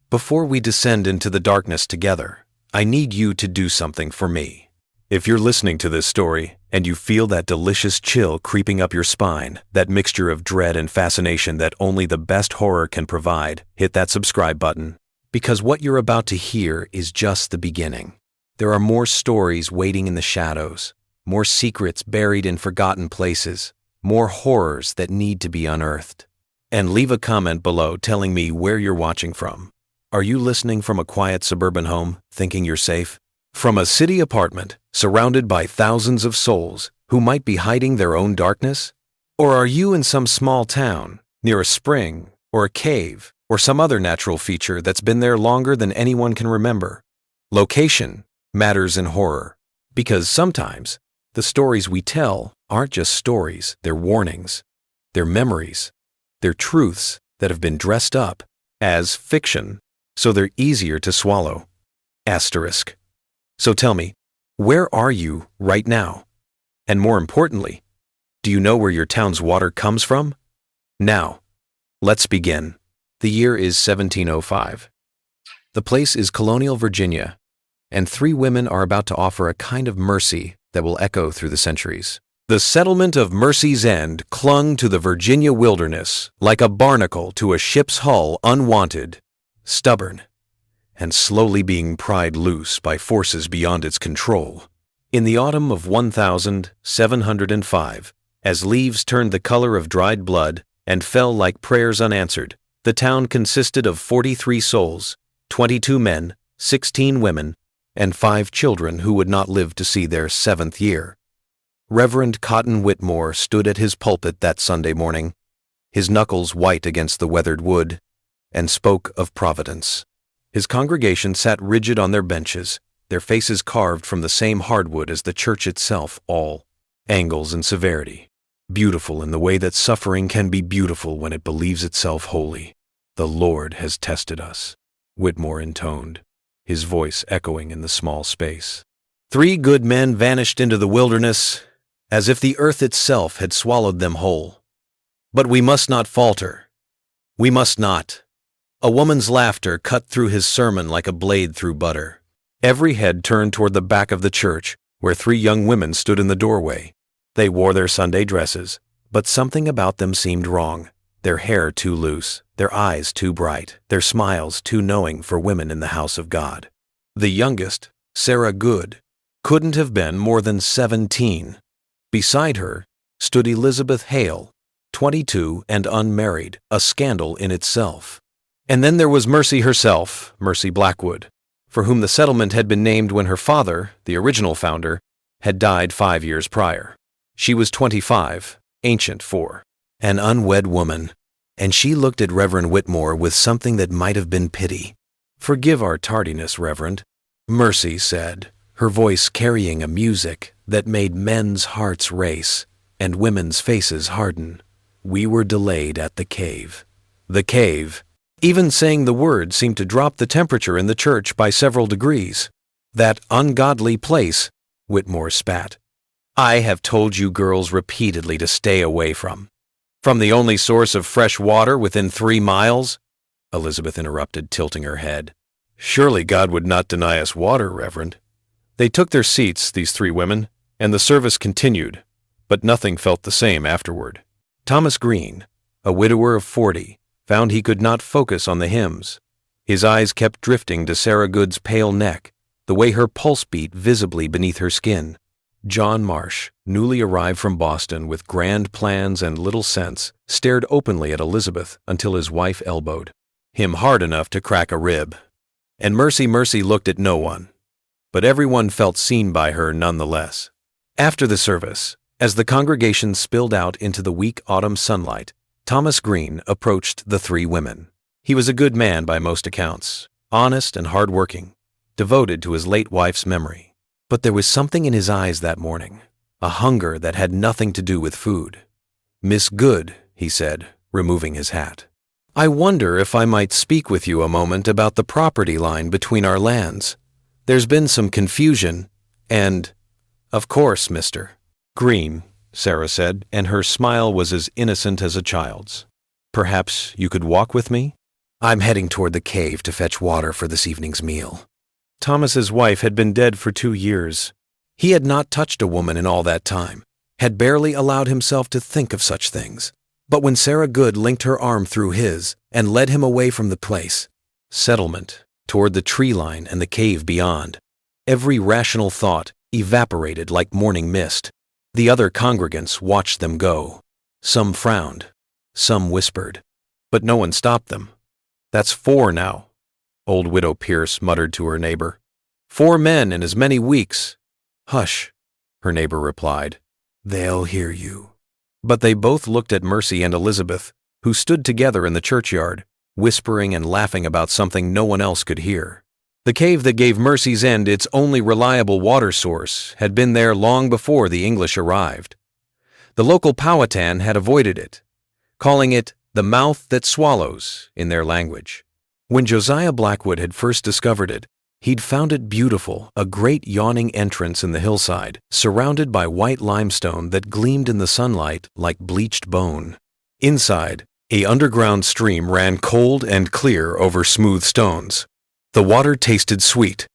Before we descend into the darkness together, I need you to do something for me. If you're listening to this story and you feel that delicious chill creeping up your spine, that mixture of dread and fascination that only the best horror can provide, hit that subscribe button. Because what you're about to hear is just the beginning. There are more stories waiting in the shadows, more secrets buried in forgotten places, more horrors that need to be unearthed. And leave a comment below telling me where you're watching from. Are you listening from a quiet suburban home, thinking you're safe? From a city apartment, surrounded by thousands of souls who might be hiding their own darkness? Or are you in some small town, near a spring, or a cave, or some other natural feature that's been there longer than anyone can remember? Location matters in horror, because sometimes the stories we tell aren't just stories, they're warnings, they're memories, they're truths that have been dressed up as fiction, so they're easier to swallow. Asterisk. So tell me, where are you right now? And more importantly, do you know where your town's water comes from? Now, let's begin. The year is 1705. The place is colonial Virginia, and three women are about to offer a kind of mercy that will echo through the centuries. The settlement of Mercy's End clung to the Virginia wilderness like a barnacle to a ship's hull, unwanted, stubborn, and slowly being pried loose by forces beyond its control. In the autumn of 1705, as leaves turned the color of dried blood and fell like prayers unanswered, the town consisted of 43 souls, 22 men, 16 women, and 5 children who would not live to see their 7th year. Reverend Cotton Whitmore stood at his pulpit that Sunday morning, his knuckles white against the weathered wood, and spoke of providence. His congregation sat rigid on their benches, their faces carved from the same hardwood as the church itself, all angles and severity, beautiful in the way that suffering can be beautiful when it believes itself holy. "The Lord has tested us," Whitmore intoned, his voice echoing in the small space. 3 good men vanished into the wilderness, as if the earth itself had swallowed them whole. But we must not falter. We must not. A woman's laughter cut through his sermon like a blade through butter. Every head turned toward the back of the church, where 3 young women stood in the doorway. They wore their Sunday dresses, but something about them seemed wrong. Their hair too loose, their eyes too bright, their smiles too knowing for women in the house of God. The youngest, Sarah Good, couldn't have been more than 17. Beside her stood Elizabeth Hale, 22 and unmarried, a scandal in itself. And then there was Mercy herself, Mercy Blackwood, for whom the settlement had been named when her father, the original founder, had died 5 years prior. She was 25, ancient for an unwed woman, and she looked at Reverend Whitmore with something that might have been pity. "Forgive our tardiness, Reverend," Mercy said, her voice carrying a music that made men's hearts race and women's faces harden. "We were delayed at the cave." The cave. Even saying the word seemed to drop the temperature in the church by several degrees. "That ungodly place," Whitmore spat. "I have told you girls repeatedly to stay away from." "From the only source of fresh water within 3 miles?" Elizabeth interrupted, tilting her head. "Surely God would not deny us water, Reverend." They took their seats, these 3 women, and the service continued, but nothing felt the same afterward. Thomas Green, a widower of 40, found he could not focus on the hymns. His eyes kept drifting to Sarah Good's pale neck, the way her pulse beat visibly beneath her skin. John Marsh, newly arrived from Boston with grand plans and little sense, stared openly at Elizabeth until his wife elbowed him hard enough to crack a rib. And Mercy looked at no one, but everyone felt seen by her nonetheless. After the service, as the congregation spilled out into the weak autumn sunlight, Thomas Green approached the 3 women. He was a good man by most accounts, honest and hard-working, devoted to his late wife's memory. But there was something in his eyes that morning, a hunger that had nothing to do with food. "Miss Good," he said, removing his hat, "I wonder if I might speak with you a moment about the property line between our lands. There's been some confusion, and, of course, Mr. Green," Sarah said, and her smile was as innocent as a child's. "Perhaps you could walk with me?" I'm heading toward the cave to fetch water for this evening's meal." Thomas's wife had been dead for 2 years. He had not touched a woman in all that time, had barely allowed himself to think of such things. But when Sarah Good linked her arm through his and led him away from the place, settlement, toward the tree line and the cave beyond, every rational thought evaporated like morning mist. The other congregants watched them go. Some frowned, some whispered, but no one stopped them. "That's 4 now," old Widow Pierce muttered to her neighbor. "4 men in as many weeks." "Hush," her neighbor replied. "They'll hear you." But they both looked at Mercy and Elizabeth, who stood together in the churchyard, whispering and laughing about something no one else could hear. The cave that gave Mercy's End its only reliable water source had been there long before the English arrived. The local Powhatan had avoided it, calling it the mouth that swallows in their language. When Josiah Blackwood had first discovered it, he'd found it beautiful, a great yawning entrance in the hillside, surrounded by white limestone that gleamed in the sunlight like bleached bone. Inside, an underground stream ran cold and clear over smooth stones. The water tasted sweet,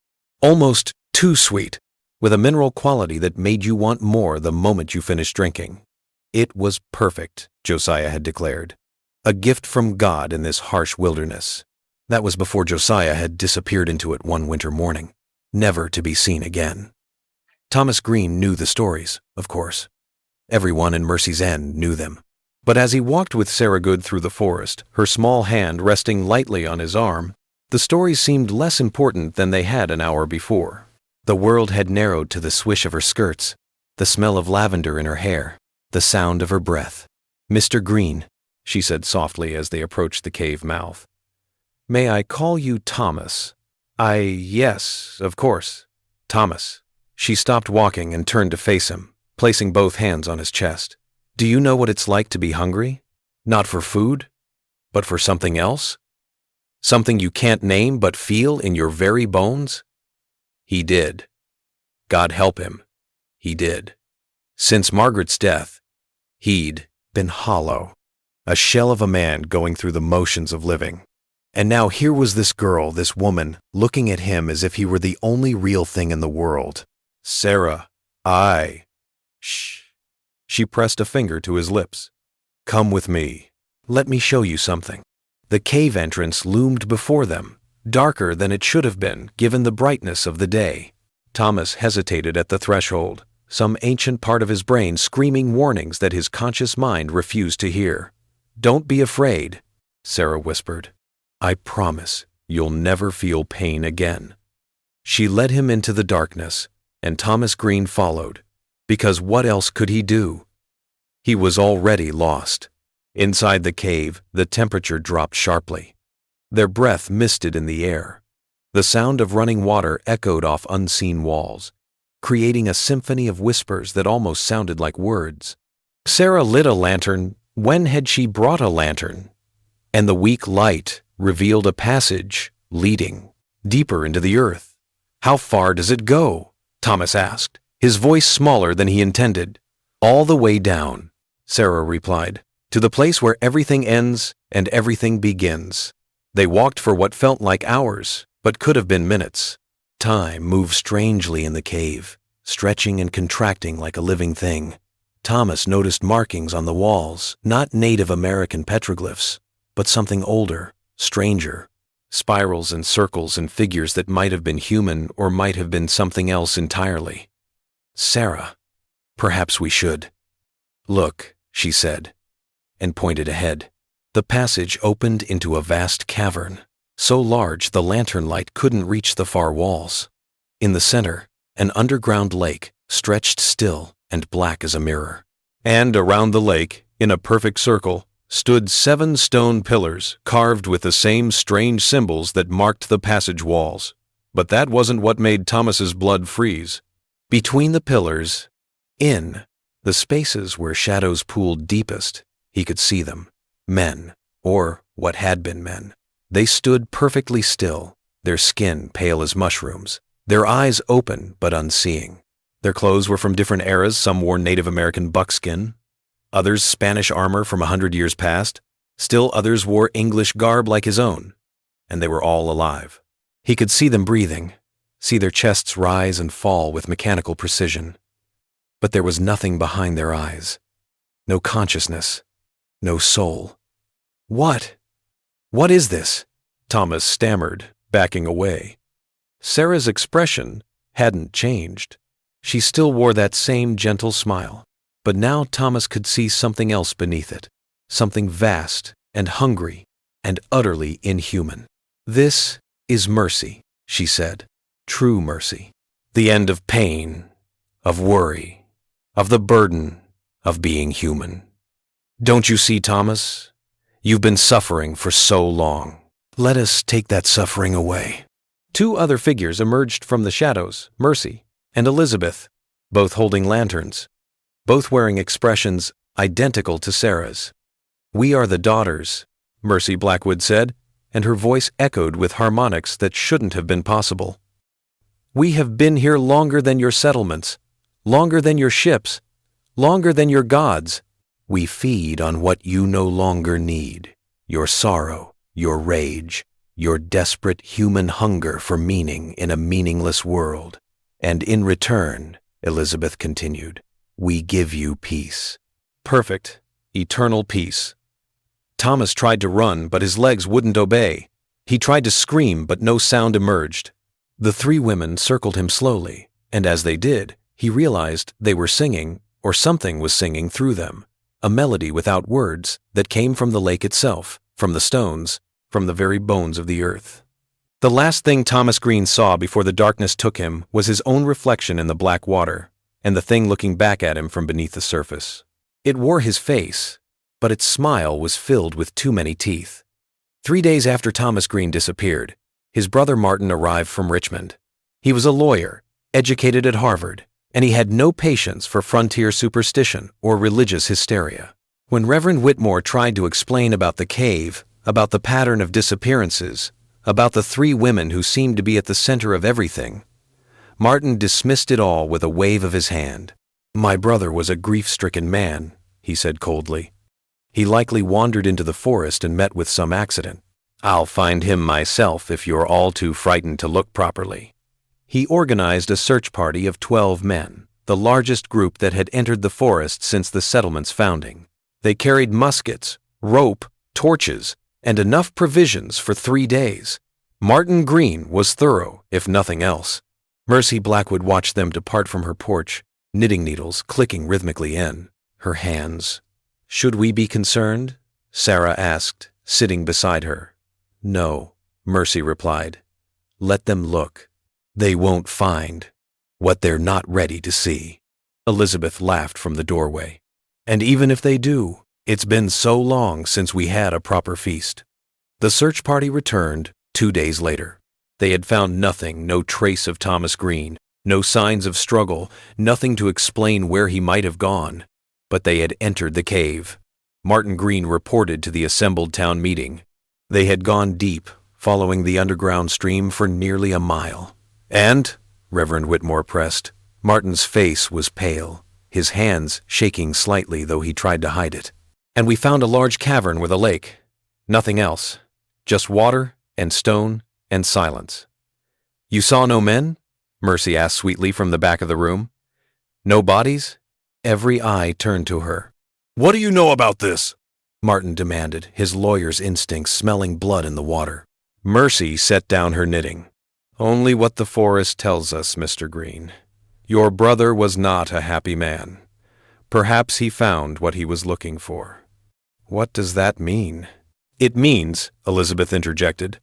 almost too sweet, with a mineral quality that made you want more the moment you finished drinking. It was perfect, Josiah had declared. A gift from God in this harsh wilderness. That was before Josiah had disappeared into it one winter morning, never to be seen again. Thomas Green knew the stories, of course. Everyone in Mercy's End knew them. But as he walked with Sarah Good through the forest, her small hand resting lightly on his arm, the stories seemed less important than they had an hour before. The world had narrowed to the swish of her skirts, the smell of lavender in her hair, the sound of her breath. "Mr. Green," she said softly as they approached the cave mouth. "May I call you Thomas?" Yes, of course. Thomas." She stopped walking and turned to face him, placing both hands on his chest. "Do you know what it's like to be hungry? Not for food, but for something else? Something you can't name but feel in your very bones?" He did. God help him, he did. Since Margaret's death, he'd been hollow, a shell of a man going through the motions of living. And now here was this girl, this woman, looking at him as if he were the only real thing in the world. "Sarah, Shh." She pressed a finger to his lips. "Come with me. Let me show you something." The cave entrance loomed before them, darker than it should have been given the brightness of the day. Thomas hesitated at the threshold, some ancient part of his brain screaming warnings that his conscious mind refused to hear. "Don't be afraid," Sarah whispered. "I promise you'll never feel pain again." She led him into the darkness, and Thomas Green followed, because what else could he do? He was already lost. Inside the cave, the temperature dropped sharply. Their breath misted in the air. The sound of running water echoed off unseen walls, creating a symphony of whispers that almost sounded like words. Sarah lit a lantern. When had she brought a lantern? And the weak light revealed a passage leading deeper into the earth. "How far does it go?" Thomas asked, his voice smaller than he intended. "All the way down," Sarah replied, "to the place where everything ends and everything begins." They walked for what felt like hours, but could have been minutes. Time moved strangely in the cave, stretching and contracting like a living thing. Thomas noticed markings on the walls, not Native American petroglyphs, but something older, stranger. Spirals and circles and figures that might have been human or might have been something else entirely. "Sarah, perhaps we should." "Look," she said, and pointed ahead. The passage opened into a vast cavern, so large the lantern light couldn't reach the far walls. In the center, an underground lake stretched still and black as a mirror. And around the lake, in a perfect circle, stood 7 stone pillars carved with the same strange symbols that marked the passage walls. But that wasn't what made Thomas's blood freeze. Between the pillars, in the spaces where shadows pooled deepest, he could see them. Men, or what had been men. They stood perfectly still, their skin pale as mushrooms, their eyes open but unseeing. Their clothes were from different eras. Some wore Native American buckskin, others Spanish armor from 100 years past. Still others wore English garb like his own, and they were all alive. He could see them breathing, see their chests rise and fall with mechanical precision. But there was nothing behind their eyes. No consciousness, no soul. What? What is this? Thomas stammered, backing away. Sarah's expression hadn't changed. She still wore that same gentle smile, but now Thomas could see something else beneath it, something vast and hungry and utterly inhuman. "This is mercy," she said, "true mercy. The end of pain, of worry, of the burden of being human. Don't you see, Thomas? You've been suffering for so long. Let us take that suffering away." Two other figures emerged from the shadows, Mercy and Elizabeth, both holding lanterns, both wearing expressions identical to Sarah's. "We are the daughters," Mercy Blackwood said, and her voice echoed with harmonics that shouldn't have been possible. "We have been here longer than your settlements, longer than your ships, longer than your gods. We feed on what you no longer need, your sorrow, your rage, your desperate human hunger for meaning in a meaningless world. And in return," Elizabeth continued, "we give you peace. Perfect, eternal peace." Thomas tried to run, but his legs wouldn't obey. He tried to scream, but no sound emerged. The three women circled him slowly, and as they did, he realized they were singing, or something was singing through them, a melody without words that came from the lake itself, from the stones, from the very bones of the earth. The last thing Thomas Green saw before the darkness took him was his own reflection in the black water, and the thing looking back at him from beneath the surface. It wore his face, but its smile was filled with too many teeth. 3 days after Thomas Green disappeared, his brother Martin arrived from Richmond. He was a lawyer, educated at Harvard, and he had no patience for frontier superstition or religious hysteria. When Reverend Whitmore tried to explain about the cave, about the pattern of disappearances, about the three women who seemed to be at the center of everything, Martin dismissed it all with a wave of his hand. "My brother was a grief-stricken man," he said coldly. "He likely wandered into the forest and met with some accident. I'll find him myself if you're all too frightened to look properly." He organized a search party of 12 men, the largest group that had entered the forest since the settlement's founding. They carried muskets, rope, torches, and enough provisions for 3 days. Martin Green was thorough, if nothing else. Mercy Blackwood watched them depart from her porch, knitting needles clicking rhythmically in her hands. "Should we be concerned?" Sarah asked, sitting beside her. "No," Mercy replied. "Let them look. They won't find what they're not ready to see." Elizabeth laughed from the doorway. "And even if they do, it's been so long since we had a proper feast." The search party returned 2 days later. They had found nothing, no trace of Thomas Green, no signs of struggle, nothing to explain where he might have gone. But they had entered the cave. Martin Green reported to the assembled town meeting. They had gone deep, following the underground stream for nearly a mile. "And," Reverend Whitmore pressed, Martin's face was pale, his hands shaking slightly though he tried to hide it. "And we found a large cavern with a lake. Nothing else. Just water and stone and silence." "You saw no men?" Mercy asked sweetly from the back of the room. "No bodies?" Every eye turned to her. "What do you know about this?" Martin demanded, his lawyer's instincts smelling blood in the water. Mercy set down her knitting. "Only what the forest tells us, Mr. Green. Your brother was not a happy man. Perhaps he found what he was looking for." "What does that mean?" "It means," Elizabeth interjected,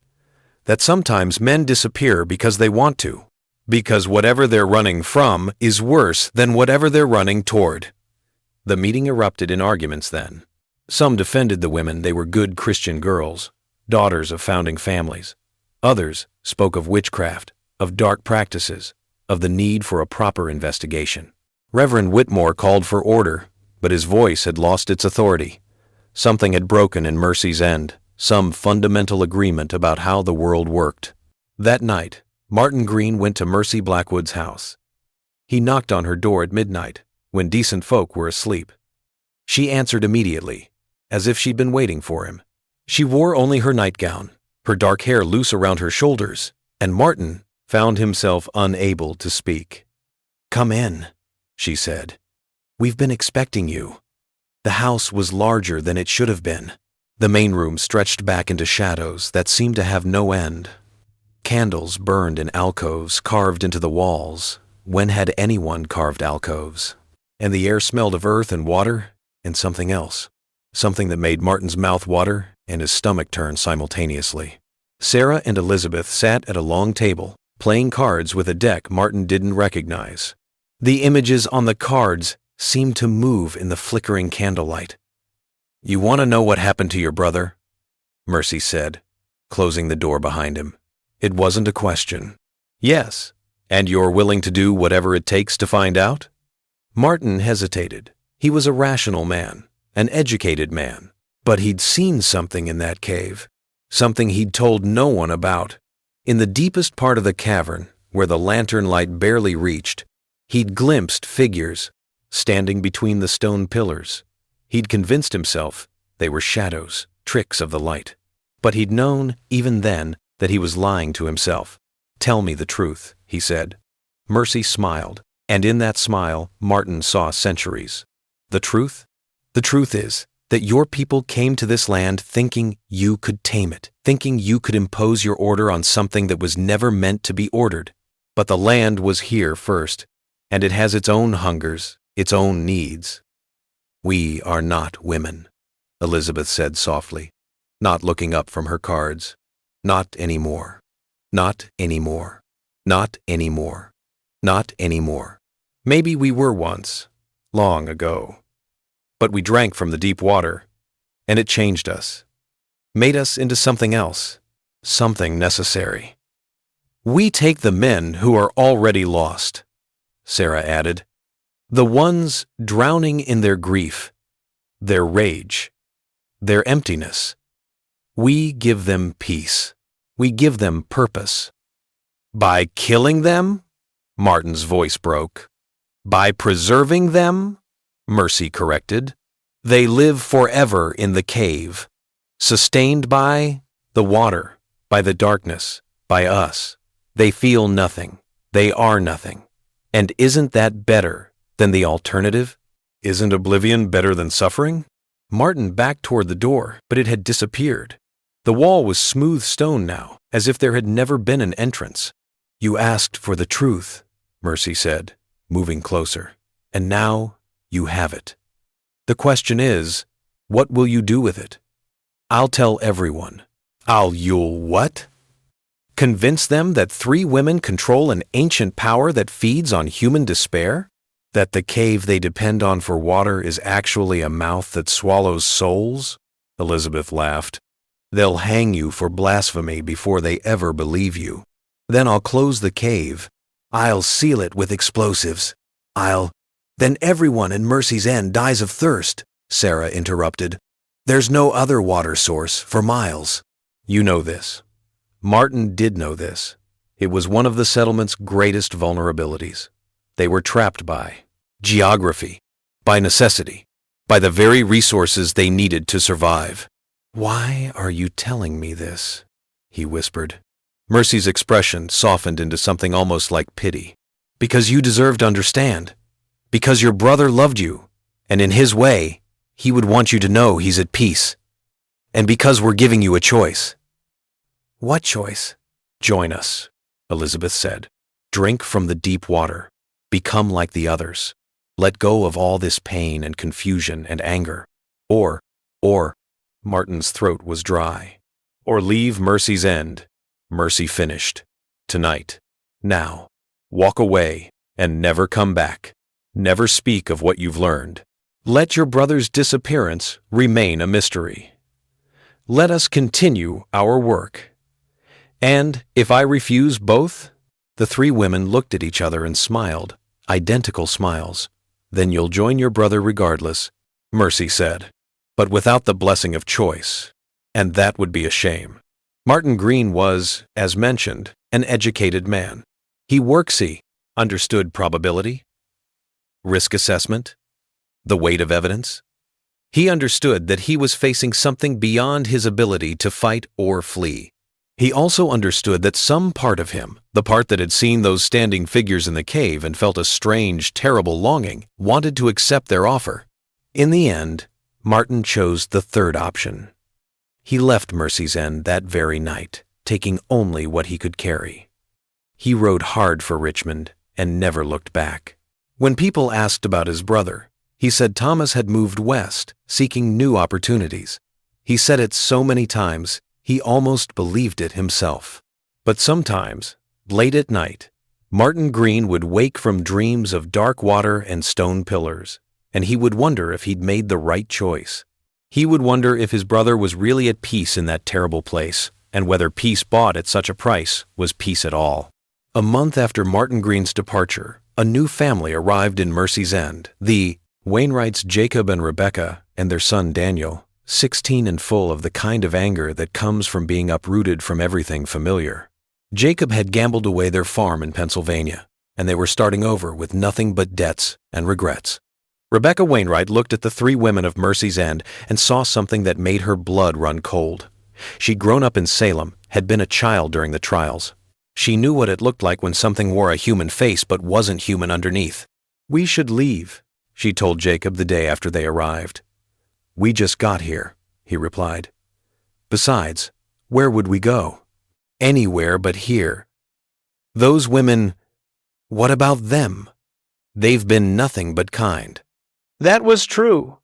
"that sometimes men disappear because they want to, because whatever they're running from is worse than whatever they're running toward." The meeting erupted in arguments then. Some defended the women they were good Christian girls, daughters of founding families. Others spoke of witchcraft, of dark practices, of the need for a proper investigation. Reverend Whitmore called for order, but his voice had lost its authority. Something had broken in Mercy's end, some fundamental agreement about how the world worked. That night, Martin Green went to Mercy Blackwood's house. He knocked on her door at midnight, when decent folk were asleep. She answered immediately, as if she'd been waiting for him. She wore only her nightgown, her dark hair loose around her shoulders, and Martin found himself unable to speak. "Come in," she said. "We've been expecting you." The house was larger than it should have been. The main room stretched back into shadows that seemed to have no end. Candles burned in alcoves carved into the walls. When had anyone carved alcoves? And the air smelled of earth and water and something else. Something that made Martin's mouth water and his stomach turn simultaneously. Sarah and Elizabeth sat at a long table, playing cards with a deck Martin didn't recognize. The images on the cards seemed to move in the flickering candlelight. "You want to know what happened to your brother?" Mercy said, closing the door behind him. It wasn't a question. "Yes, and you're willing to do whatever it takes to find out?" Martin hesitated. He was a rational man, an educated man, but he'd seen something in that cave, something he'd told no one about. In the deepest part of the cavern, where the lantern light barely reached, he'd glimpsed figures standing between the stone pillars. He'd convinced himself they were shadows, tricks of the light. But he'd known, even then, that he was lying to himself. "Tell me the truth," he said. Mercy smiled, and in that smile, Martin saw centuries. "The truth? The truth is that your people came to this land thinking you could tame it, thinking you could impose your order on something that was never meant to be ordered. But the land was here first, and it has its own hungers, its own needs." "We are not women," Elizabeth said softly, not looking up from her cards. "Not anymore. Not anymore. Not anymore. Not anymore. Maybe we were once, long ago. But we drank from the deep water, and it changed us, made us into something else, something necessary. We take the men who are already lost," Sarah added, "the ones drowning in their grief, their rage, their emptiness. We give them peace. We give them purpose." "By killing them?" Martin's voice broke. "By preserving them?" Mercy corrected. "They live forever in the cave, sustained by the water, by the darkness, by us. They feel nothing. They are nothing. And isn't that better than the alternative? Isn't oblivion better than suffering?" Martin backed toward the door, but it had disappeared. The wall was smooth stone now, as if there had never been an entrance. "You asked for the truth," Mercy said, moving closer, "and now you have it. The question is, what will you do with it?" "I'll tell everyone." You'll what?" "Convince them that 3 women control an ancient power that feeds on human despair? That the cave they depend on for water is actually a mouth that swallows souls?" Elizabeth laughed. "They'll hang you for blasphemy before they ever believe you. Then I'll close the cave. I'll seal it with explosives. Then everyone in Mercy's End dies of thirst," Sarah interrupted. "There's no other water source for miles." "You know this." Martin did know this. It was one of the settlement's greatest vulnerabilities. They were trapped by geography, by necessity, by the very resources they needed to survive. "Why are you telling me this?" he whispered. Mercy's expression softened into something almost like pity. "Because you deserve to understand. Because your brother loved you, and in his way, he would want you to know he's at peace. And because we're giving you a choice." "What choice?" "Join us," Elizabeth said. "Drink from the deep water. Become like the others. Let go of all this pain and confusion and anger. Or, Martin's throat was dry. "Or leave Mercy's End." Mercy finished. "Tonight. Now. Walk away and never come back. Never speak of what you've learned. Let your brother's disappearance remain a mystery. Let us continue our work. And if I refuse both?" The 3 women looked at each other and smiled, identical smiles. "Then you'll join your brother regardless," Mercy said, "but without the blessing of choice, and that would be a shame." Martin Green was, as mentioned, an educated man. He understood probability, risk assessment, the weight of evidence. He understood that he was facing something beyond his ability to fight or flee. He also understood that some part of him, the part that had seen those standing figures in the cave and felt a strange, terrible longing, wanted to accept their offer. In the end, Martin chose the third option. He left Mercy's End that very night, taking only what he could carry. He rode hard for Richmond and never looked back. When people asked about his brother, he said Thomas had moved west, seeking new opportunities. He said it so many times, he almost believed it himself. But sometimes, late at night, Martin Green would wake from dreams of dark water and stone pillars, and he would wonder if he'd made the right choice. He would wonder if his brother was really at peace in that terrible place, and whether peace bought at such a price was peace at all. A month after Martin Green's departure, a new family arrived in Mercy's End, the Wainwrights Jacob and Rebecca and their son Daniel, 16 and full of the kind of anger that comes from being uprooted from everything familiar. Jacob had gambled away their farm in Pennsylvania, and they were starting over with nothing but debts and regrets. Rebecca Wainwright looked at the three women of Mercy's End and saw something that made her blood run cold. She'd grown up in Salem, had been a child during the trials. She knew what it looked like when something wore a human face but wasn't human underneath. "We should leave," she told Jacob the day after they arrived. "We just got here," he replied. "Besides, where would we go? Anywhere but here. Those women, what about them? They've been nothing but kind." That was true.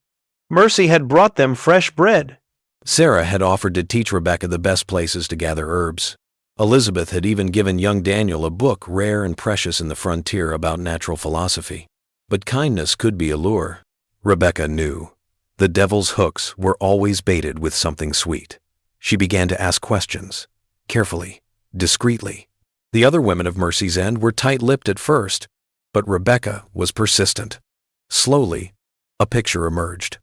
Mercy had brought them fresh bread. Sarah had offered to teach Rebecca the best places to gather herbs. Elizabeth had even given young Daniel a book rare and precious in the frontier about natural philosophy. But kindness could be a lure. Rebecca knew. The devil's hooks were always baited with something sweet. She began to ask questions, carefully, discreetly. The other women of Mercy's End were tight-lipped at first, but Rebecca was persistent. Slowly, a picture emerged.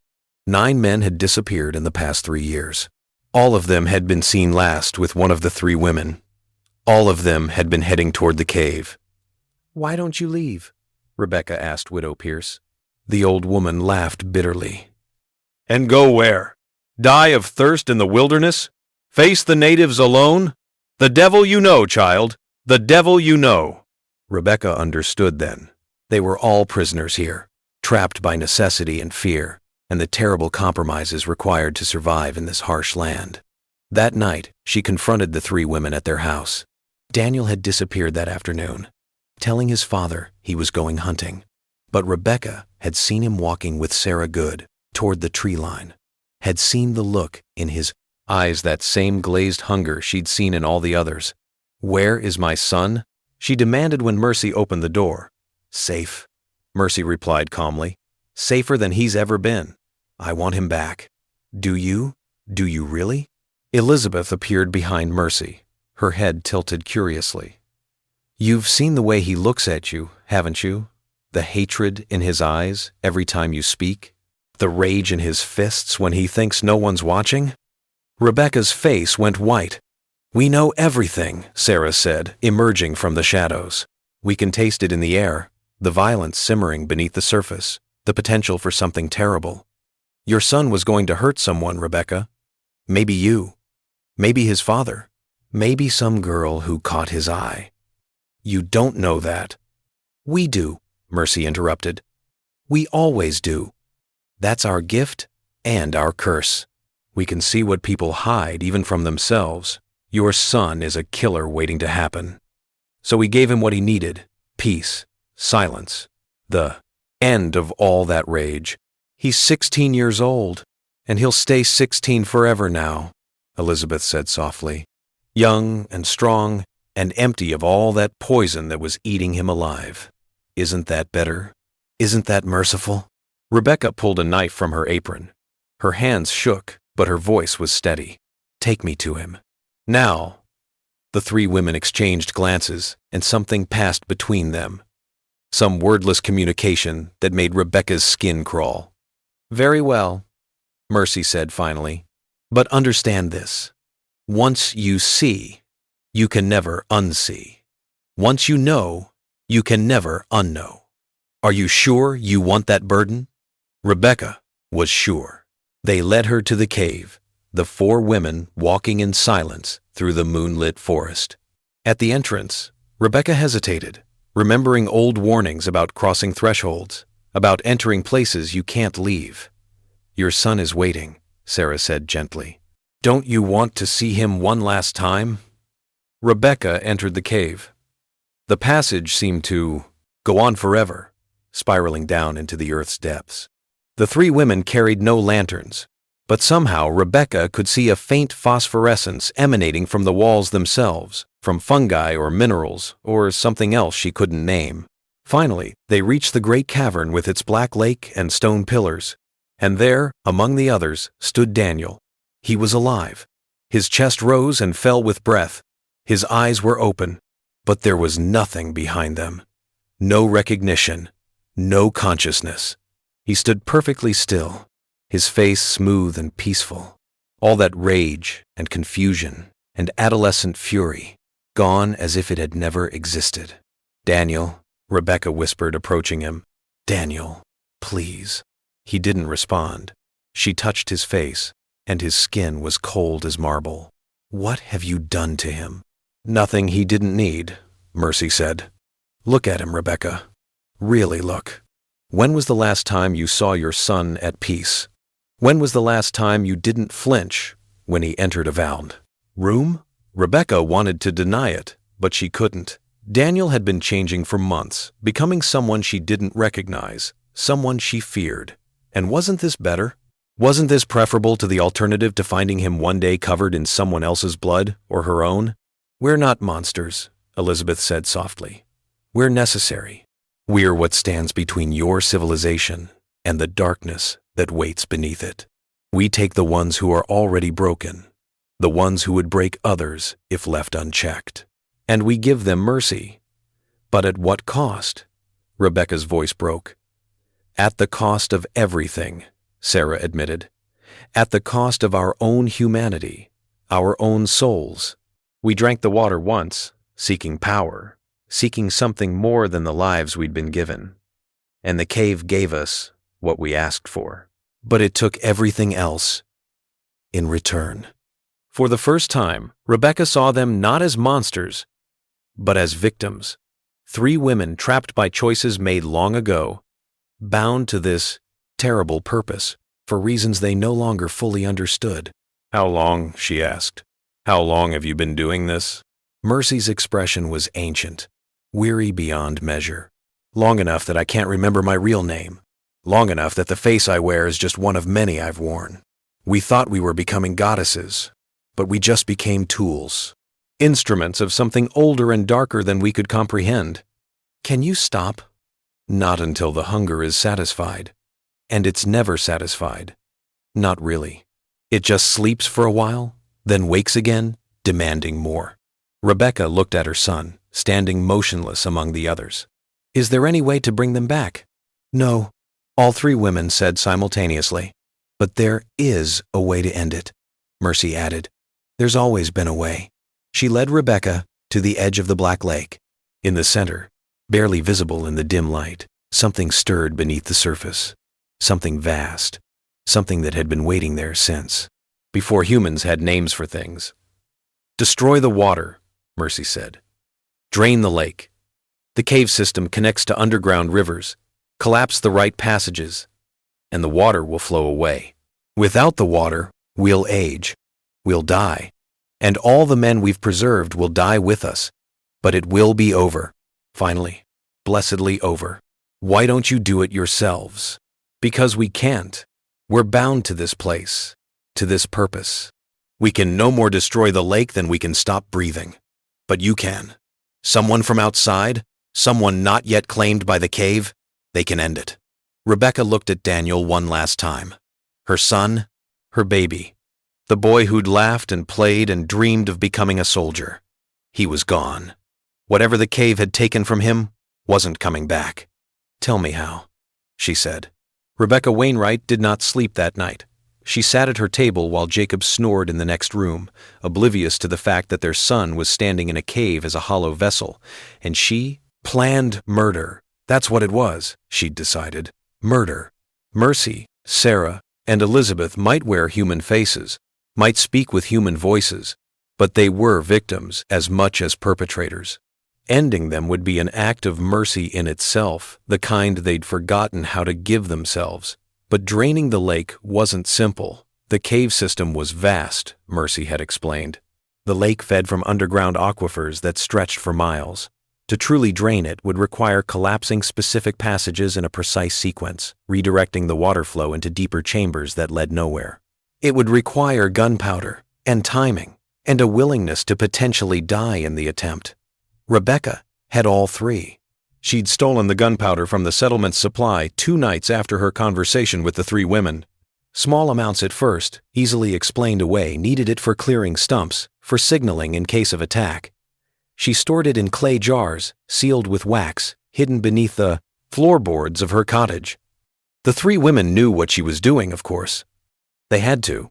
9 men had disappeared in the past 3 years. All of them had been seen last with one of the 3 women. All of them had been heading toward the cave. "Why don't you leave?" Rebecca asked Widow Pierce. The old woman laughed bitterly. "And go where? Die of thirst in the wilderness? Face the natives alone? The devil you know, child, the devil you know." Rebecca understood then. They were all prisoners here, trapped by necessity and fear, and the terrible compromises required to survive in this harsh land. That night, she confronted the 3 women at their house. Daniel had disappeared that afternoon, telling his father he was going hunting. But Rebecca had seen him walking with Sarah Good toward the tree line, had seen the look in his eyes, that same glazed hunger she'd seen in all the others. "Where is my son?" she demanded when Mercy opened the door. "Safe," Mercy replied calmly. "Safer than he's ever been. I want him back." "Do you? Do you really?" Elizabeth appeared behind Mercy, her head tilted curiously. "You've seen the way he looks at you, haven't you? The hatred in his eyes every time you speak? The rage in his fists when he thinks no one's watching?" Rebecca's face went white. "We know everything," Sarah said, emerging from the shadows. "We can taste it in the air, the violence simmering beneath the surface, the potential for something terrible. Your son was going to hurt someone, Rebecca. Maybe you. Maybe his father. Maybe some girl who caught his eye. You don't know that." "We do," Mercy interrupted. "We always do. That's our gift and our curse. We can see what people hide even from themselves. Your son is a killer waiting to happen. So we gave him what he needed, peace, silence, the end of all that rage. He's 16 years old, and he'll stay 16 forever now," Elizabeth said softly. "Young and strong and empty of all that poison that was eating him alive. Isn't that better? Isn't that merciful?" Rebecca pulled a knife from her apron. Her hands shook, but her voice was steady. "Take me to him. Now." The 3 women exchanged glances, and something passed between them. Some wordless communication that made Rebecca's skin crawl. "Very well," Mercy said finally. "But understand this. Once you see, you can never unsee. Once you know, you can never unknow. Are you sure you want that burden?" Rebecca was sure. They led her to the cave, the 4 women walking in silence through the moonlit forest. At the entrance, Rebecca hesitated, remembering old warnings about crossing thresholds, about entering places you can't leave. "Your son is waiting," Sarah said gently. "Don't you want to see him one last time?" Rebecca entered the cave. The passage seemed to go on forever, spiraling down into the earth's depths. The 3 women carried no lanterns, but somehow Rebecca could see a faint phosphorescence emanating from the walls themselves, from fungi or minerals or something else she couldn't name. Finally, they reached the great cavern with its black lake and stone pillars, and there, among the others, stood Daniel. He was alive. His chest rose and fell with breath. His eyes were open, but there was nothing behind them. No recognition, no consciousness. He stood perfectly still, his face smooth and peaceful. All that rage and confusion and adolescent fury gone as if it had never existed. "Daniel," Rebecca whispered, approaching him. "Daniel, please." He didn't respond. She touched his face, and his skin was cold as marble. "What have you done to him?" "Nothing he didn't need," Mercy said. "Look at him, Rebecca. Really look. When was the last time you saw your son at peace? When was the last time you didn't flinch when he entered a vowed room?" Rebecca wanted to deny it, but she couldn't. Daniel had been changing for months, becoming someone she didn't recognize, someone she feared. And wasn't this better? Wasn't this preferable to the alternative to finding him one day covered in someone else's blood or her own? "We're not monsters," Elizabeth said softly. "We're necessary. We're what stands between your civilization and the darkness that waits beneath it. We take the ones who are already broken, the ones who would break others if left unchecked, and we give them mercy. But at what cost?" Rebecca's voice broke. "At the cost of everything," Sarah admitted. "At the cost of our own humanity, our own souls. We drank the water once, seeking power, seeking something more than the lives we'd been given. And the cave gave us what we asked for. But it took everything else in return." For the first time, Rebecca saw them not as monsters, but as victims. 3 women trapped by choices made long ago, bound to this terrible purpose for reasons they no longer fully understood. "How long?" she asked. "How long have you been doing this?" Mercy's expression was ancient, weary beyond measure. "Long enough that I can't remember my real name. Long enough that the face I wear is just one of many I've worn. We thought we were becoming goddesses, but we just became tools. Instruments of something older and darker than we could comprehend. Can you stop?" "Not until the hunger is satisfied. And it's never satisfied. Not really. It just sleeps for a while, then wakes again, demanding more." Rebecca looked at her son, standing motionless among the others. "Is there any way to bring them back?" "No," all 3 women said simultaneously. "But there is a way to end it," Mercy added. "There's always been a way." She led Rebecca to the edge of the black lake. In the center, barely visible in the dim light, something stirred beneath the surface. Something vast, something that had been waiting there since, before humans had names for things. "Destroy the water," Mercy said. "Drain the lake. The cave system connects to underground rivers. Collapse the right passages, and the water will flow away. Without the water, we'll age. We'll die. And all the men we've preserved will die with us. But it will be over. Finally, blessedly over. Why don't you do it yourselves?" "Because we can't. We're bound to this place, to this purpose. We can no more destroy the lake than we can stop breathing. But you can. Someone from outside, someone not yet claimed by the cave, they can end it." Rebecca looked at Daniel one last time. Her son, her baby, the boy who'd laughed and played and dreamed of becoming a soldier. He was gone. Whatever the cave had taken from him wasn't coming back. "Tell me how," she said. Rebecca Wainwright did not sleep that night. She sat at her table while Jacob snored in the next room, oblivious to the fact that their son was standing in a cave as a hollow vessel, and she planned murder. That's what it was, she'd decided. Murder. Mercy, Sarah, and Elizabeth might wear human faces, might speak with human voices, but they were victims as much as perpetrators. Ending them would be an act of mercy in itself, the kind they'd forgotten how to give themselves. But draining the lake wasn't simple. The cave system was vast, Mercy had explained. The lake fed from underground aquifers that stretched for miles. To truly drain it would require collapsing specific passages in a precise sequence, redirecting the water flow into deeper chambers that led nowhere. It would require gunpowder, and timing, and a willingness to potentially die in the attempt. Rebecca had all three. She'd stolen the gunpowder from the settlement's supply 2 nights after her conversation with the 3 women. Small amounts at first, easily explained away, needed it for clearing stumps, for signaling in case of attack. She stored it in clay jars, sealed with wax, hidden beneath the floorboards of her cottage. The 3 women knew what she was doing, of course. They had to.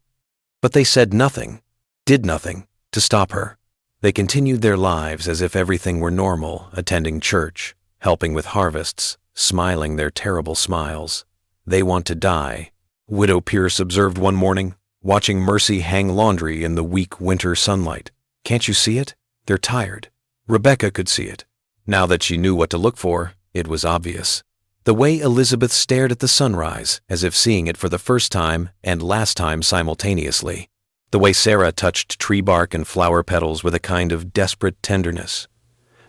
But they said nothing, did nothing, to stop her. They continued their lives as if everything were normal, attending church, helping with harvests, smiling their terrible smiles. They want to die, Widow Pierce observed one morning, watching Mercy hang laundry in the weak winter sunlight. Can't you see it? They're tired. Rebecca could see it. Now that she knew what to look for, it was obvious. The way Elizabeth stared at the sunrise, as if seeing it for the first time and last time simultaneously. The way Sarah touched tree bark and flower petals with a kind of desperate tenderness.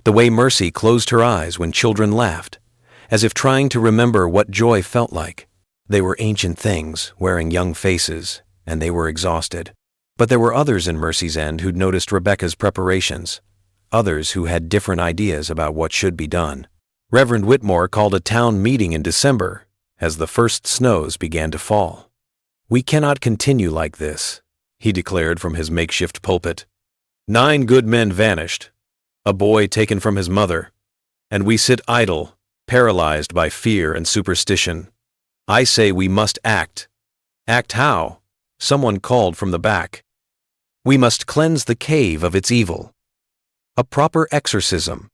The way Mercy closed her eyes when children laughed, as if trying to remember what joy felt like. They were ancient things, wearing young faces, and they were exhausted. But there were others in Mercy's End who'd noticed Rebecca's preparations, others who had different ideas about what should be done. Reverend Whitmore called a town meeting in December, as the first snows began to fall. "We cannot continue like this," he declared from his makeshift pulpit. 9 good men vanished, a boy taken from his mother, and we sit idle, paralyzed by fear and superstition. I say we must act. Act how? Someone called from the back. We must cleanse the cave of its evil. A proper exorcism,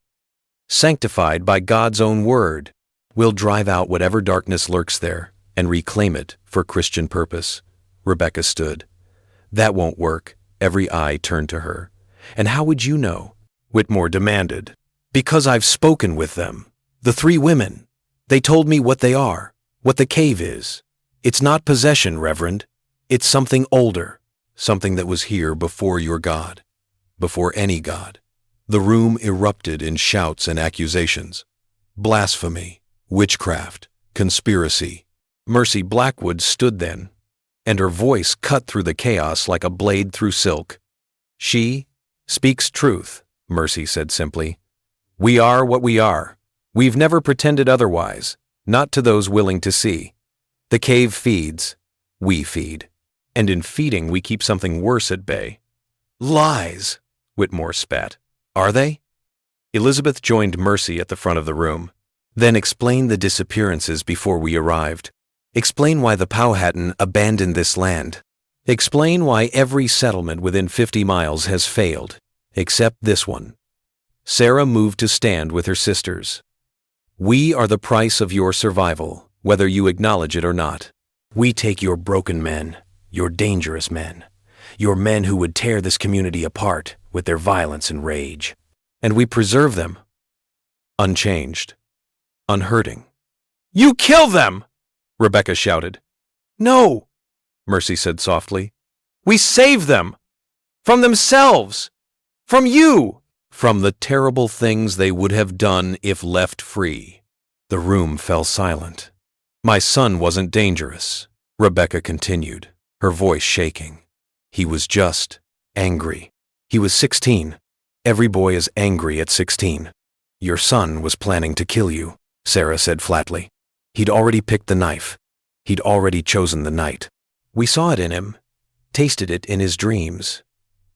sanctified by God's own word, will drive out whatever darkness lurks there and reclaim it for Christian purpose. Rebecca stood. That won't work. Every eye turned to her. And how would you know? Whitmore demanded. Because I've spoken with them. The 3 women. They told me what they are, what the cave is. It's not possession, Reverend. It's something older, something that was here before your God, before any God. The room erupted in shouts and accusations. Blasphemy, witchcraft, conspiracy. Mercy Blackwood stood then, and her voice cut through the chaos like a blade through silk. She speaks truth, Mercy said simply. We are what we are. We've never pretended otherwise, not to those willing to see. The cave feeds, we feed. And in feeding we keep something worse at bay. Lies, Whitmore spat. Are they? Elizabeth joined Mercy at the front of the room. Then explain the disappearances before we arrived. Explain why the Powhatan abandoned this land. Explain why every settlement within 50 miles has failed, except this one. Sarah moved to stand with her sisters. We are the price of your survival, whether you acknowledge it or not. We take your broken men, your dangerous men, your men who would tear this community apart with their violence and rage, and we preserve them, unchanged, unhurting. You kill them! Rebecca shouted. No, Mercy said softly. We save them! From themselves! From you! From the terrible things they would have done if left free. The room fell silent. My son wasn't dangerous, Rebecca continued, her voice shaking. He was just angry. He was 16. Every boy is angry at 16. Your son was planning to kill you, Sarah said flatly. He'd already picked the knife. He'd already chosen the night. We saw it in him, tasted it in his dreams.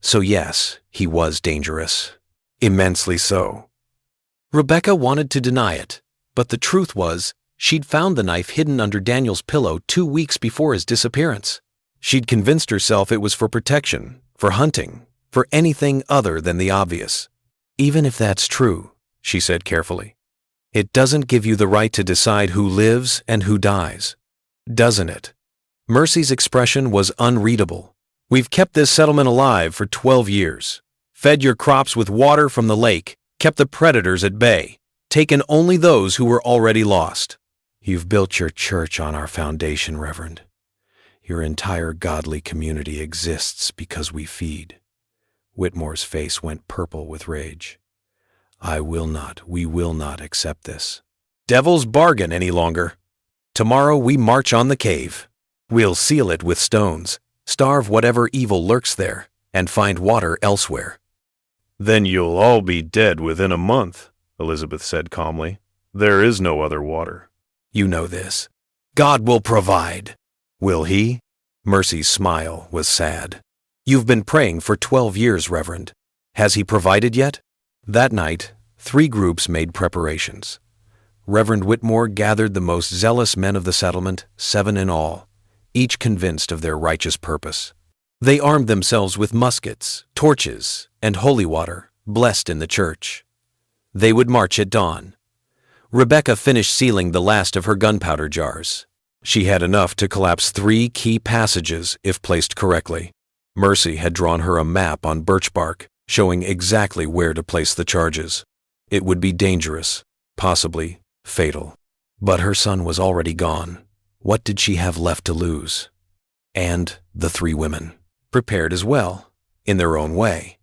So yes, he was dangerous. Immensely so. Rebecca wanted to deny it, but the truth was, she'd found the knife hidden under Daniel's pillow 2 weeks before his disappearance. She'd convinced herself it was for protection, for hunting, for anything other than the obvious. Even if that's true, she said carefully, it doesn't give you the right to decide who lives and who dies, doesn't it? Mercy's expression was unreadable. "We've kept this settlement alive for 12 years. Fed your crops with water from the lake, kept the predators at bay, taken only those who were already lost." "You've built your church on our foundation, Reverend. Your entire godly community exists because we feed." Whitmore's face went purple with rage. We will not accept this. "Devil's bargain any longer. Tomorrow we march on the cave. We'll seal it with stones, starve whatever evil lurks there, and find water elsewhere." "Then you'll all be dead within a month," Elizabeth said calmly. "There is no other water." "You know this. God will provide." "Will he?" Mercy's smile was sad. "You've been praying for 12 years, Reverend. Has he provided yet?" That night, 3 groups made preparations. Reverend Whitmore gathered the most zealous men of the settlement, 7 in all, each convinced of their righteous purpose. They armed themselves with muskets, torches, and holy water, blessed in the church. They would march at dawn. Rebecca finished sealing the last of her gunpowder jars. She had enough to collapse 3 key passages if placed correctly. Mercy had drawn her a map on birch bark, showing exactly where to place the charges. It would be dangerous, possibly fatal. But her son was already gone. What did she have left to lose? And the 3 women, prepared as well, in their own way.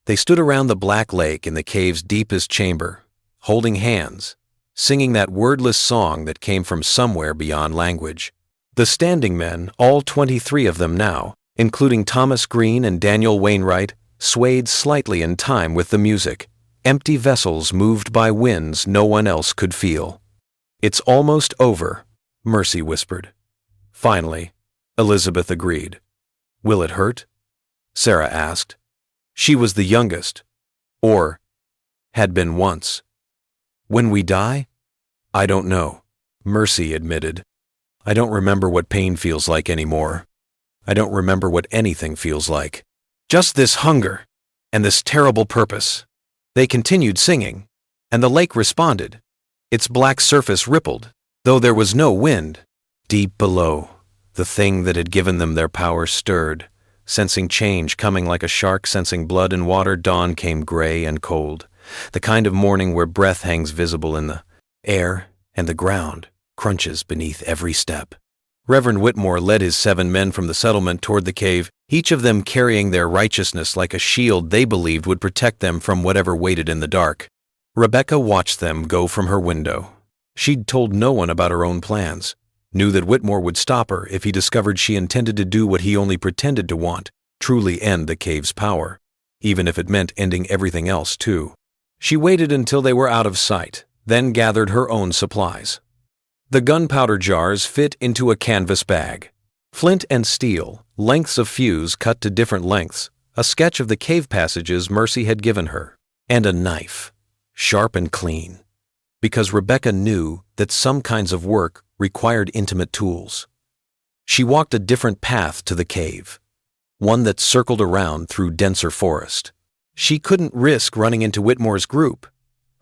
They stood around the black lake in the cave's deepest chamber, holding hands, singing that wordless song that came from somewhere beyond language. The standing men, all 23 of them now, including Thomas Green and Daniel Wainwright, swayed slightly in time with the music, empty vessels moved by winds no one else could feel. "It's almost over," Mercy whispered. Finally, Elizabeth agreed. "Will it hurt?" Sarah asked. She was the youngest, or had been once. "When we die? I don't know," Mercy admitted. "I don't remember what pain feels like anymore. I don't remember what anything feels like. Just this hunger, and this terrible purpose." They continued singing, and the lake responded. Its black surface rippled, though there was no wind. Deep below, the thing that had given them their power stirred, sensing change coming like a shark sensing blood and water. Dawn came gray and cold, the kind of morning where breath hangs visible in the air and the ground crunches beneath every step. Reverend Whitmore led his 7 men from the settlement toward the cave, each of them carrying their righteousness like a shield they believed would protect them from whatever waited in the dark. Rebecca watched them go from her window. She'd told no one about her own plans, knew that Whitmore would stop her if he discovered she intended to do what he only pretended to want, truly end the cave's power, even if it meant ending everything else too. She waited until they were out of sight, then gathered her own supplies. The gunpowder jars fit into a canvas bag. Flint and steel, lengths of fuse cut to different lengths, a sketch of the cave passages Mercy had given her, and a knife, sharp and clean, because Rebecca knew that some kinds of work required intimate tools. She walked a different path to the cave, one that circled around through denser forest. She couldn't risk running into Whitmore's group.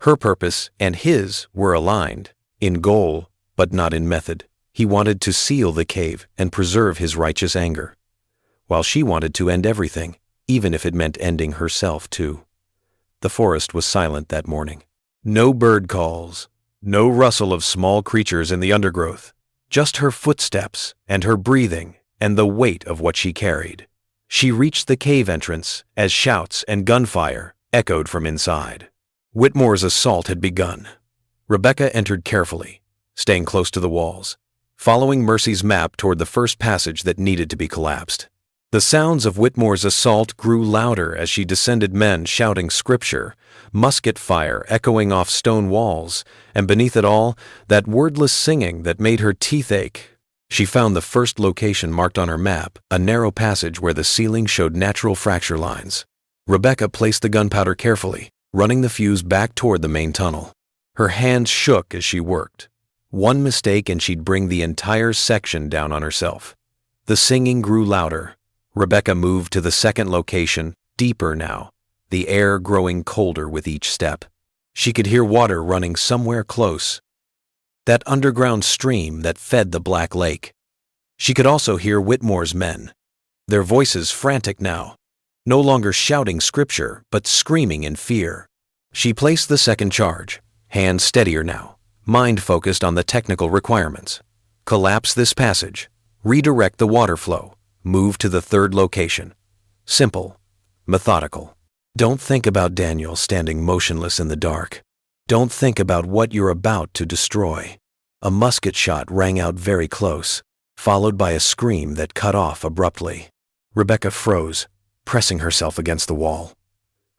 Her purpose and his were aligned, in goal, but not in method. He wanted to seal the cave and preserve his righteous anger, while she wanted to end everything, even if it meant ending herself too. The forest was silent that morning. No bird calls, no rustle of small creatures in the undergrowth, just her footsteps and her breathing and the weight of what she carried. She reached the cave entrance as shouts and gunfire echoed from inside. Whitmore's assault had begun. Rebecca entered carefully, staying close to the walls, following Mercy's map toward the first passage that needed to be collapsed. The sounds of Whitmore's assault grew louder as she descended, men shouting scripture, musket fire echoing off stone walls, and beneath it all, that wordless singing that made her teeth ache. She found the first location marked on her map, a narrow passage where the ceiling showed natural fracture lines. Rebecca placed the gunpowder carefully, running the fuse back toward the main tunnel. Her hands shook as she worked. One mistake and she'd bring the entire section down on herself. The singing grew louder. Rebecca moved to the second location, deeper now, the air growing colder with each step. She could hear water running somewhere close, that underground stream that fed the black lake. She could also hear Whitmore's men, their voices frantic now, no longer shouting scripture, but screaming in fear. She placed the second charge, hands steadier now, mind focused on the technical requirements. Collapse this passage, redirect the water flow, move to the third location. Simple, methodical. Don't think about Daniel standing motionless in the dark. Don't think about what you're about to destroy. A musket shot rang out very close, followed by a scream that cut off abruptly. Rebecca froze, pressing herself against the wall.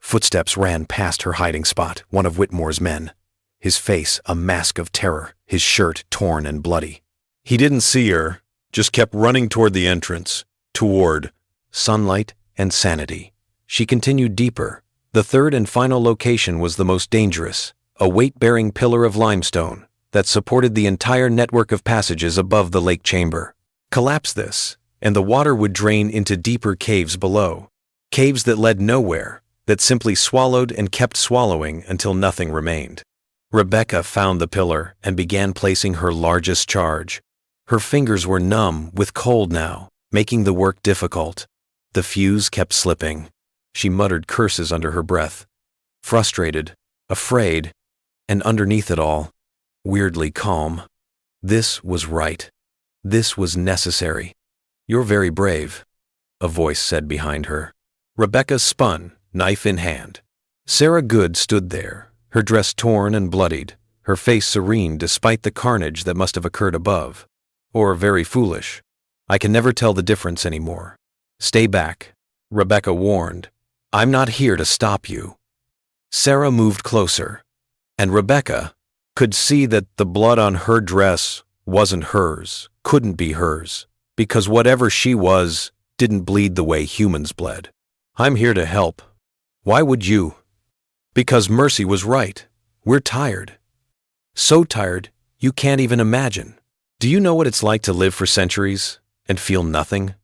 Footsteps ran past her hiding spot, one of Whitmore's men. His face a mask of terror, his shirt torn and bloody. He didn't see her, just kept running toward the entrance, toward sunlight and sanity. She continued deeper. The third and final location was the most dangerous, a weight-bearing pillar of limestone that supported the entire network of passages above the lake chamber. Collapse this, and the water would drain into deeper caves below. Caves that led nowhere, that simply swallowed and kept swallowing until nothing remained. Rebecca found the pillar and began placing her largest charge. Her fingers were numb with cold now, making the work difficult. The fuse kept slipping. She muttered curses under her breath, frustrated, afraid, and underneath it all, weirdly calm. This was right. This was necessary. "You're very brave," a voice said behind her. Rebecca spun, knife in hand. Sarah Good stood there, her dress torn and bloodied, her face serene despite the carnage that must have occurred above. Or very foolish. "I can never tell the difference anymore. Stay back," Rebecca warned. "I'm not here to stop you." Sarah moved closer, and Rebecca could see that the blood on her dress wasn't hers, couldn't be hers, because whatever she was didn't bleed the way humans bled. "I'm here to help." "Why would you?" "Because Mercy was right. We're tired. So tired, you can't even imagine. Do you know what it's like to live for centuries and feel nothing?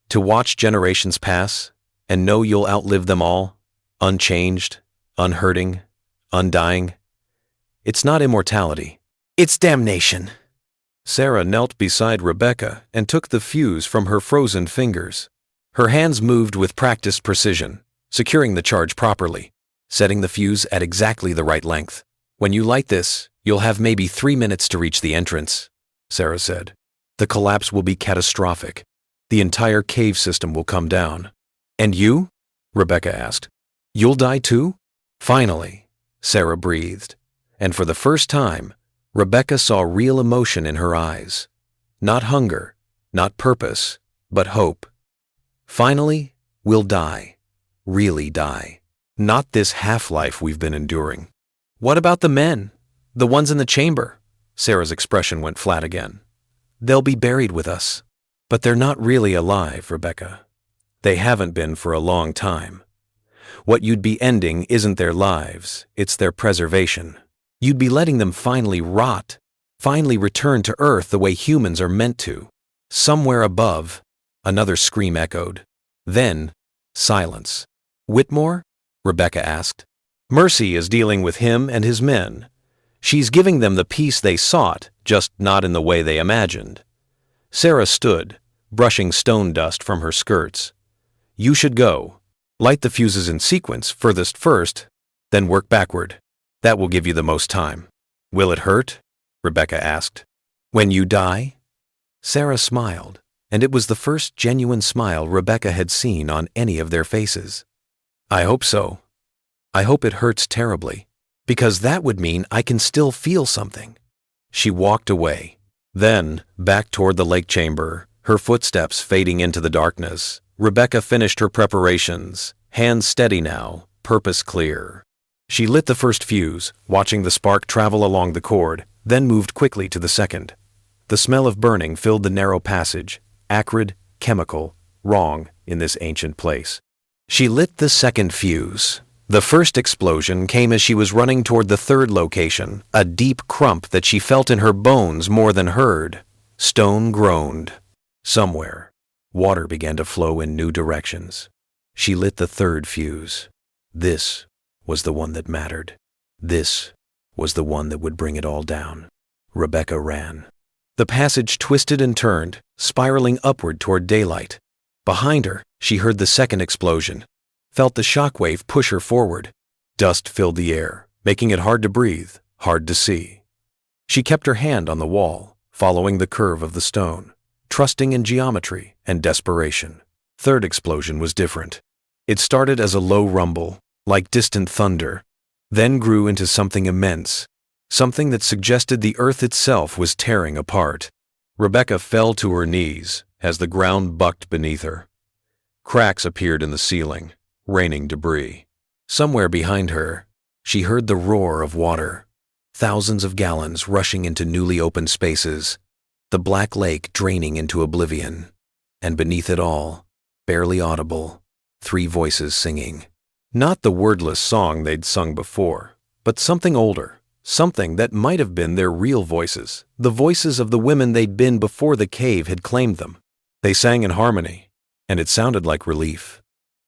To watch generations pass and know you'll outlive them all, unchanged, unhurting, undying? It's not immortality. It's damnation." Sarah knelt beside Rebecca and took the fuse from her frozen fingers. Her hands moved with practiced precision, securing the charge properly, setting the fuse at exactly the right length. "When you light this, you'll have maybe 3 minutes to reach the entrance," Sarah said. "The collapse will be catastrophic. The entire cave system will come down." "And you?" Rebecca asked. "You'll die too?" Finally, Sarah breathed, and for the first time, Rebecca saw real emotion in her eyes. Not hunger, not purpose, but hope. "Finally, we'll die. Really die. Not this half-life we've been enduring." "What about the men? The ones in the chamber?" Sarah's expression went flat again. "They'll be buried with us." "But they're not really alive, Rebecca. They haven't been for a long time. What you'd be ending isn't their lives, it's their preservation. You'd be letting them finally rot, finally return to Earth the way humans are meant to." Somewhere above, another scream echoed. Then, silence. "Whitmore?" Rebecca asked. "Mercy is dealing with him and his men. She's giving them the peace they sought, just not in the way they imagined." Sarah stood, brushing stone dust from her skirts. "You should go. Light the fuses in sequence, furthest first, then work backward. That will give you the most time." "Will it hurt?" Rebecca asked. "When you die?" Sarah smiled, and it was the first genuine smile Rebecca had seen on any of their faces. "I hope so. I hope it hurts terribly, because that would mean I can still feel something." She walked away, then back toward the lake chamber, her footsteps fading into the darkness. Rebecca finished her preparations, hands steady now, purpose clear. She lit the first fuse, watching the spark travel along the cord, then moved quickly to the second. The smell of burning filled the narrow passage, acrid, chemical, wrong in this ancient place. She lit the second fuse. The first explosion came as she was running toward the third location, a deep crump that she felt in her bones more than heard. Stone groaned. Somewhere, water began to flow in new directions. She lit the third fuse. This was the one that mattered. This was the one that would bring it all down. Rebecca ran. The passage twisted and turned, spiraling upward toward daylight. Behind her, she heard the second explosion, felt the shockwave push her forward. Dust filled the air, making it hard to breathe, hard to see. She kept her hand on the wall, following the curve of the stone, trusting in geometry and desperation. Third explosion was different. It started as a low rumble, like distant thunder, then grew into something immense, something that suggested the earth itself was tearing apart. Rebecca fell to her knees as the ground bucked beneath her. Cracks appeared in the ceiling, raining debris. Somewhere behind her, she heard the roar of water, thousands of gallons rushing into newly opened spaces, the black lake draining into oblivion, and beneath it all, barely audible, 3 voices singing. Not the wordless song they'd sung before, but something older, something that might have been their real voices, the voices of the women they'd been before the cave had claimed them. They sang in harmony, and it sounded like relief.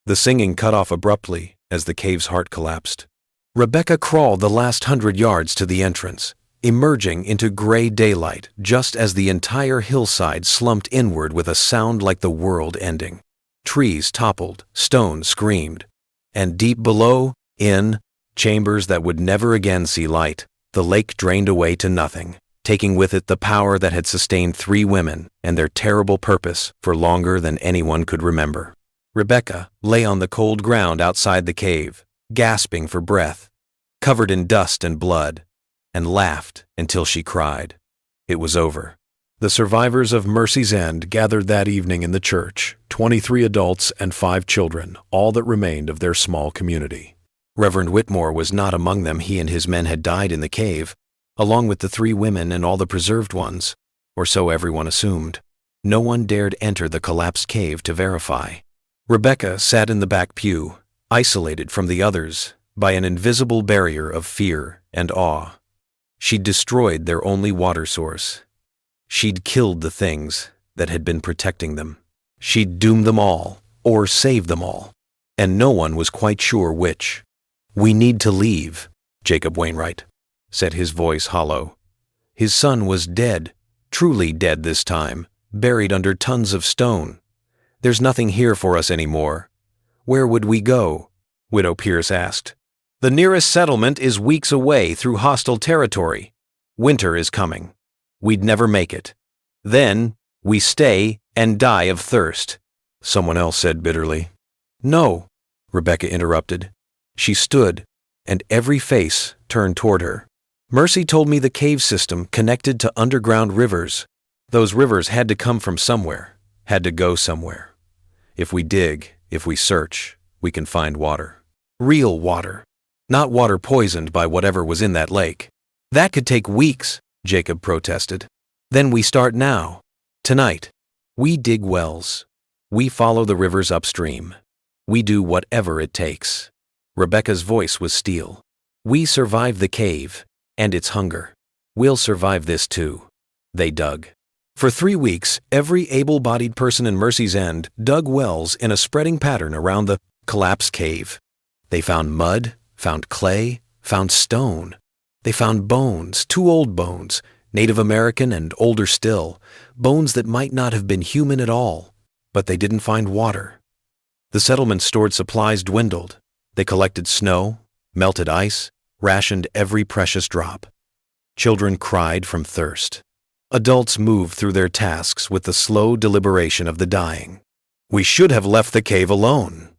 The singing cut off abruptly as the cave's heart collapsed. Rebecca crawled the last 100 yards to the entrance, emerging into gray daylight just as the entire hillside slumped inward with a sound like the world ending. Trees toppled, stones screamed, and deep below, in chambers that would never again see light, the lake drained away to nothing, taking with it the power that had sustained 3 women and their terrible purpose for longer than anyone could remember. Rebecca lay on the cold ground outside the cave, gasping for breath, covered in dust and blood, and laughed until she cried. It was over. The survivors of Mercy's End gathered that evening in the church, 23 adults and 5 children, all that remained of their small community. Reverend Whitmore was not among them. He and his men had died in the cave, along with the 3 women and all the preserved ones, or so everyone assumed. No one dared enter the collapsed cave to verify. Rebecca sat in the back pew, isolated from the others by an invisible barrier of fear and awe. She'd destroyed their only water source. She'd killed the things that had been protecting them. She'd doomed them all, or saved them all, and no one was quite sure which. "We need to leave," Jacob Wainwright said, his voice hollow. His son was dead, truly dead this time, buried under tons of stone. "There's nothing here for us anymore." "Where would we go?" Widow Pierce asked. "The nearest settlement is weeks away through hostile territory. Winter is coming. We'd never make it. Then we stay and die of thirst," someone else said bitterly. "No," Rebecca interrupted. She stood, and every face turned toward her. "Mercy told me the cave system connected to underground rivers. Those rivers had to come from somewhere, had to go somewhere. If we dig, if we search, we can find water. Real water. Not water poisoned by whatever was in that lake." "That could take weeks," Jacob protested. "Then we start now. Tonight. We dig wells. We follow the rivers upstream. We do whatever it takes." Rebecca's voice was steel. "We survived the cave and its hunger. We'll survive this too." They dug. For 3 weeks, every able-bodied person in Mercy's End dug wells in a spreading pattern around the collapsed cave. They found mud, found clay, found stone. They found bones, 2 old bones, Native American and older still, bones that might not have been human at all, but they didn't find water. The settlement's stored supplies dwindled. They collected snow, melted ice, rationed every precious drop. Children cried from thirst. Adults moved through their tasks with the slow deliberation of the dying. "We should have left the cave alone,"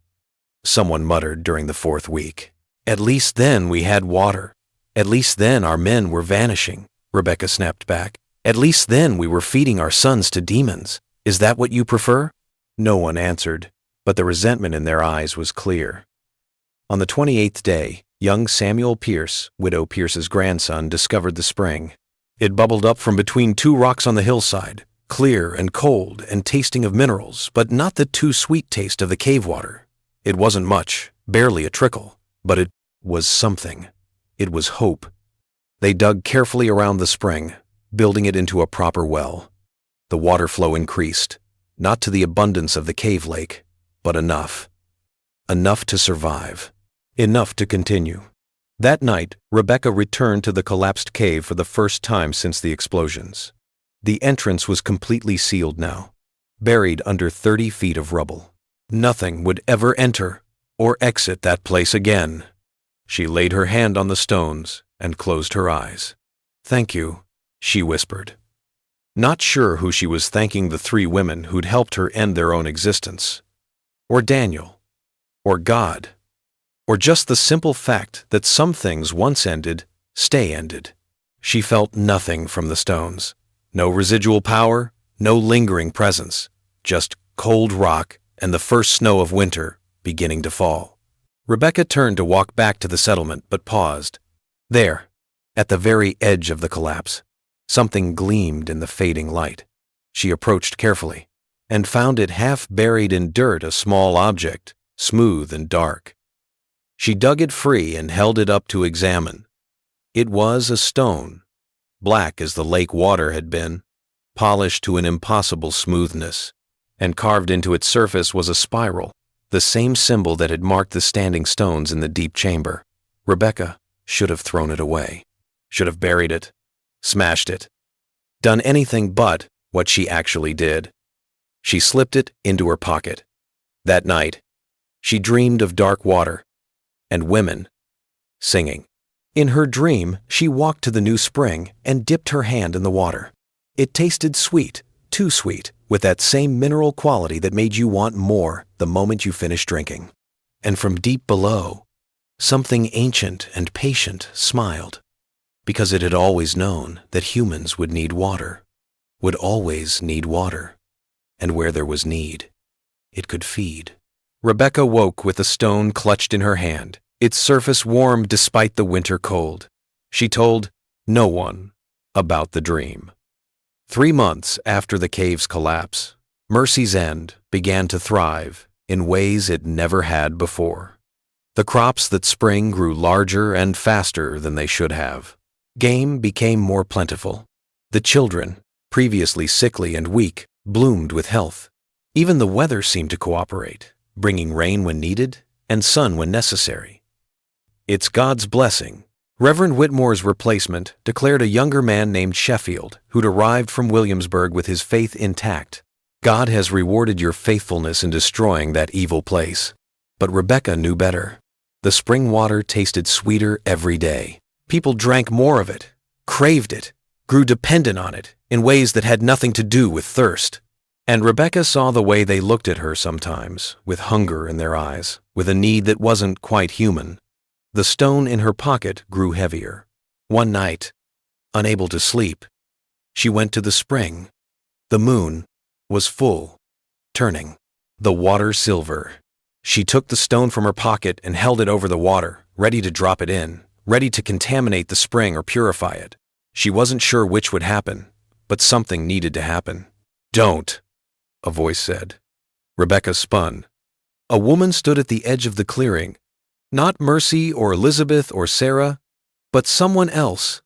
someone muttered during the 4th week. "At least then we had water. At least then our men were vanishing," Rebecca snapped back. "At least then we were feeding our sons to demons. Is that what you prefer?" No one answered, but the resentment in their eyes was clear. On the 28th day, young Samuel Pierce, Widow Pierce's grandson, discovered the spring. It bubbled up from between 2 rocks on the hillside, clear and cold and tasting of minerals, but not the too sweet taste of the cave water. It wasn't much, barely a trickle, but it was something. It was hope. They dug carefully around the spring, building it into a proper well. The water flow increased, not to the abundance of the cave lake, but enough. Enough to survive. Enough to continue. That night, Rebecca returned to the collapsed cave for the first time since the explosions. The entrance was completely sealed now, buried under 30 feet of rubble. Nothing would ever enter or exit that place again. She laid her hand on the stones and closed her eyes. "Thank you," she whispered. Not sure who she was thanking, the 3 women who'd helped her end their own existence, or Daniel, or God, or just the simple fact that some things once ended, stay ended. She felt nothing from the stones. No residual power, no lingering presence, just cold rock and the first snow of winter beginning to fall. Rebecca turned to walk back to the settlement, but paused. There, at the very edge of the collapse, something gleamed in the fading light. She approached carefully and found it half buried in dirt, a small object, smooth and dark. She dug it free and held it up to examine. It was a stone, black as the lake water had been, polished to an impossible smoothness, and carved into its surface was a spiral, the same symbol that had marked the standing stones in the deep chamber. Rebecca should have thrown it away, should have buried it, smashed it, done anything but what she actually did. She slipped it into her pocket. That night, she dreamed of dark water and women singing. In her dream, she walked to the new spring and dipped her hand in the water. It tasted sweet, too sweet, with that same mineral quality that made you want more the moment you finished drinking. And from deep below, something ancient and patient smiled, because it had always known that humans would need water, would always need water, and where there was need, it could feed. Rebecca woke with a stone clutched in her hand, its surface warm despite the winter cold. She told no one about the dream. 3 months after the cave's collapse, Mercy's End began to thrive in ways it never had before. The crops that spring grew larger and faster than they should have. Game became more plentiful. The children, previously sickly and weak, bloomed with health. Even the weather seemed to cooperate, bringing rain when needed and sun when necessary. It's God's blessing. Reverend Whitmore's replacement declared a younger man named Sheffield, who'd arrived from Williamsburg with his faith intact. God has rewarded your faithfulness in destroying that evil place. But Rebecca knew better. The spring water tasted sweeter every day. People drank more of it, craved it, grew dependent on it in ways that had nothing to do with thirst. And Rebecca saw the way they looked at her sometimes, with hunger in their eyes, with a need that wasn't quite human. The stone in her pocket grew heavier. One night, unable to sleep, she went to the spring. The moon was full, turning the water silver. She took the stone from her pocket and held it over the water, ready to drop it in, ready to contaminate the spring or purify it. She wasn't sure which would happen, but something needed to happen. "Don't," a voice said. Rebecca spun. A woman stood at the edge of the clearing. Not Mercy or Elizabeth or Sarah, but someone else,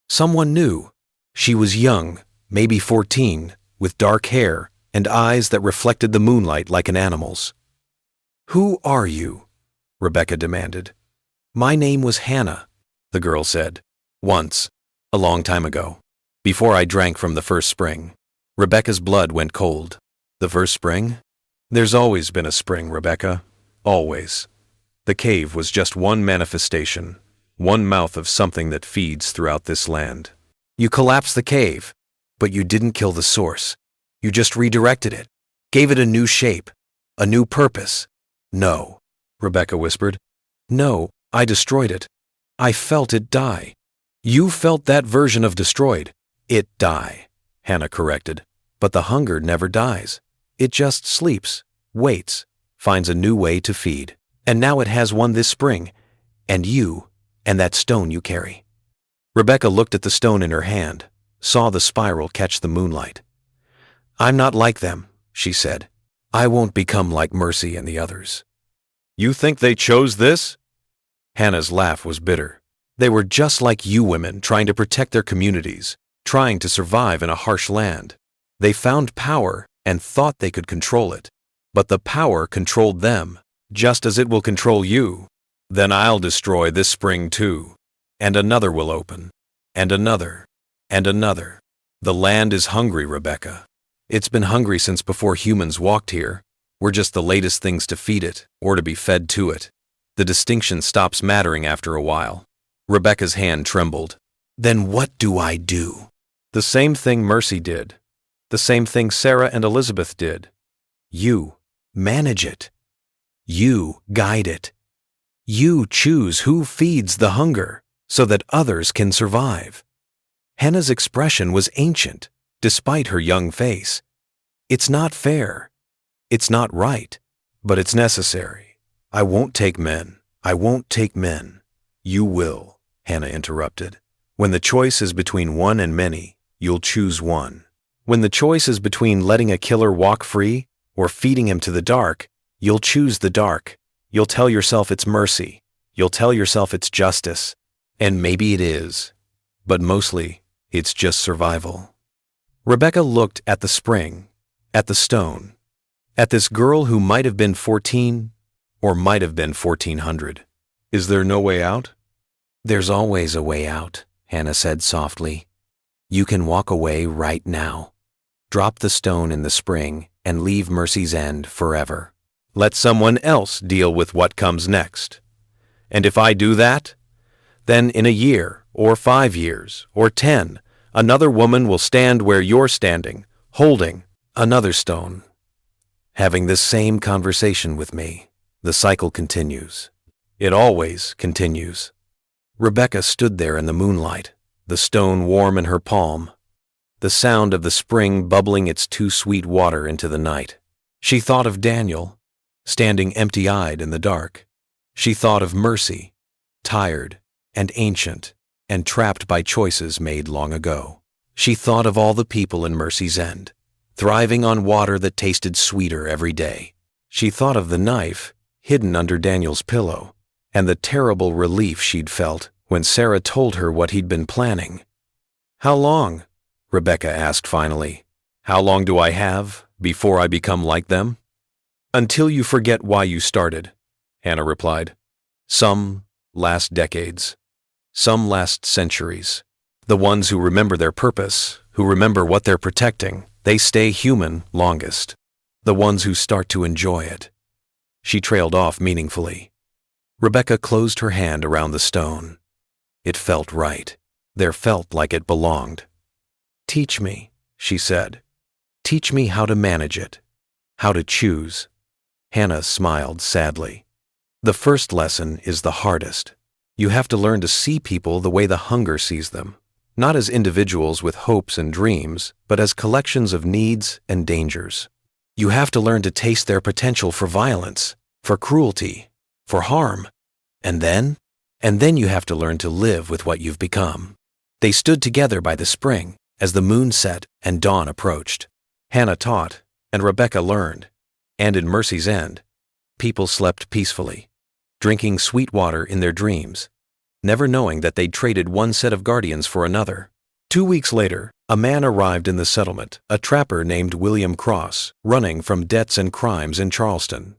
someone new. She was young, maybe 14, with dark hair and eyes that reflected the moonlight like an animal's. "Who are you?" Rebecca demanded. "My name was Hannah," the girl said. "Once, a long time ago, before I drank from the first spring." Rebecca's blood went cold. The first spring? There's always been a spring, Rebecca. Always. The cave was just one manifestation, one mouth of something that feeds throughout this land. You collapsed the cave, but you didn't kill the source. You just redirected it, gave it a new shape, a new purpose. "No," Rebecca whispered. "No, I destroyed it. I felt it die." "You felt that version of destroyed. It die," Hannah corrected. "But the hunger never dies. It just sleeps, waits, finds a new way to feed. And now it has one this spring, and you, and that stone you carry." Rebecca looked at the stone in her hand, saw the spiral catch the moonlight. "I'm not like them," she said. "I won't become like Mercy and the others." "You think they chose this?" Hannah's laugh was bitter. "They were just like you women, trying to protect their communities, trying to survive in a harsh land. They found power and thought they could control it. But the power controlled them, just as it will control you. Then I'll destroy this spring too, and another will open, and another, and another. The land is hungry, Rebecca. It's been hungry since before humans walked here. We're just the latest things to feed it, or to be fed to it. The distinction stops mattering after a while. Rebecca's hand trembled. Then what do I do? The same thing Mercy did. The same thing Sarah and Elizabeth did. You manage it. You guide it. You choose who feeds the hunger so that others can survive. Hannah's expression was ancient, despite her young face. It's not fair. It's not right, but it's necessary. I won't take men. I won't take men. You will, Hannah interrupted. When the choice is between one and many, you'll choose one. When the choice is between letting a killer walk free or feeding him to the dark, you'll choose the dark. You'll tell yourself it's mercy. You'll tell yourself it's justice. And maybe it is, but mostly it's just survival. Rebecca looked at the spring, at the stone, at this girl who might have been 14 or might have been 1400. Is there no way out? There's always a way out, Hannah said softly. You can walk away right now. Drop the stone in the spring and leave Mercy's End forever. Let someone else deal with what comes next. And if I do that, then in a year, or 5 years, or 10, another woman will stand where you're standing, holding another stone, having this same conversation with me. The cycle continues. It always continues. Rebecca stood there in the moonlight, the stone warm in her palm, the sound of the spring bubbling its too sweet water into the night. She thought of Daniel, standing empty-eyed in the dark. She thought of Mercy, tired and ancient and trapped by choices made long ago. She thought of all the people in Mercy's End, thriving on water that tasted sweeter every day. She thought of the knife hidden under Daniel's pillow and the terrible relief she'd felt when Sarah told her what he'd been planning. How long? Rebecca asked finally. How long do I have before I become like them? Until you forget why you started, Hannah replied. Some last decades. Some last centuries. The ones who remember their purpose, who remember what they're protecting, they stay human longest. The ones who start to enjoy it. She trailed off meaningfully. Rebecca closed her hand around the stone. It felt right. There felt like it belonged. Teach me, she said. Teach me how to manage it, how to choose. Hannah smiled sadly. The first lesson is the hardest. You have to learn to see people the way the hunger sees them, not as individuals with hopes and dreams, but as collections of needs and dangers. You have to learn to taste their potential for violence, for cruelty, for harm. And then you have to learn to live with what you've become. They stood together by the spring as the moon set and dawn approached. Hannah taught, and Rebecca learned. And in Mercy's End, people slept peacefully, drinking sweet water in their dreams, never knowing that they'd traded one set of guardians for another. 2 weeks later, a man arrived in the settlement, a trapper named William Cross, running from debts and crimes in Charleston.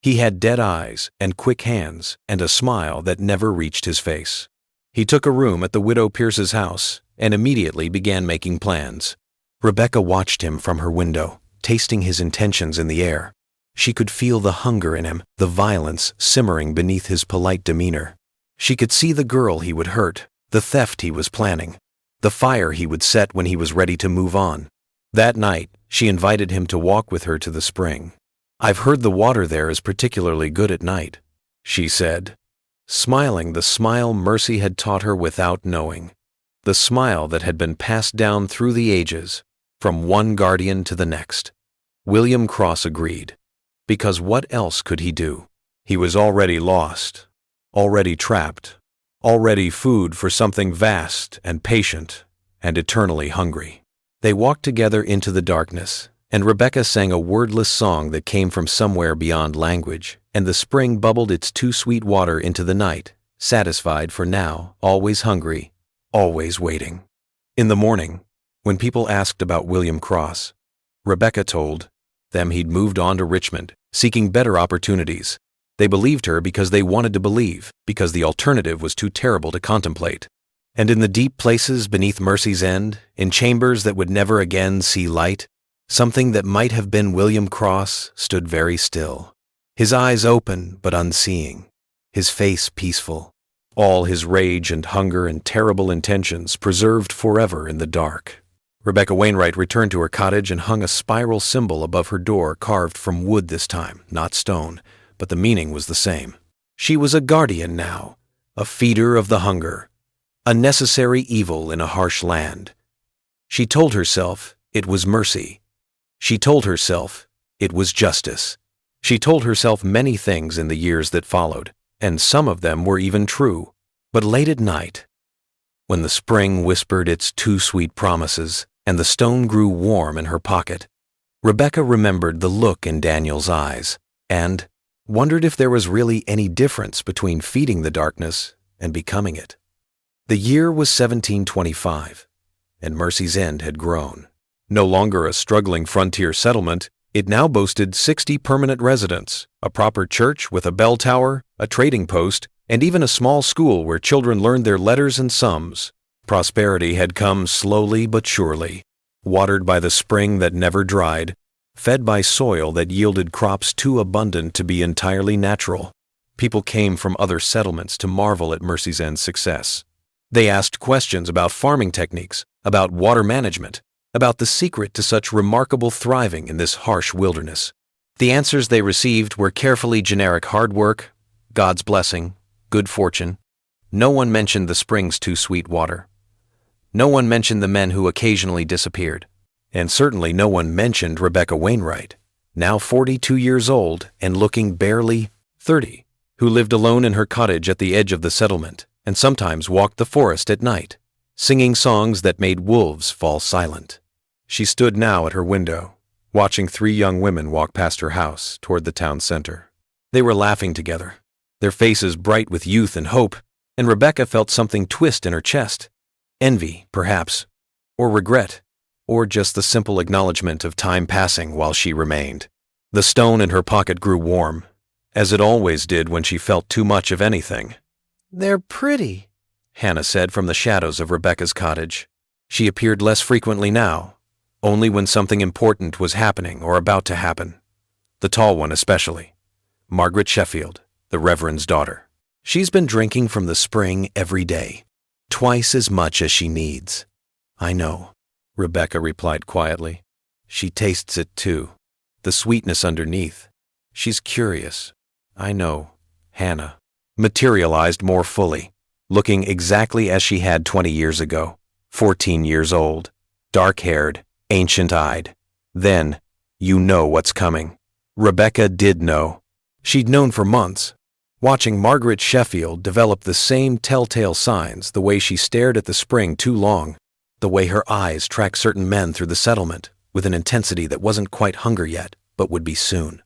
He had dead eyes and quick hands and a smile that never reached his face. He took a room at the widow Pierce's house and immediately began making plans. Rebecca watched him from her window, tasting his intentions in the air. She could feel the hunger in him, the violence simmering beneath his polite demeanor. She could see the girl he would hurt, the theft he was planning, the fire he would set when he was ready to move on. That night, she invited him to walk with her to the spring. I've heard the water there is particularly good at night, she said, smiling the smile Mercy had taught her without knowing, the smile that had been passed down through the ages, from one guardian to the next. William Cross agreed, because what else could he do? He was already lost, already trapped, already food for something vast and patient and eternally hungry. They walked together into the darkness, and Rebecca sang a wordless song that came from somewhere beyond language, and the spring bubbled its too sweet water into the night, satisfied for now, always hungry, always waiting. In the morning, when people asked about William Cross, Rebecca told them he'd moved on to Richmond, seeking better opportunities. They believed her because they wanted to believe, because the alternative was too terrible to contemplate. And in the deep places beneath Mercy's End, in chambers that would never again see light, something that might have been William Cross stood very still, his eyes open but unseeing, his face peaceful, all his rage and hunger and terrible intentions preserved forever in the dark. Rebecca Wainwright returned to her cottage and hung a spiral symbol above her door, carved from wood this time, not stone, but the meaning was the same. She was a guardian now, a feeder of the hunger, a necessary evil in a harsh land. She told herself it was mercy. She told herself it was justice. She told herself many things in the years that followed, and some of them were even true. But late at night, when the spring whispered its too sweet promises and the stone grew warm in her pocket, Rebecca remembered the look in Daniel's eyes and wondered if there was really any difference between feeding the darkness and becoming it. The year was 1725, and Mercy's End had grown. No longer a struggling frontier settlement, it now boasted 60 permanent residents, a proper church with a bell tower, a trading post, and even a small school where children learned their letters and sums. Prosperity had come slowly but surely, watered by the spring that never dried, fed by soil that yielded crops too abundant to be entirely natural. People came from other settlements to marvel at Mercy's End's success. They asked questions about farming techniques, about water management, about the secret to such remarkable thriving in this harsh wilderness. The answers they received were carefully generic: hard work, God's blessing, good fortune. No one mentioned the spring's too sweet water. No one mentioned the men who occasionally disappeared. And certainly no one mentioned Rebecca Wainwright, now 42 years old and looking barely 30, who lived alone in her cottage at the edge of the settlement and sometimes walked the forest at night, singing songs that made wolves fall silent. She stood now at her window, watching 3 young women walk past her house toward the town center. They were laughing together, their faces bright with youth and hope, and Rebecca felt something twist in her chest. Envy, perhaps, or regret, or just the simple acknowledgement of time passing while she remained. The stone in her pocket grew warm, as it always did when she felt too much of anything. "They're pretty," Hannah said from the shadows of Rebecca's cottage. She appeared less frequently now, only when something important was happening or about to happen. The tall one especially, Margaret Sheffield, the Reverend's daughter. "She's been drinking from the spring every day, twice as much as she needs." "I know," Rebecca replied quietly. "She tastes it too, the sweetness underneath. She's curious." "I know," Hannah materialized more fully, looking exactly as she had 20 years ago, 14 years old, dark-haired, ancient-eyed. Then, you know what's coming. Rebecca did know. She'd known for months, watching Margaret Sheffield develop the same telltale signs, the way she stared at the spring too long, the way her eyes tracked certain men through the settlement with an intensity that wasn't quite hunger yet, but would be soon,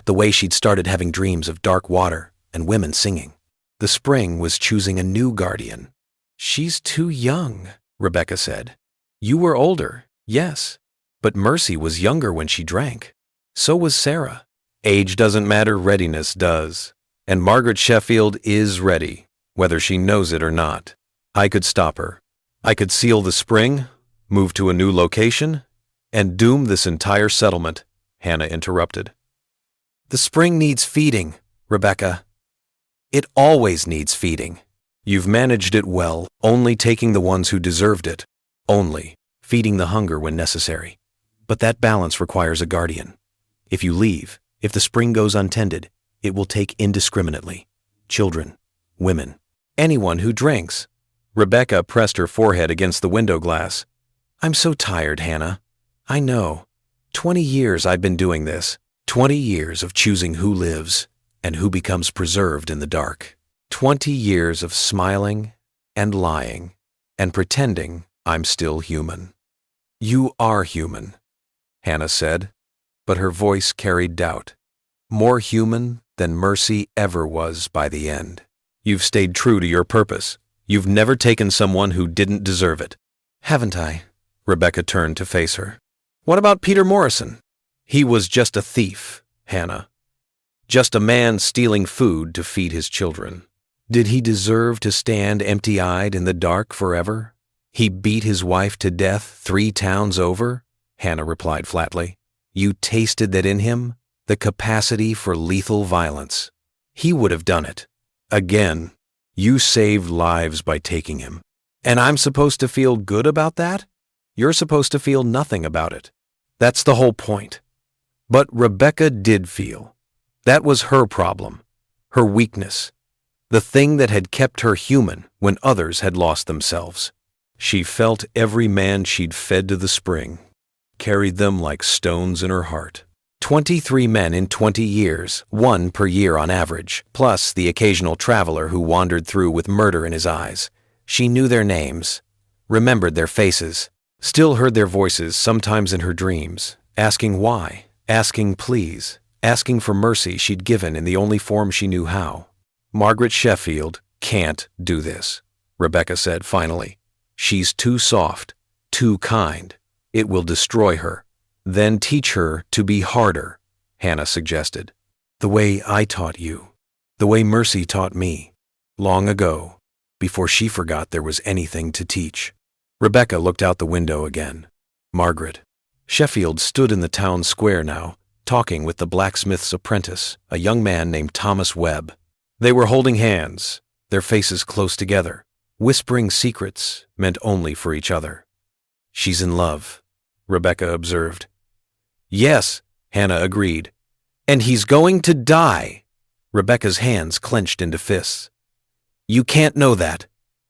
the way she'd started having dreams of dark water and women singing. The spring was choosing a new guardian. "She's too young," Rebecca said. "You were older, yes, but Mercy was younger when she drank. So was Sarah. Age doesn't matter, readiness does. And Margaret Sheffield is ready, whether she knows it or not. I could stop her. I could seal the spring, move to a new location, and doom this entire settlement," Hannah interrupted. "The spring needs feeding, Rebecca. It always needs feeding. You've managed it well, only taking the ones who deserved it, only feeding the hunger when necessary. But that balance requires a guardian. If you leave, if the spring goes untended, it will take indiscriminately. Children, women, anyone who drinks." Rebecca pressed her forehead against the window glass. "I'm so tired, Hannah. I know. 20 years I've been doing this. 20 years of choosing who lives and who becomes preserved in the dark. 20 years of smiling and lying and pretending I'm still human." "You are human," Hannah said, but her voice carried doubt. "More human than Mercy ever was by the end. You've stayed true to your purpose. You've never taken someone who didn't deserve it." "Haven't I?" Rebecca turned to face her. "What about Peter Morrison?" "He was just a thief, Hannah. Just a man stealing food to feed his children." Did he deserve to stand empty-eyed in the dark forever? He beat his wife to death 3 towns over? Hannah replied flatly. You tasted that in him? The capacity for lethal violence. He would have done it. Again, you saved lives by taking him. And I'm supposed to feel good about that? You're supposed to feel nothing about it. That's the whole point. But Rebecca did feel. That was her problem, her weakness, the thing that had kept her human when others had lost themselves. She felt every man she'd fed to the spring, carried them like stones in her heart. 23 men in 20 years, 1 per year on average, plus the occasional traveler who wandered through with murder in his eyes. She knew their names, remembered their faces, still heard their voices sometimes in her dreams, asking why, asking please, asking for mercy she'd given in the only form she knew how. Margaret Sheffield can't do this, Rebecca said finally. She's too soft, too kind. It will destroy her. Then teach her to be harder, Hannah suggested. The way I taught you. The way Mercy taught me. Long ago, before she forgot there was anything to teach. Rebecca looked out the window again. Margaret. Sheffield stood in the town square now, talking with the blacksmith's apprentice, a young man named Thomas Webb. They were holding hands, their faces close together, whispering secrets meant only for each other. She's in love, Rebecca observed. Yes, Hannah agreed. And he's going to die. Rebecca's hands clenched into fists. You can't know that.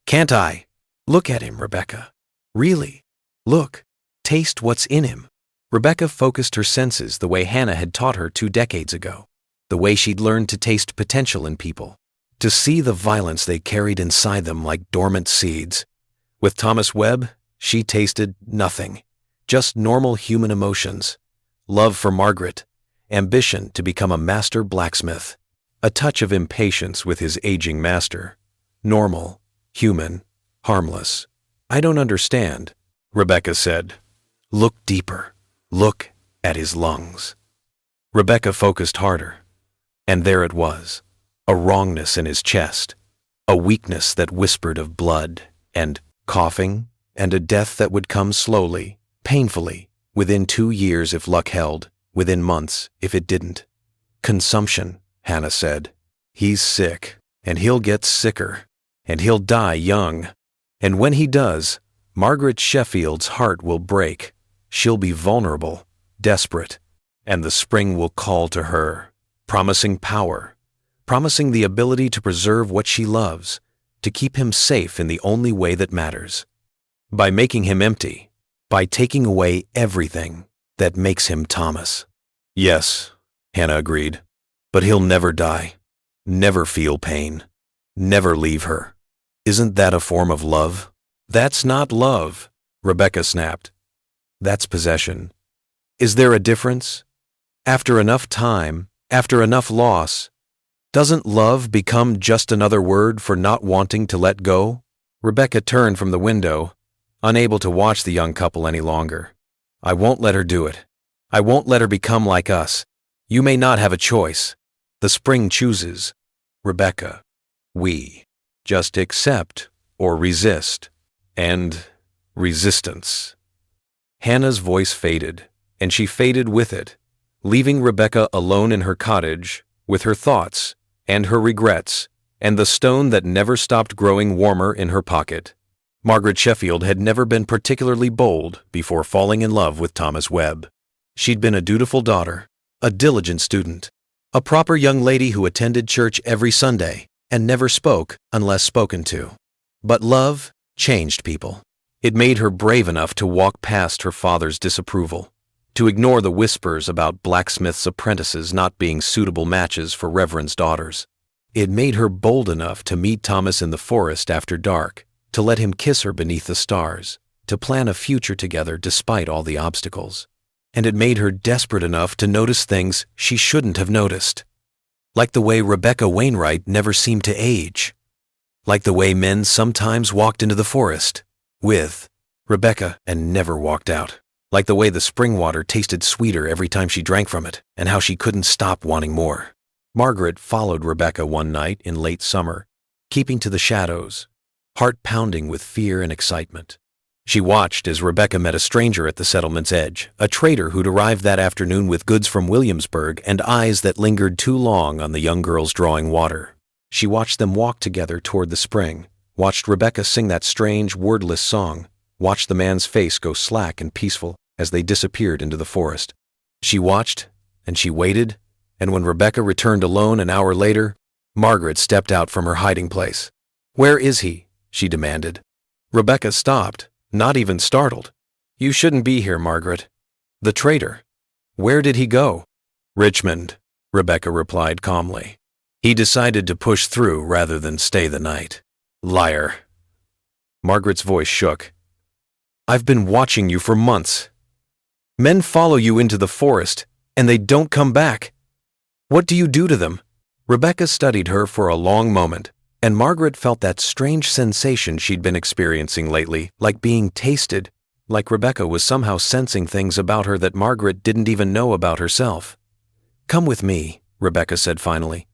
Can't I? Look at him, Rebecca. Really. Look. Taste what's in him. Rebecca focused her senses the way Hannah had taught her 2 decades ago, the way she'd learned to taste potential in people, to see the violence they carried inside them like dormant seeds. With Thomas Webb, she tasted nothing, just normal human emotions. Love for Margaret, ambition to become a master blacksmith, a touch of impatience with his aging master. Normal, human, harmless. I don't understand, Rebecca said. Look deeper. Look at his lungs. Rebecca focused harder, and there it was, a wrongness in his chest, a weakness that whispered of blood and coughing and a death that would come slowly, painfully, within 2 years if luck held, within months if it didn't. Consumption, Hannah said. He's sick, and he'll get sicker, and he'll die young. And when he does, Margaret Sheffield's heart will break. She'll be vulnerable, desperate, and the spring will call to her, promising power, promising the ability to preserve what she loves, to keep him safe in the only way that matters. By making him empty, by taking away everything that makes him Thomas. Yes, Hannah agreed, but he'll never die, never feel pain, never leave her. Isn't that a form of love? That's not love, Rebecca snapped. That's possession. Is there a difference? After enough time, after enough loss, doesn't love become just another word for not wanting to let go? Rebecca turned from the window, unable to watch the young couple any longer. I won't let her do it. I won't let her become like us. You may not have a choice. The spring chooses. Rebecca, we just accept or resist. And resistance. Hannah's voice faded, and she faded with it, leaving Rebecca alone in her cottage with her thoughts and her regrets and the stone that never stopped growing warmer in her pocket. Margaret Sheffield had never been particularly bold before falling in love with Thomas Webb. She'd been a dutiful daughter, a diligent student, a proper young lady who attended church every Sunday and never spoke unless spoken to. But love changed people. It made her brave enough to walk past her father's disapproval, to ignore the whispers about blacksmiths' apprentices not being suitable matches for Reverend's daughters. It made her bold enough to meet Thomas in the forest after dark, to let him kiss her beneath the stars, to plan a future together despite all the obstacles. And it made her desperate enough to notice things she shouldn't have noticed. Like the way Rebecca Wainwright never seemed to age. Like the way men sometimes walked into the forest with Rebecca and never walked out. Like the way the spring water tasted sweeter every time she drank from it, and how she couldn't stop wanting more. Margaret followed Rebecca one night in late summer, keeping to the shadows, heart pounding with fear and excitement. She watched as Rebecca met a stranger at the settlement's edge, a trader who'd arrived that afternoon with goods from Williamsburg and eyes that lingered too long on the young girls drawing water. She watched them walk together toward the spring, watched Rebecca sing that strange, wordless song, watched the man's face go slack and peaceful as they disappeared into the forest. She watched, and she waited, and when Rebecca returned alone an hour later, Margaret stepped out from her hiding place. "Where is he?" she demanded. Rebecca stopped, not even startled. "You shouldn't be here, Margaret." "The traitor. Where did he go?" "Richmond," Rebecca replied calmly. "He decided to push through rather than stay the night." "Liar." Margaret's voice shook. "I've been watching you for months. Men follow you into the forest, and they don't come back. What do you do to them?" Rebecca studied her for a long moment, and Margaret felt that strange sensation she'd been experiencing lately, like being tasted, like Rebecca was somehow sensing things about her that Margaret didn't even know about herself. "Come with me," Rebecca said finally.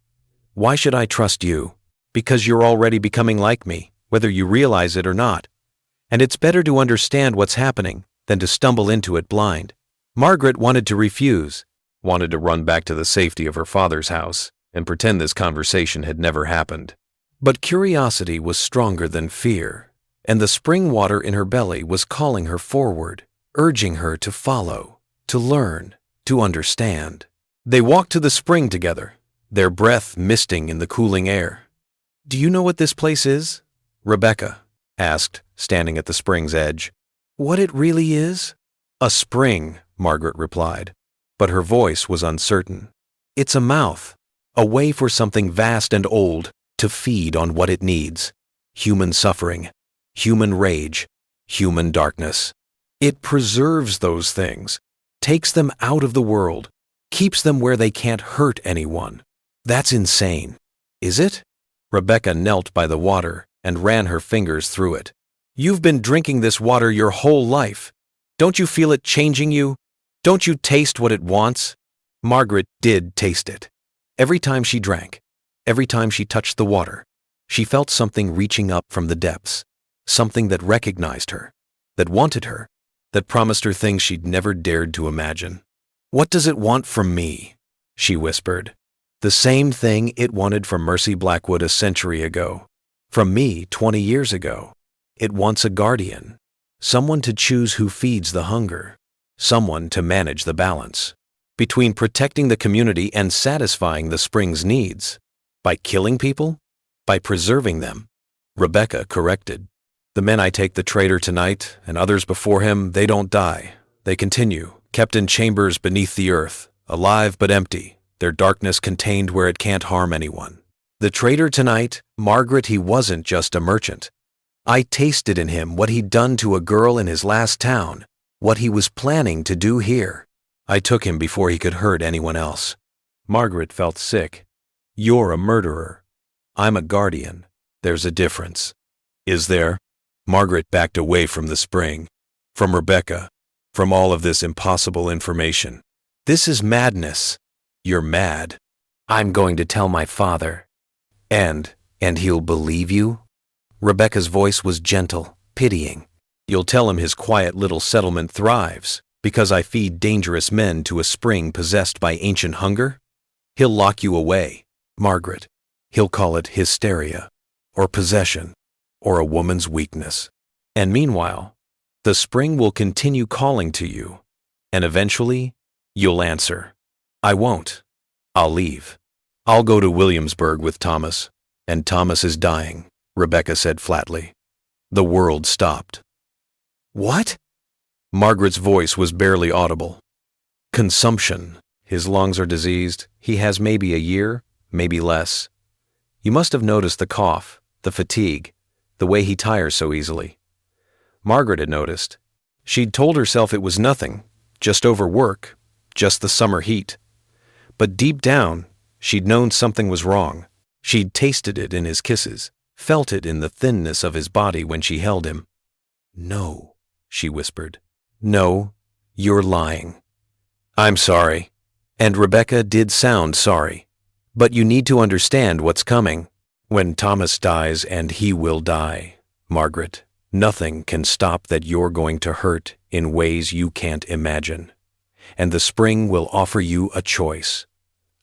"Why should I trust you? Because you're already becoming like me, whether you realize it or not. And it's better to understand what's happening than to stumble into it blind." Margaret wanted to refuse, wanted to run back to the safety of her father's house and pretend this conversation had never happened. But curiosity was stronger than fear, and the spring water in her belly was calling her forward, urging her to follow, to learn, to understand. They walked to the spring together, their breath misting in the cooling air. "Do you know what this place is?" Rebecca asked, standing at the spring's edge. "What it really is?" "A spring," Margaret replied, but her voice was uncertain. "It's a mouth, a way for something vast and old to feed on what it needs. Human suffering, human rage, human darkness. It preserves those things, takes them out of the world, keeps them where they can't hurt anyone. That's insane, is it?" Rebecca knelt by the water and ran her fingers through it. "You've been drinking this water your whole life. Don't you feel it changing you? Don't you taste what it wants?" Margaret did taste it. Every time she drank, every time she touched the water, she felt something reaching up from the depths, something that recognized her, that wanted her, that promised her things she'd never dared to imagine. "What does it want from me?" she whispered. The same thing it wanted from Mercy Blackwood a century ago, from me 20 years ago. It wants a guardian, someone to choose who feeds the hunger, someone to manage the balance between protecting the community and satisfying the spring's needs. By killing people? By preserving them? Rebecca corrected. "The men I take the traitor tonight, and others before him, they don't die. They continue, kept in chambers beneath the earth, alive but empty, their darkness contained where it can't harm anyone. The traitor tonight, Margaret, he wasn't just a merchant. I tasted in him what he'd done to a girl in his last town, what he was planning to do here. I took him before he could hurt anyone else." Margaret felt sick. "You're a murderer. I'm a guardian. There's a difference." "Is there?" Margaret backed away from the spring, from Rebecca, from all of this impossible information. "This is madness." "You're mad." "I'm going to tell my father." And he'll believe you?" Rebecca's voice was gentle, pitying. "You'll tell him his quiet little settlement thrives because I feed dangerous men to a spring possessed by ancient hunger? He'll lock you away, Margaret. He'll call it hysteria, or possession, or a woman's weakness. And meanwhile, the spring will continue calling to you, and eventually, you'll answer. I won't. I'll leave. I'll go to Williamsburg with Thomas, and Thomas is dying," Rebecca said flatly. The world stopped. "What?" Margaret's voice was barely audible. "Consumption. His lungs are diseased. He has maybe a year, maybe less. You must have noticed the cough, the fatigue, the way he tires so easily." Margaret had noticed. She'd told herself it was nothing, just overwork, just the summer heat. But deep down, she'd known something was wrong. She'd tasted it in his kisses, felt it in the thinness of his body when she held him. "No," she whispered. "No, you're lying." "I'm sorry." And Rebecca did sound sorry. "But you need to understand what's coming. When Thomas dies, and he will die, Margaret, nothing can stop that you're going to hurt in ways you can't imagine. And the spring will offer you a choice.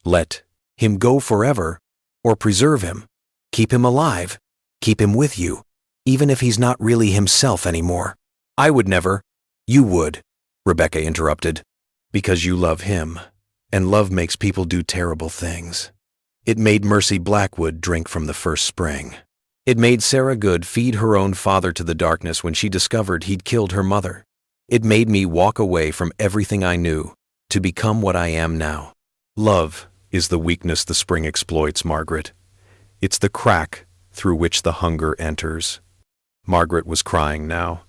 Let him go forever, or preserve him. Keep him alive. Keep him with you, even if he's not really himself anymore. I would never. You would, Rebecca interrupted. Because you love him, and love makes people do terrible things. It made Mercy Blackwood drink from the first spring. It made Sarah Good feed her own father to the darkness when she discovered he'd killed her mother. It made me walk away from everything I knew to become what I am now. Love is the weakness the spring exploits, Margaret. It's the crack through which the hunger enters. Margaret was crying now,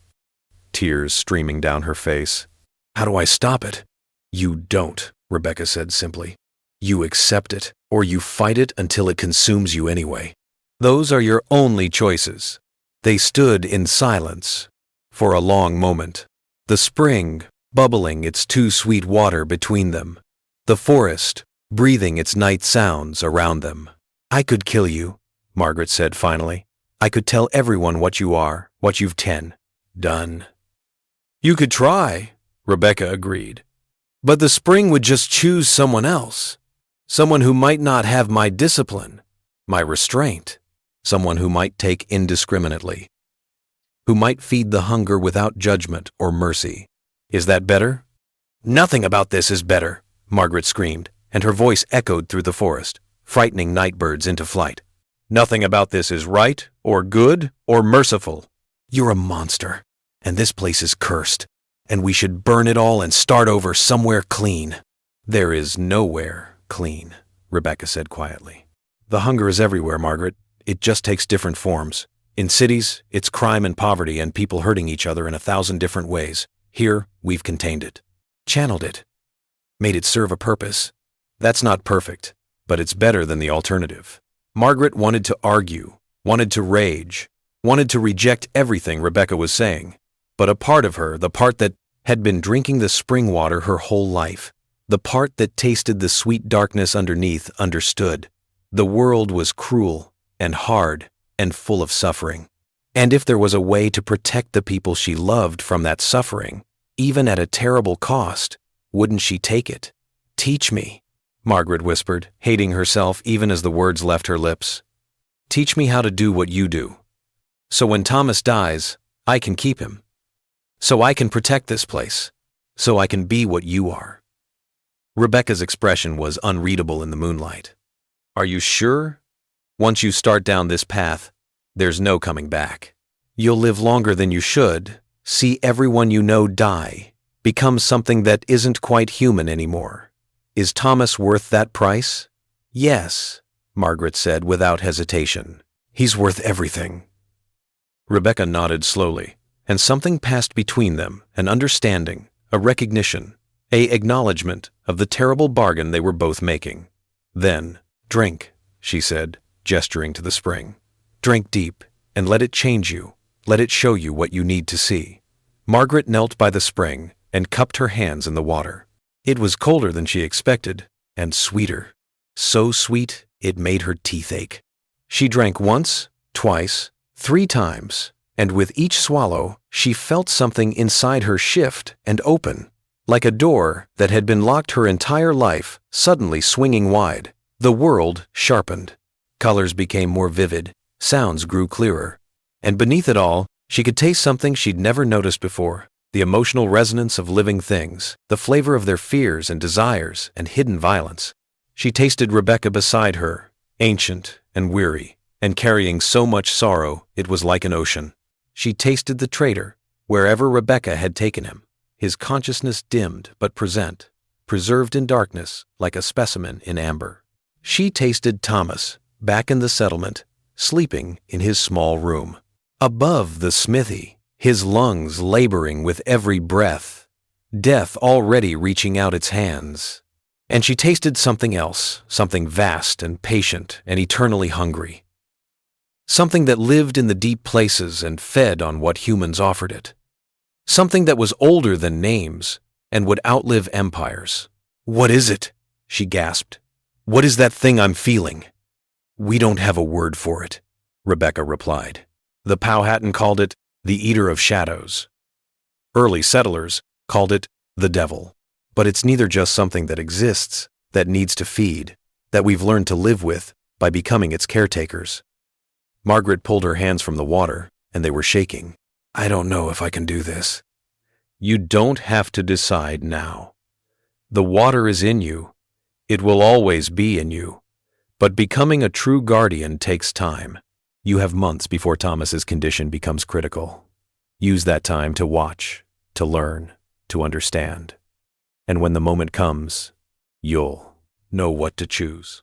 tears streaming down her face. How do I stop it? You don't, Rebecca said simply. You accept it, or you fight it until it consumes you anyway. Those are your only choices. They stood in silence for a long moment, the spring bubbling its too sweet water between them, the forest breathing its night sounds around them. I could kill you, Margaret said finally. I could tell everyone what you are, what you've done. You could try, Rebecca agreed. But the spring would just choose someone else. Someone who might not have my discipline, my restraint. Someone who might take indiscriminately. Who might feed the hunger without judgment or mercy. Is that better? Nothing about this is better, Margaret screamed, and her voice echoed through the forest, frightening night birds into flight. Nothing about this is right, or good, or merciful. You're a monster, and this place is cursed, and we should burn it all and start over somewhere clean. There is nowhere clean, Rebecca said quietly. The hunger is everywhere, Margaret. It just takes different forms. In cities, it's crime and poverty and people hurting each other in 1,000 different ways. Here, we've contained it, channeled it, made it serve a purpose. That's not perfect, but it's better than the alternative. Margaret wanted to argue, wanted to rage, wanted to reject everything Rebecca was saying. But a part of her, the part that had been drinking the spring water her whole life, the part that tasted the sweet darkness underneath, understood. The world was cruel and hard and full of suffering. And if there was a way to protect the people she loved from that suffering, even at a terrible cost, wouldn't she take it? Teach me, Margaret whispered, hating herself even as the words left her lips. Teach me how to do what you do. So when Thomas dies, I can keep him. So I can protect this place. So I can be what you are. Rebecca's expression was unreadable in the moonlight. Are you sure? Once you start down this path, there's no coming back. You'll live longer than you should, see everyone you know die, become something that isn't quite human anymore. Is Thomas worth that price? Yes, Margaret said without hesitation. He's worth everything. Rebecca nodded slowly, and something passed between them, an understanding, a recognition, an acknowledgement of the terrible bargain they were both making. Then, drink, she said, gesturing to the spring. Drink deep, and let it change you. Let it show you what you need to see. Margaret knelt by the spring and cupped her hands in the water. It was colder than she expected, and sweeter. So sweet, it made her teeth ache. She drank once, twice, 3 times, and with each swallow, she felt something inside her shift and open, like a door that had been locked her entire life, suddenly swinging wide. The world sharpened. Colors became more vivid. Sounds grew clearer. And beneath it all, she could taste something she'd never noticed before, the emotional resonance of living things, the flavor of their fears and desires and hidden violence. She tasted Rebecca beside her, ancient and weary, and carrying so much sorrow it was like an ocean. She tasted the traitor, wherever Rebecca had taken him, his consciousness dimmed but present, preserved in darkness like a specimen in amber. She tasted Thomas, back in the settlement, sleeping in his small room. Above the smithy, his lungs laboring with every breath, death already reaching out its hands. And she tasted something else, something vast and patient and eternally hungry. Something that lived in the deep places and fed on what humans offered it. Something that was older than names and would outlive empires. What is it? She gasped. What is that thing I'm feeling? We don't have a word for it, Rebecca replied. The Powhatan called it the Eater of Shadows. Early settlers called it the devil. But it's neither just something that exists, that needs to feed, that we've learned to live with by becoming its caretakers. Margaret pulled her hands from the water, and they were shaking. I don't know if I can do this. You don't have to decide now. The water is in you. It will always be in you. But becoming a true guardian takes time. You have months before Thomas's condition becomes critical. Use that time to watch, to learn, to understand. And when the moment comes, you'll know what to choose.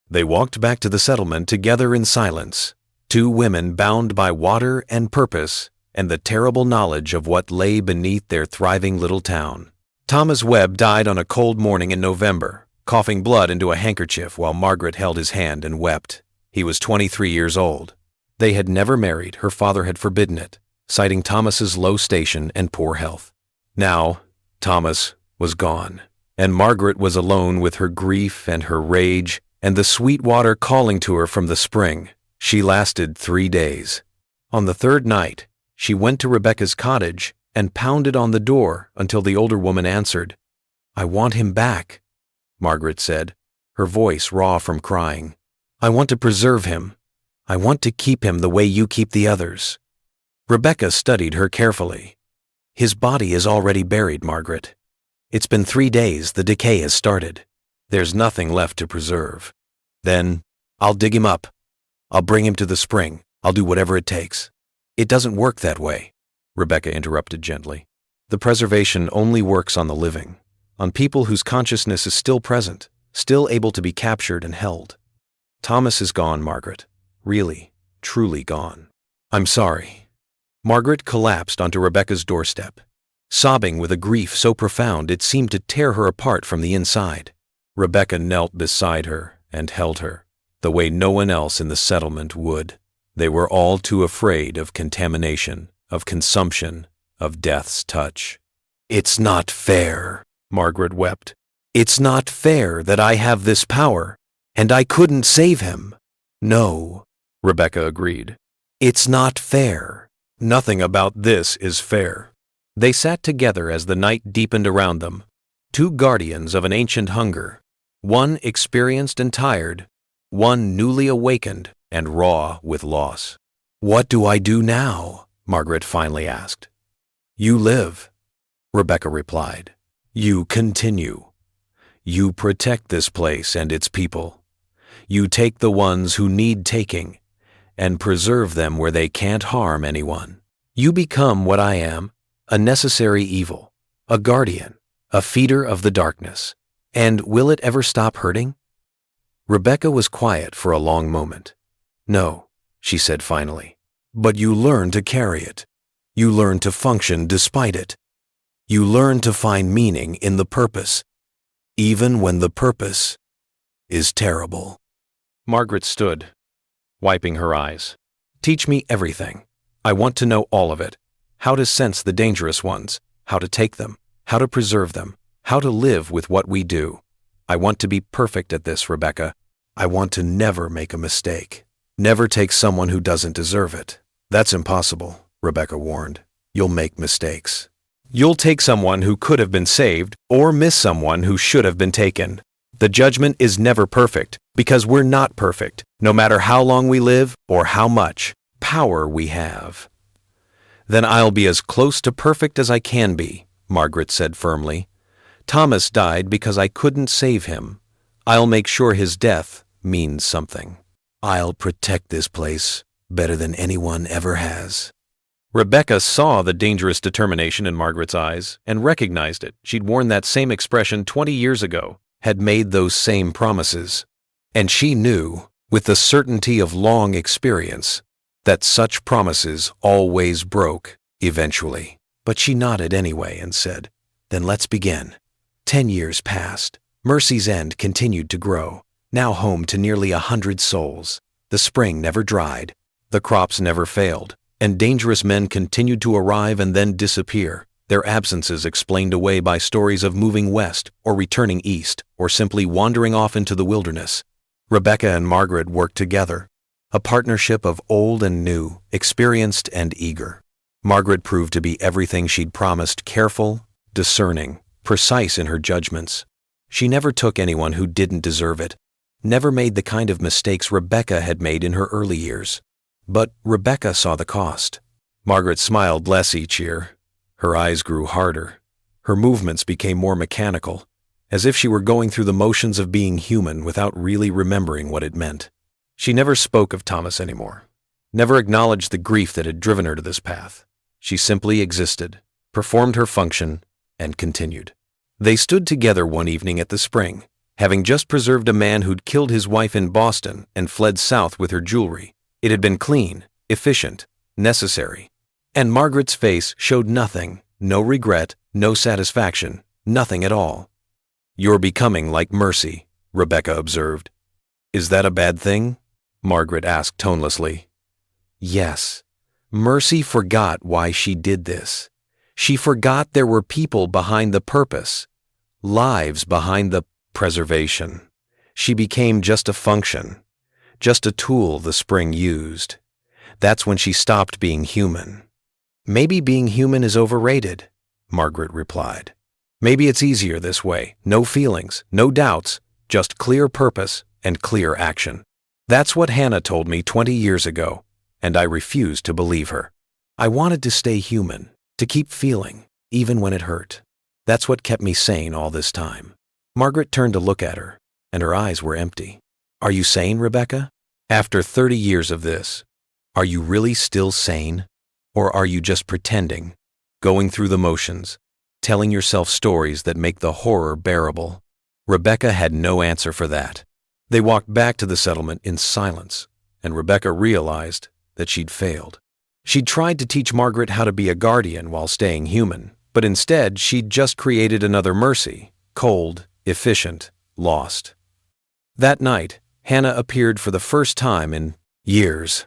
They walked back to the settlement together in silence, two women bound by water and purpose and the terrible knowledge of what lay beneath their thriving little town. Thomas Webb died on a cold morning in November, coughing blood into a handkerchief while Margaret held his hand and wept. He was 23 years old. They had never married. Her father had forbidden it, citing Thomas's low station and poor health. Now, Thomas was gone, and Margaret was alone with her grief and her rage and the sweet water calling to her from the spring. She lasted 3 days. On the third night, she went to Rebecca's cottage and pounded on the door until the older woman answered. I want him back, Margaret said, her voice raw from crying. I want to preserve him. I want to keep him the way you keep the others. Rebecca studied her carefully. His body is already buried, Margaret. It's been 3 days, the decay has started. There's nothing left to preserve. Then, I'll dig him up. I'll bring him to the spring. I'll do whatever it takes. It doesn't work that way, Rebecca interrupted gently. The preservation only works on the living, on people whose consciousness is still present, still able to be captured and held. Thomas is gone, Margaret. Really, truly gone. I'm sorry. Margaret collapsed onto Rebecca's doorstep, sobbing with a grief so profound it seemed to tear her apart from the inside. Rebecca knelt beside her and held her, the way no one else in the settlement would. They were all too afraid of contamination, of consumption, of death's touch. It's not fair, Margaret wept. It's not fair that I have this power, and I couldn't save him. No, Rebecca agreed. It's not fair. Nothing about this is fair. They sat together as the night deepened around them, two guardians of an ancient hunger, one experienced and tired, one newly awakened and raw with loss. What do I do now? Margaret finally asked. You live, Rebecca replied. You continue. You protect this place and its people. You take the ones who need taking and preserve them where they can't harm anyone. You become what I am, a necessary evil, a guardian, a feeder of the darkness. And will it ever stop hurting? Rebecca was quiet for a long moment. No, she said finally. But you learn to carry it. You learn to function despite it. You learn to find meaning in the purpose, even when the purpose is terrible. Margaret stood, wiping her eyes. Teach me everything. I want to know all of it. How to sense the dangerous ones, how to take them, how to preserve them, how to live with what we do. I want to be perfect at this, Rebecca. I want to never make a mistake. Never take someone who doesn't deserve it. That's impossible, Rebecca warned. You'll make mistakes. You'll take someone who could have been saved or miss someone who should have been taken. The judgment is never perfect because we're not perfect, no matter how long we live or how much power we have. Then I'll be as close to perfect as I can be, Margaret said firmly. Thomas died because I couldn't save him. I'll make sure his death means something. I'll protect this place better than anyone ever has. Rebecca saw the dangerous determination in Margaret's eyes and recognized it. She'd worn that same expression 20 years ago, had made those same promises. And she knew, with the certainty of long experience, that such promises always broke eventually. But she nodded anyway and said, Then let's begin. 10 years passed. Mercy's End continued to grow, now home to nearly 100 souls. The spring never dried, the crops never failed, and dangerous men continued to arrive and then disappear, their absences explained away by stories of moving west or returning east or simply wandering off into the wilderness. Rebecca and Margaret worked together, a partnership of old and new, experienced and eager. Margaret proved to be everything she'd promised: careful, discerning, precise in her judgments. She never took anyone who didn't deserve it, never made the kind of mistakes Rebecca had made in her early years. But Rebecca saw the cost. Margaret smiled less each year. Her eyes grew harder. Her movements became more mechanical, as if she were going through the motions of being human without really remembering what it meant. She never spoke of Thomas anymore, never acknowledged the grief that had driven her to this path. She simply existed, performed her function, and continued. They stood together one evening at the spring, having just preserved a man who'd killed his wife in Boston and fled south with her jewelry. It had been clean, efficient, necessary. And Margaret's face showed nothing, no regret, no satisfaction, nothing at all. "You're becoming like Mercy," Rebecca observed. "Is that a bad thing?" Margaret asked tonelessly. Yes. Mercy forgot why she did this. She forgot there were people behind the purpose, lives behind the preservation. She became just a function, just a tool the spring used. That's when she stopped being human. "Maybe being human is overrated," Margaret replied. "Maybe it's easier this way. No feelings, no doubts, just clear purpose and clear action." That's what Hannah told me 20 years ago, and I refused to believe her. I wanted to stay human, to keep feeling, even when it hurt. That's what kept me sane all this time. Margaret turned to look at her, and her eyes were empty. "Are you sane, Rebecca? After 30 years of this, are you really still sane? Or are you just pretending, going through the motions, telling yourself stories that make the horror bearable?" Rebecca had no answer for that. They walked back to the settlement in silence, and Rebecca realized that she'd failed. She'd tried to teach Margaret how to be a guardian while staying human, but instead she'd just created another Mercy, cold, efficient, lost. That night, Hannah appeared for the first time in years.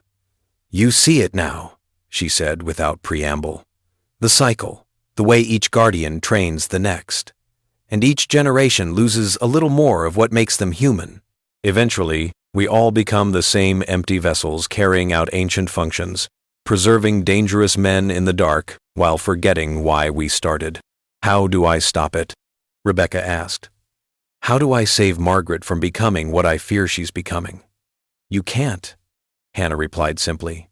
"You see it now," she said without preamble. "The cycle, the way each guardian trains the next. And each generation loses a little more of what makes them human. Eventually, we all become the same empty vessels carrying out ancient functions, preserving dangerous men in the dark while forgetting why we started." "How do I stop it?" Rebecca asked. "How do I save Margaret from becoming what I fear she's becoming?" "You can't," Hannah replied simply.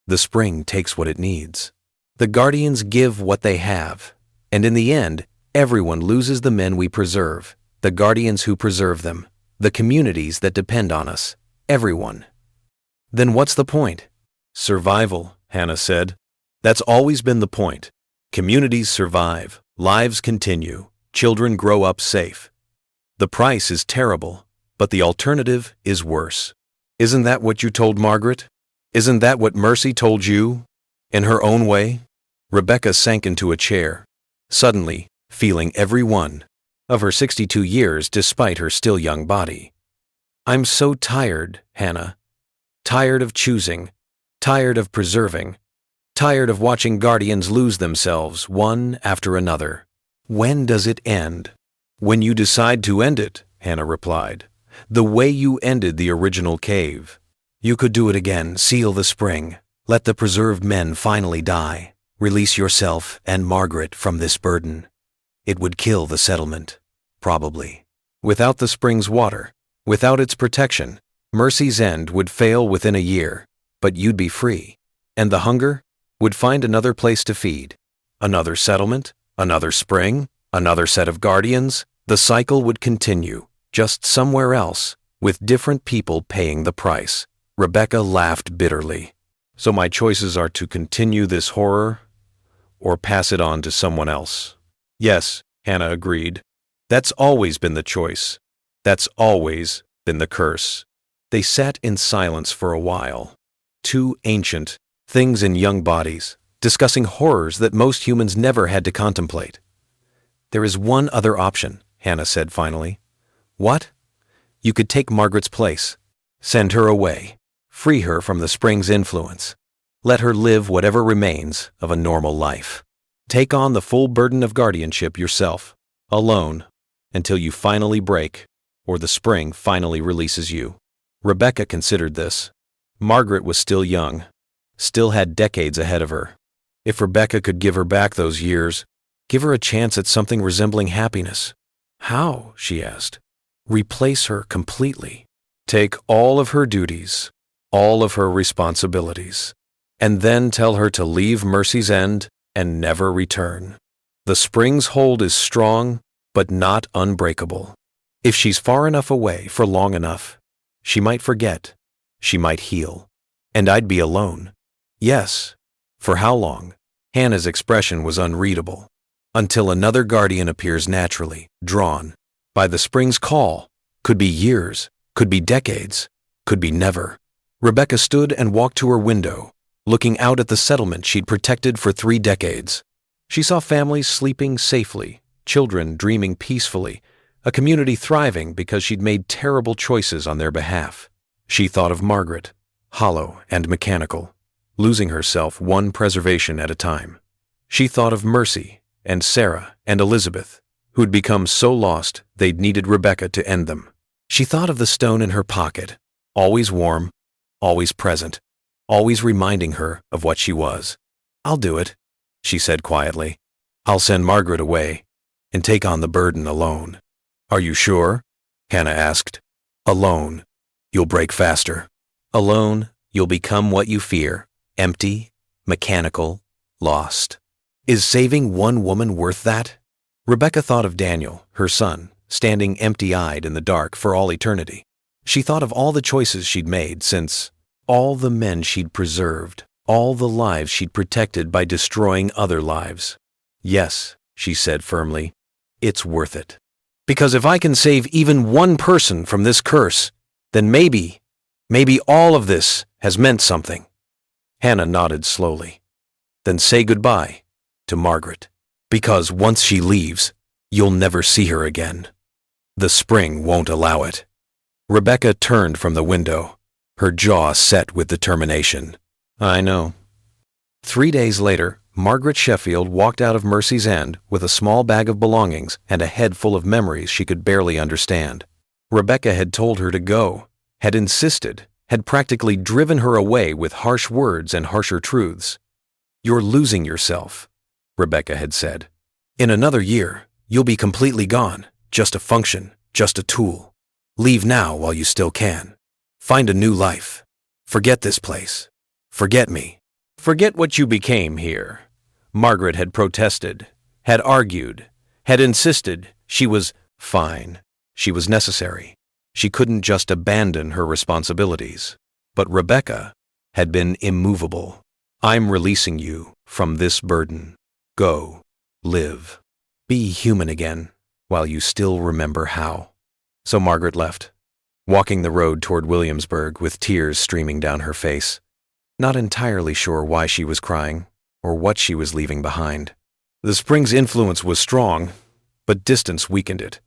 "The spring takes what it needs. The guardians give what they have, and in the end, everyone loses the men we preserve, the guardians who preserve them, the communities that depend on us, everyone. Then what's the point?" "Survival," Hannah said. "That's always been the point. Communities survive, lives continue, children grow up safe. The price is terrible, but the alternative is worse. Isn't that what you told Margaret? Isn't that what Mercy told you? In her own way?" Rebecca sank into a chair, suddenly feeling every one of her 62 years despite her still young body. "I'm so tired, Hannah. Tired of choosing, tired of preserving, tired of watching guardians lose themselves one after another. When does it end?" "When you decide to end it," Hannah replied. "The way you ended the original cave. You could do it again, seal the spring, let the preserved men finally die, release yourself and Margaret from this burden. It would kill the settlement, probably. Without the spring's water, without its protection, Mercy's end would fail within a year, but you'd be free. And the hunger would find another place to feed. Another settlement, another spring, another set of guardians. The cycle would continue, just somewhere else, with different people paying the price." Rebecca laughed bitterly. "So my choices are to continue this horror or pass it on to someone else?" "Yes," Hannah agreed. "That's always been the choice. That's always been the curse." They sat in silence for a while, two ancient things in young bodies, discussing horrors that most humans never had to contemplate. "There is one other option," Hannah said finally. "What?" "You could take Margaret's place. Send her away. Free her from the spring's influence. Let her live whatever remains of a normal life. Take on the full burden of guardianship yourself, alone, until you finally break, or the spring finally releases you." Rebecca considered this. Margaret was still young, still had decades ahead of her. If Rebecca could give her back those years, give her a chance at something resembling happiness. How? She asked. Replace her completely. Take all of her duties, all of her responsibilities, and then tell her to leave Mercy's End and never return. The spring's hold is strong, but not unbreakable. If she's far enough away for long enough, she might forget, she might heal, and I'd be alone. Yes. For how long? Hannah's expression was unreadable. Until another guardian appears naturally, drawn by the spring's call. Could be years, could be decades, could be never. Rebecca stood and walked to her window, looking out at the settlement she'd protected for 3 decades. She saw families sleeping safely, children dreaming peacefully, a community thriving because she'd made terrible choices on their behalf. She thought of Margaret, hollow and mechanical, losing herself one preservation at a time. She thought of Mercy and Sarah and Elizabeth, who'd become so lost they'd needed Rebecca to end them. She thought of the stone in her pocket, always warm, always present, always reminding her of what she was. I'll do it, she said quietly. I'll send Margaret away and take on the burden alone. Are you sure? Hannah asked. Alone, you'll break faster. Alone, you'll become what you fear, empty, mechanical, lost. Is saving one woman worth that? Rebecca thought of Daniel, her son, standing empty-eyed in the dark for all eternity. She thought of all the choices she'd made since, all the men she'd preserved, all the lives she'd protected by destroying other lives. Yes, she said firmly, it's worth it. Because if I can save even one person from this curse, then maybe all of this has meant something. Hannah nodded slowly. Then say goodbye to Margaret. Because once she leaves, you'll never see her again. The spring won't allow it. Rebecca turned from the window, her jaw set with determination. I know. 3 days later, Margaret Sheffield walked out of Mercy's End with a small bag of belongings and a head full of memories she could barely understand. Rebecca had told her to go, had insisted, had practically driven her away with harsh words and harsher truths. You're losing yourself, Rebecca had said. In another year, you'll be completely gone, just a function, just a tool. Leave now while you still can. Find a new life. Forget this place. Forget me. Forget what you became here. Margaret had protested, had argued, had insisted she was fine. She was necessary. She couldn't just abandon her responsibilities. But Rebecca had been immovable. I'm releasing you from this burden. Go, live, be human again while you still remember how. So Margaret left, walking the road toward Williamsburg with tears streaming down her face, not entirely sure why she was crying or what she was leaving behind. The spring's influence was strong, but distance weakened it.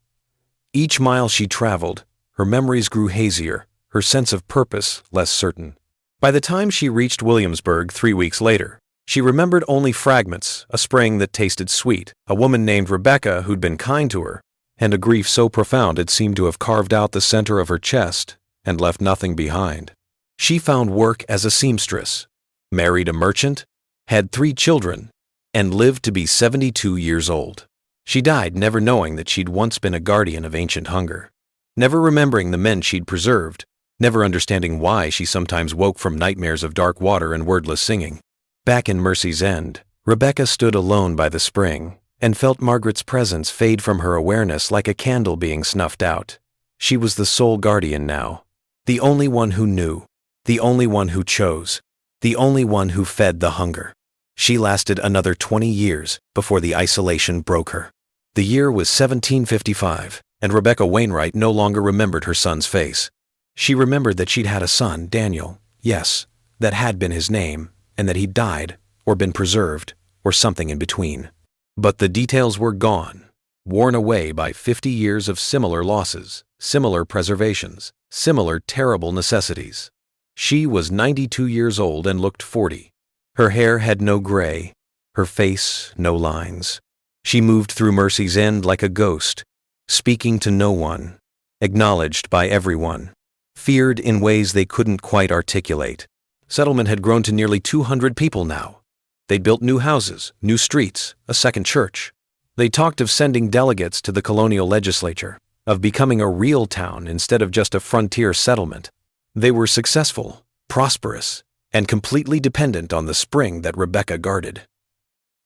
Each mile she traveled, her memories grew hazier, her sense of purpose less certain. By the time she reached Williamsburg 3 weeks later, she remembered only fragments, a spring that tasted sweet, a woman named Rebecca who'd been kind to her, and a grief so profound it seemed to have carved out the center of her chest and left nothing behind. She found work as a seamstress, married a merchant, had 3 children, and lived to be 72 years old. She died never knowing that she'd once been a guardian of ancient hunger, never remembering the men she'd preserved, never understanding why she sometimes woke from nightmares of dark water and wordless singing. Back in Mercy's End, Rebecca stood alone by the spring and felt Margaret's presence fade from her awareness like a candle being snuffed out. She was the sole guardian now, the only one who knew, the only one who chose, the only one who fed the hunger. She lasted another 20 years before the isolation broke her. The year was 1755, and Rebecca Wainwright no longer remembered her son's face. She remembered that she'd had a son, Daniel, yes, that had been his name, and that he'd died, or been preserved, or something in between. But the details were gone, worn away by 50 years of similar losses, similar preservations, similar terrible necessities. She was 92 years old and looked 40. Her hair had no gray, her face no lines. She moved through Mercy's End like a ghost, speaking to no one, acknowledged by everyone, feared in ways they couldn't quite articulate. Settlement had grown to nearly 200 people now. They'd built new houses, new streets, a second church. They talked of sending delegates to the colonial legislature, of becoming a real town instead of just a frontier settlement. They were successful, prosperous, and completely dependent on the spring that Rebecca guarded.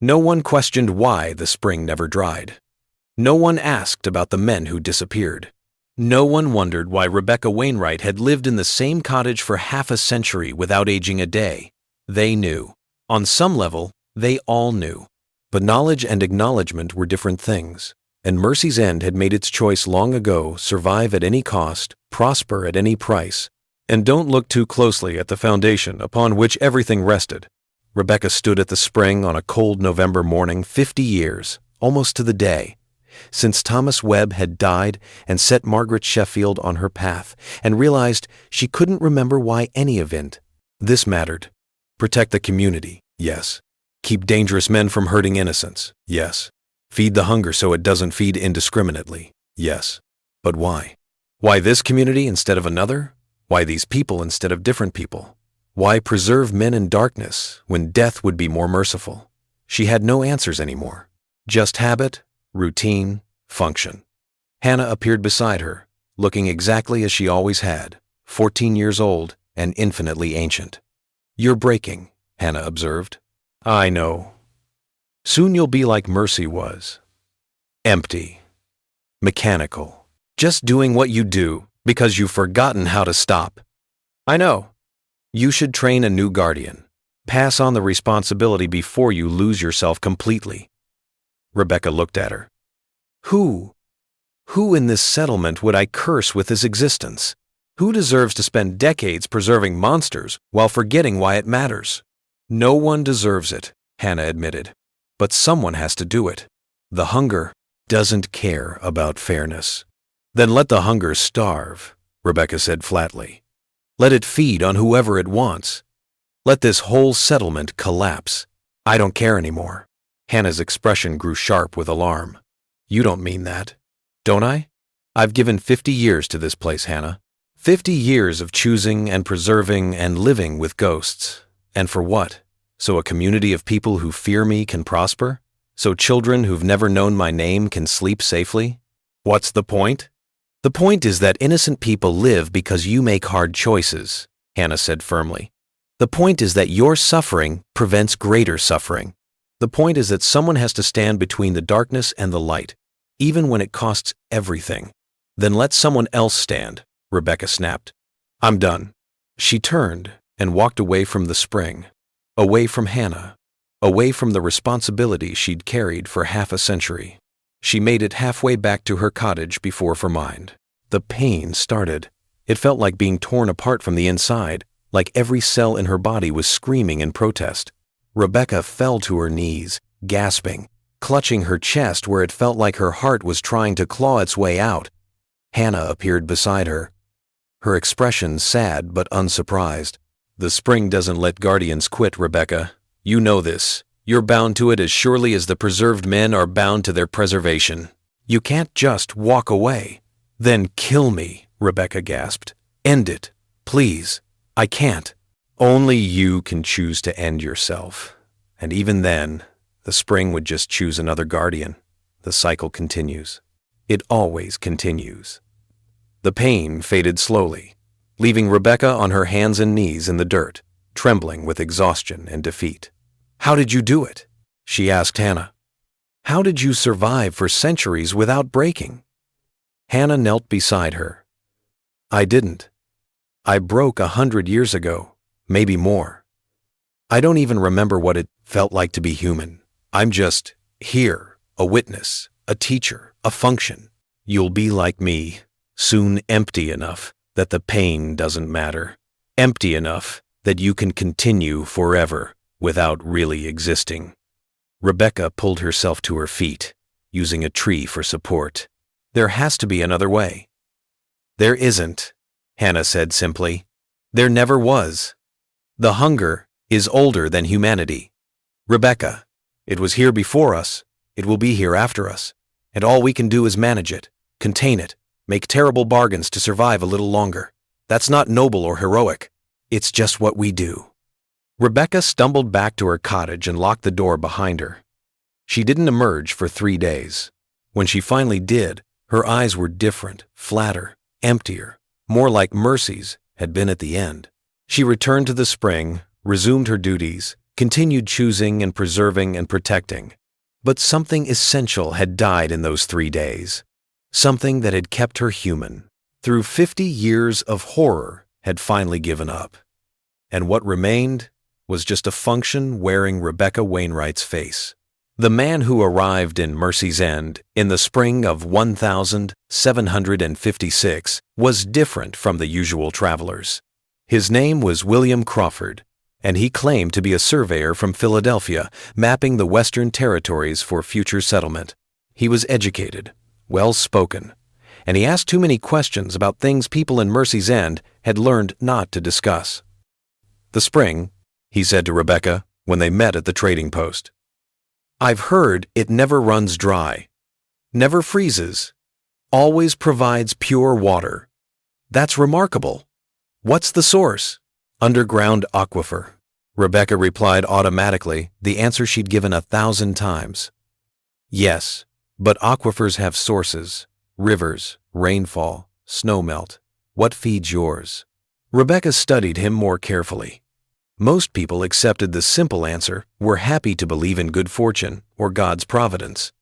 No one questioned why the spring never dried. No one asked about the men who disappeared. No one wondered why Rebecca Wainwright had lived in the same cottage for half a century without aging a day. They knew. On some level, they all knew. But knowledge and acknowledgement were different things, and Mercy's End had made its choice long ago: survive at any cost, prosper at any price, and don't look too closely at the foundation upon which everything rested. Rebecca stood at the spring on a cold November morning 50 years, almost to the day, since Thomas Webb had died, and set Margaret Sheffield on her path, and realized she couldn't remember why any event. This mattered. Protect the community, yes. Keep dangerous men from hurting innocents, yes. Feed the hunger so it doesn't feed indiscriminately, yes. But why? Why this community instead of another? Why these people instead of different people? Why preserve men in darkness when death would be more merciful? She had no answers anymore. Just habit, routine, function. Hannah appeared beside her, looking exactly as she always had, 14 years old and infinitely ancient. "You're breaking," Hannah observed. "I know. Soon you'll be like Mercy was. Empty. Mechanical. Just doing what you do because you've forgotten how to stop. I know. You should train a new guardian. Pass on the responsibility before you lose yourself completely." Rebecca looked at her. Who in this settlement would I curse with his existence? Who deserves to spend decades preserving monsters while forgetting why it matters? No one deserves it, Hannah admitted. But someone has to do it. The hunger doesn't care about fairness. Then let the hunger starve, Rebecca said flatly. Let it feed on whoever it wants. Let this whole settlement collapse. I don't care anymore. Hannah's expression grew sharp with alarm. You don't mean that, don't I? I've given 50 years to this place, Hannah. 50 years of choosing and preserving and living with ghosts. And for what? So a community of people who fear me can prosper? So children who've never known my name can sleep safely? What's the point? The point is that innocent people live because you make hard choices, Hannah said firmly. The point is that your suffering prevents greater suffering. The point is that someone has to stand between the darkness and the light, even when it costs everything. Then let someone else stand, Rebecca snapped. I'm done. She turned and walked away from the spring, away from Hannah, away from the responsibility she'd carried for half a century. She made it halfway back to her cottage before her mind. The pain started. It felt like being torn apart from the inside, like every cell in her body was screaming in protest. Rebecca fell to her knees, gasping, clutching her chest where it felt like her heart was trying to claw its way out. Hannah appeared beside her, her expression sad but unsurprised. The spring doesn't let guardians quit, Rebecca. You know this. You're bound to it as surely as the preserved men are bound to their preservation. You can't just walk away. Then kill me, Rebecca gasped. End it, please. I can't. Only you can choose to end yourself. And even then, the spring would just choose another guardian. The cycle continues. It always continues. The pain faded slowly, leaving Rebecca on her hands and knees in the dirt, trembling with exhaustion and defeat. How did you do it? She asked Hannah. How did you survive for centuries without breaking? Hannah knelt beside her. I didn't. I broke 100 years ago. Maybe more. I don't even remember what it felt like to be human. I'm just here, a witness, a teacher, a function. You'll be like me, soon empty enough that the pain doesn't matter, empty enough that you can continue forever without really existing. Rebecca pulled herself to her feet, using a tree for support. There has to be another way. There isn't, Hannah said simply. There never was. The hunger is older than humanity. Rebecca, it was here before us, it will be here after us, and all we can do is manage it, contain it, make terrible bargains to survive a little longer. That's not noble or heroic. It's just what we do." Rebecca stumbled back to her cottage and locked the door behind her. She didn't emerge for 3 days. When she finally did, her eyes were different, flatter, emptier, more like Mercy's had been at the end. She returned to the spring, resumed her duties, continued choosing and preserving and protecting. But something essential had died in those 3 days. Something that had kept her human, through 50 years of horror, had finally given up. And what remained was just a function wearing Rebecca Wainwright's face. The man who arrived in Mercy's End in the spring of 1756 was different from the usual travelers. His name was William Crawford, and he claimed to be a surveyor from Philadelphia, mapping the Western territories for future settlement. He was educated, well-spoken, and he asked too many questions about things people in Mercy's End had learned not to discuss. "The spring," he said to Rebecca when they met at the trading post. "I've heard it never runs dry, never freezes, always provides pure water. That's remarkable. What's the source?" "Underground aquifer," Rebecca replied automatically, the answer she'd given 1,000 times. "Yes, but aquifers have sources, rivers, rainfall, snowmelt. What feeds yours?" Rebecca studied him more carefully. Most people accepted the simple answer, were happy to believe in good fortune or God's providence.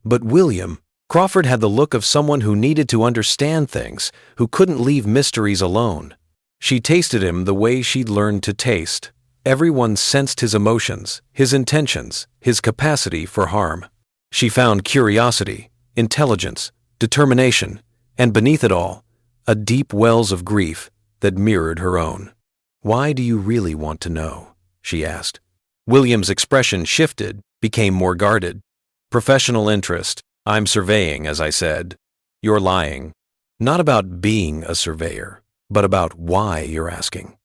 But William Crawford had the look of someone who needed to understand things, who couldn't leave mysteries alone. She tasted him the way she'd learned to taste. Everyone sensed his emotions, his intentions, his capacity for harm. She found curiosity, intelligence, determination, and beneath it all, a deep wells of grief that mirrored her own. "Why do you really want to know?" she asked. William's expression shifted, became more guarded. "Professional interest. I'm surveying, as I said." "You're lying. Not about being a surveyor, but about why you're asking.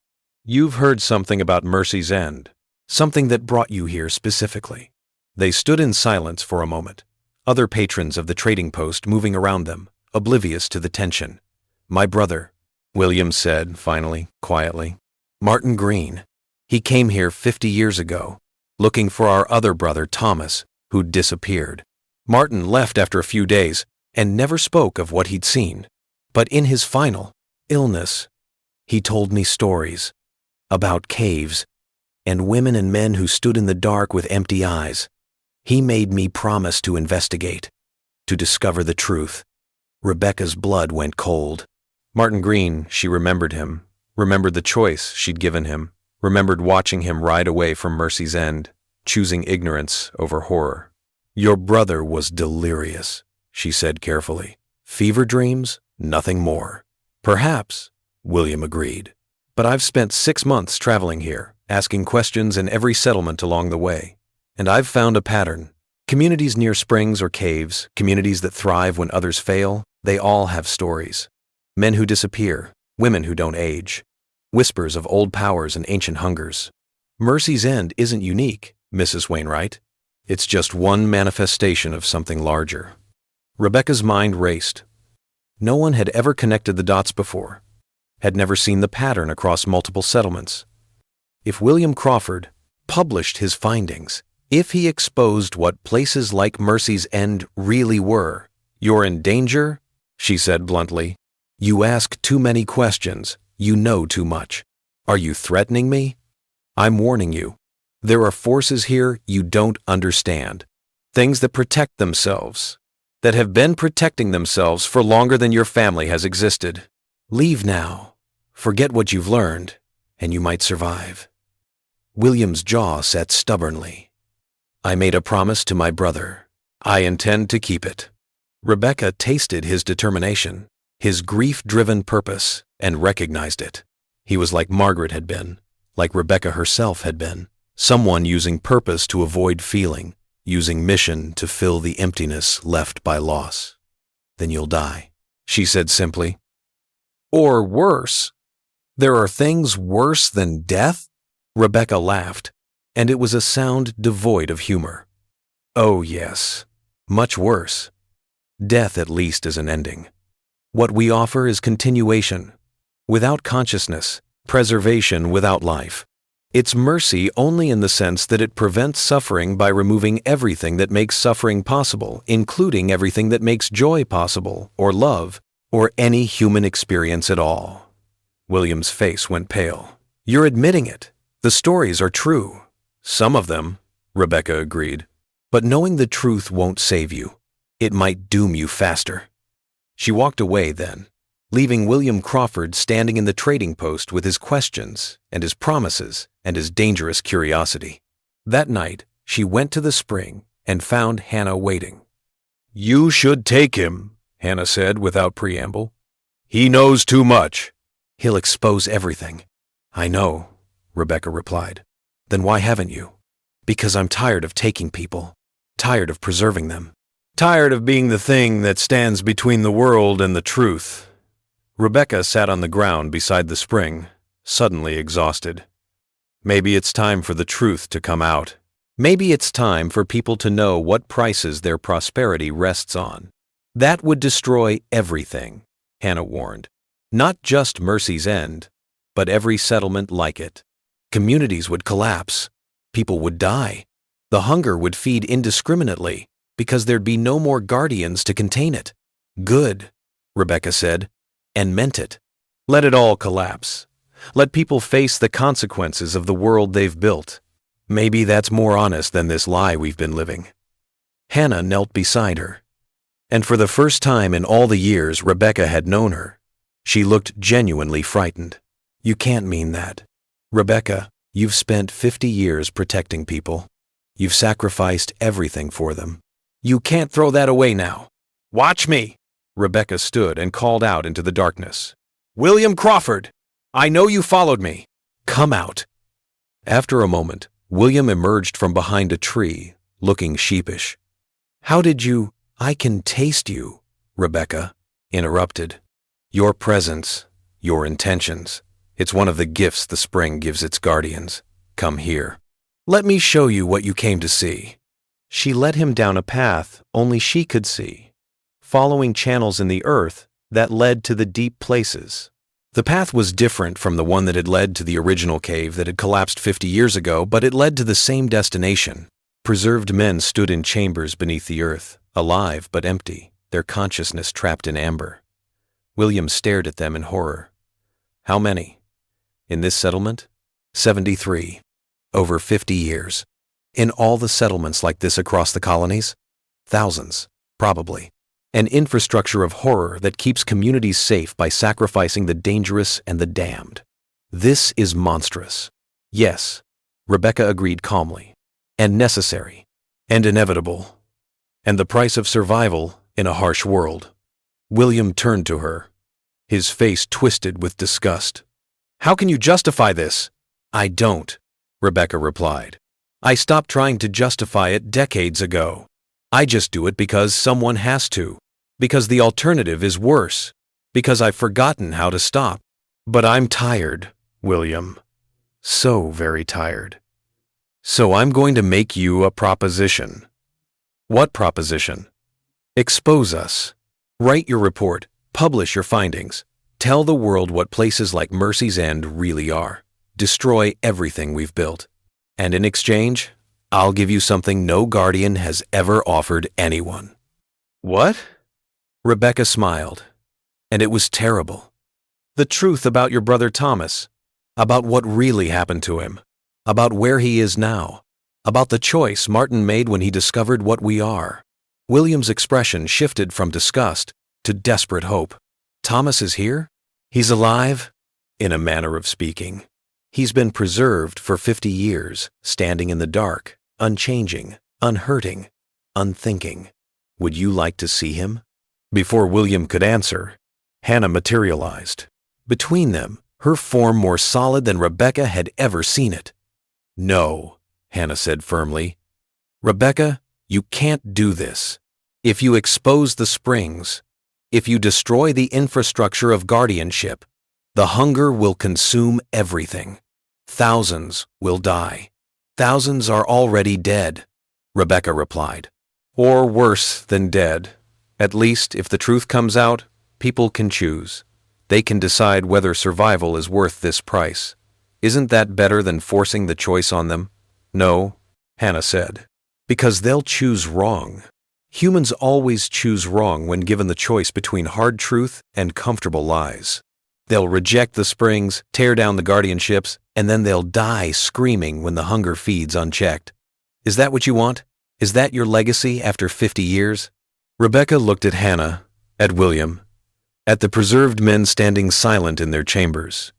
You've heard something about Mercy's End, something that brought you here specifically." They stood in silence for a moment, other patrons of the trading post moving around them, oblivious to the tension. "My brother," William said finally, quietly. "Martin Green. He came here 50 years ago, looking for our other brother Thomas, who'd disappeared. Martin left after a few days and never spoke of what he'd seen. But in his final illness, he told me stories about caves and women and men who stood in the dark with empty eyes. He made me promise to investigate, to discover the truth." Rebecca's blood went cold. Martin Green, she remembered him, remembered the choice she'd given him, remembered watching him ride away from Mercy's End, choosing ignorance over horror. "Your brother was delirious," she said carefully. "Fever dreams, nothing more." "Perhaps," William agreed. "But I've spent 6 months traveling here, asking questions in every settlement along the way. And I've found a pattern. Communities near springs or caves, communities that thrive when others fail, they all have stories. Men who disappear, women who don't age, whispers of old powers and ancient hungers. Mercy's End isn't unique, Mrs. Wainwright. It's just one manifestation of something larger." Rebecca's mind raced. No one had ever connected the dots before, had never seen the pattern across multiple settlements. If William Crawford published his findings, if he exposed what places like Mercy's End really were, "You're in danger," she said bluntly. "You ask too many questions. You know too much. Are you threatening me? I'm warning you. There are forces here you don't understand. Things that protect themselves, that have been protecting themselves for longer than your family has existed. Leave now. Forget what you've learned, and you might survive." William's jaw set stubbornly. "I made a promise to my brother. I intend to keep it." Rebecca tasted his determination, his grief-driven purpose, and recognized it. He was like Margaret had been, like Rebecca herself had been, someone using purpose to avoid feeling, using mission to fill the emptiness left by loss. "Then you'll die," she said simply. "Or worse. There are things worse than death?" Rebecca laughed, and it was a sound devoid of humor. "Oh yes, much worse. Death at least is an ending. What we offer is continuation. without consciousness, preservation without life. It's mercy only in the sense that it prevents suffering by removing everything that makes suffering possible, including everything that makes joy possible, or love, or any human experience at all. William's face went pale. You're admitting it. The stories are true. Some of them, Rebecca agreed. But knowing the truth won't save you. It might doom you faster. She walked away then, leaving William Crawford standing in the trading post with his questions and his promises and his dangerous curiosity. That night, she went to the spring and found Hannah waiting. "You should take him," Hannah said without preamble. "He knows too much." "He'll expose everything." "I know," Rebecca replied. "Then why haven't you?" "Because I'm tired of taking people, tired of preserving them." "Tired of being the thing that stands between the world and the truth." Rebecca sat on the ground beside the spring, suddenly exhausted. Maybe it's time for the truth to come out. Maybe it's time for people to know what prices their prosperity rests on. That would destroy everything, Hannah warned. Not just Mercy's End, but every settlement like it. Communities would collapse. People would die. The hunger would feed indiscriminately because there'd be no more guardians to contain it. Good, Rebecca said, and meant it. Let it all collapse. Let people face the consequences of the world they've built. Maybe that's more honest than this lie we've been living. Hannah knelt beside her. And for the first time in all the years Rebecca had known her, she looked genuinely frightened. You can't mean that. Rebecca, you've spent 50 years protecting people. You've sacrificed everything for them. You can't throw that away now. Watch me! Rebecca stood and called out into the darkness. William Crawford! I know you followed me. Come out. After a moment, William emerged from behind a tree, looking sheepish. How did you... I can taste you, Rebecca interrupted. Your presence, your intentions. It's one of the gifts the spring gives its guardians. Come here. Let me show you what you came to see. She led him down a path only she could see, following channels in the earth that led to the deep places. The path was different from the one that had led to the original cave that had collapsed 50 years ago, but it led to the same destination. Preserved men stood in chambers beneath the earth, alive but empty, their consciousness trapped in amber. William stared at them in horror. How many? In this settlement? 73. Over 50 years. In all the settlements like this across the colonies? Thousands, probably. An infrastructure of horror that keeps communities safe by sacrificing the dangerous and the damned. This is monstrous. Yes, Rebecca agreed calmly. And necessary. And inevitable. And the price of survival in a harsh world. William turned to her, his face twisted with disgust. How can you justify this? I don't, Rebecca replied. I stopped trying to justify it decades ago. I just do it because someone has to. Because the alternative is worse. Because I've forgotten how to stop. But I'm tired, William. So very tired. So I'm going to make you a proposition. What proposition? Expose us. Write your report. Publish your findings. Tell the world what places like Mercy's End really are. Destroy everything we've built. And in exchange, I'll give you something no guardian has ever offered anyone. What? Rebecca smiled. And it was terrible. The truth about your brother Thomas. About what really happened to him. About where he is now. About the choice Martin made when he discovered what we are. William's expression shifted from disgust to desperate hope. Thomas is here? He's alive? In a manner of speaking. He's been preserved for 50 years, standing in the dark, unchanging, unhurting, unthinking. Would you like to see him? Before William could answer, Hannah materialized. Between them, her form more solid than Rebecca had ever seen it. No, Hannah said firmly. Rebecca, you can't do this. If you expose the springs, if you destroy the infrastructure of guardianship, the hunger will consume everything. Thousands will die. Thousands are already dead, Rebecca replied. Or worse than dead. At least, if the truth comes out, people can choose. They can decide whether survival is worth this price. Isn't that better than forcing the choice on them? No, Hannah said. Because they'll choose wrong. Humans always choose wrong when given the choice between hard truth and comfortable lies. They'll reject the springs, tear down the guardianships, and then they'll die screaming when the hunger feeds unchecked. Is that what you want? Is that your legacy after 50 years? Rebecca looked at Hannah, at William, at the preserved men standing silent in their chambers.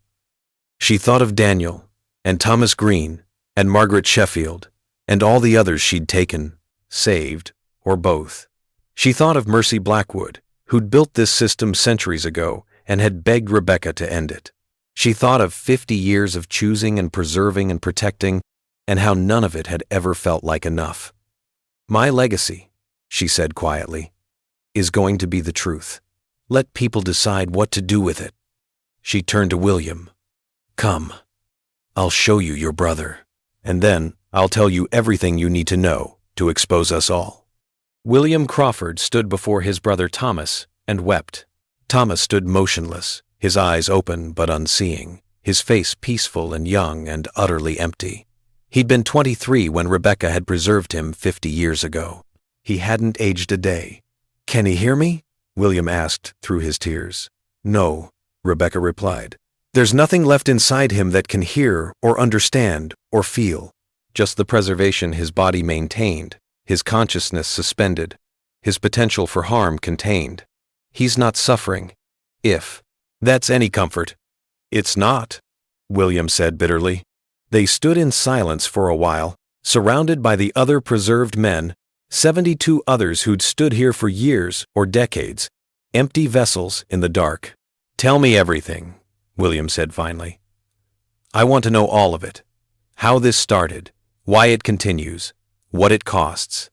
She thought of Daniel, and Thomas Green, and Margaret Sheffield, and all the others she'd taken, saved, or both. She thought of Mercy Blackwood, who'd built this system centuries ago and had begged Rebecca to end it. She thought of 50 years of choosing and preserving and protecting, and how none of it had ever felt like enough. My legacy, she said quietly, is going to be the truth. Let people decide what to do with it. She turned to William. Come, I'll show you your brother, and then I'll tell you everything you need to know to expose us all. William Crawford stood before his brother Thomas and wept. Thomas stood motionless, his eyes open but unseeing, his face peaceful and young and utterly empty. He'd been 23 when Rebecca had preserved him 50 years ago. He hadn't aged a day. Can he hear me? William asked through his tears. No, Rebecca replied. There's nothing left inside him that can hear or understand or feel. Just the preservation his body maintained, his consciousness suspended, his potential for harm contained. He's not suffering. If that's any comfort. It's not, William said bitterly. They stood in silence for a while, surrounded by the other preserved men, 72 others who'd stood here for years or decades, empty vessels in the dark. Tell me everything, William said finally. I want to know all of it. How this started, why it continues, what it costs.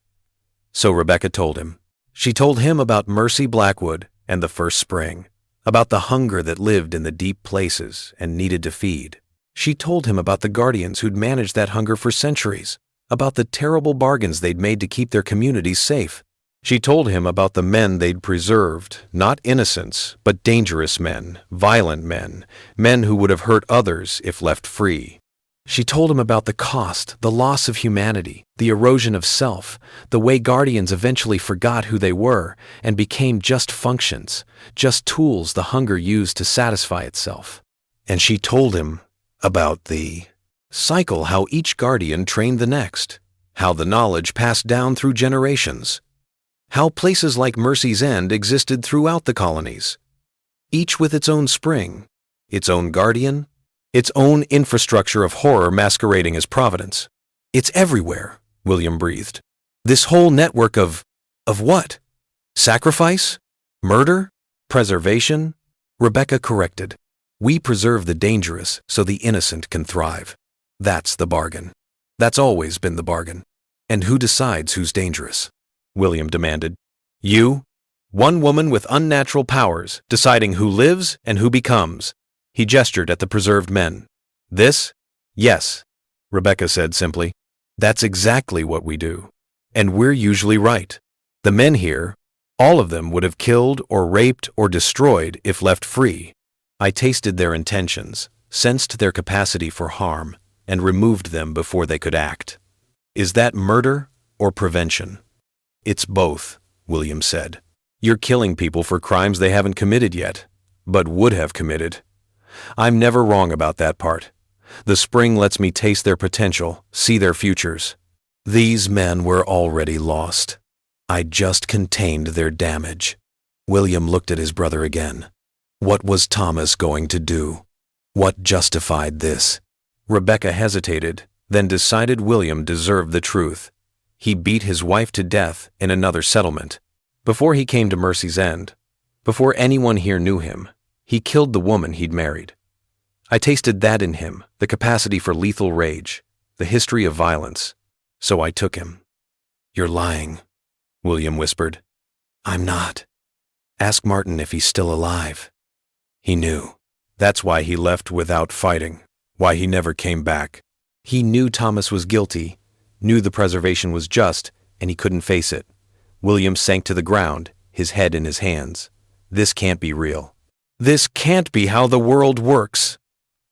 So Rebecca told him. She told him about Mercy Blackwood and the first spring, about the hunger that lived in the deep places and needed to feed. She told him about the guardians who'd managed that hunger for centuries, about the terrible bargains they'd made to keep their communities safe. She told him about the men they'd preserved, not innocents, but dangerous men, violent men, men who would have hurt others if left free. She told him about the cost, the loss of humanity, the erosion of self, the way guardians eventually forgot who they were and became just functions, just tools the hunger used to satisfy itself. And she told him about the cycle, how each guardian trained the next, how the knowledge passed down through generations, how places like Mercy's End existed throughout the colonies, each with its own spring, its own guardian, its own infrastructure of horror masquerading as providence. It's everywhere, William breathed. This whole network of what? Sacrifice? Murder? Preservation? Rebecca corrected. We preserve the dangerous so the innocent can thrive. That's the bargain. That's always been the bargain. And who decides who's dangerous? William demanded. You? One woman with unnatural powers, deciding who lives and who becomes. He gestured at the preserved men. This? Yes, Rebecca said simply. That's exactly what we do. And we're usually right. The men here, all of them would have killed or raped or destroyed if left free. I tasted their intentions, sensed their capacity for harm, and removed them before they could act. Is that murder or prevention? It's both, William said. You're killing people for crimes they haven't committed yet, but would have committed. I'm never wrong about that part. The spring lets me taste their potential, see their futures. These men were already lost. I just contained their damage. William looked at his brother again. What was Thomas going to do? What justified this? Rebecca hesitated, then decided William deserved the truth. He beat his wife to death in another settlement. Before he came to Mercy's End, before anyone here knew him, he killed the woman he'd married. I tasted that in him, the capacity for lethal rage, the history of violence. So I took him. You're lying, William whispered. I'm not. Ask Martin if he's still alive. He knew. That's why he left without fighting, why he never came back. He knew Thomas was guilty, knew the preservation was just, and he couldn't face it. William sank to the ground, his head in his hands. This can't be real. This can't be how the world works.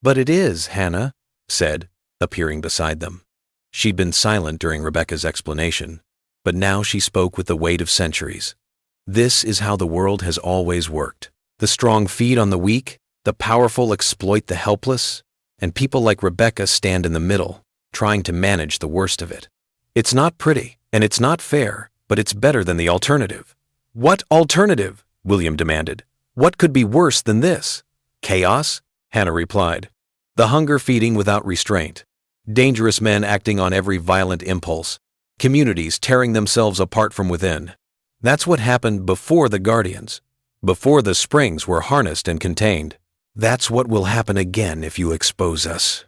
But it is, Hannah said, appearing beside them. She'd been silent during Rebecca's explanation, but now she spoke with the weight of centuries. This is how the world has always worked. The strong feed on the weak, the powerful exploit the helpless, and people like Rebecca stand in the middle, trying to manage the worst of it. It's not pretty, and it's not fair, but it's better than the alternative. What alternative? William demanded. What could be worse than this? Chaos? Hannah replied. The hunger feeding without restraint. Dangerous men acting on every violent impulse. Communities tearing themselves apart from within. That's what happened before the Guardians. Before the springs were harnessed and contained. That's what will happen again if you expose us.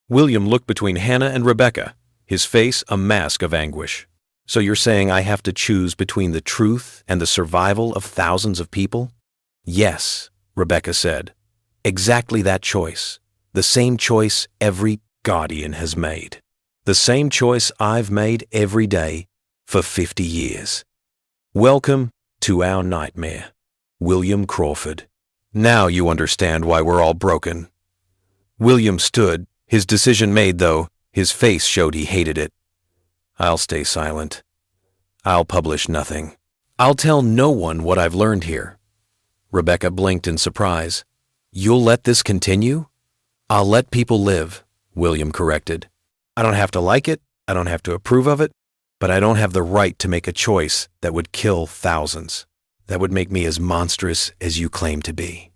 William looked between Hannah and Rebecca, his face a mask of anguish. So you're saying I have to choose between the truth and the survival of thousands of people? Yes, Rebecca said. Exactly that choice. The same choice every Guardian has made. The same choice I've made every day for 50 years. Welcome to our nightmare. William Crawford. Now you understand why we're all broken. William stood, his decision made though, his face showed he hated it. I'll stay silent. I'll publish nothing. I'll tell no one what I've learned here. Rebecca blinked in surprise. You'll let this continue? I'll let people live, William corrected. I don't have to like it, I don't have to approve of it, but I don't have the right to make a choice that would kill thousands. That would make me as monstrous as you claim to be.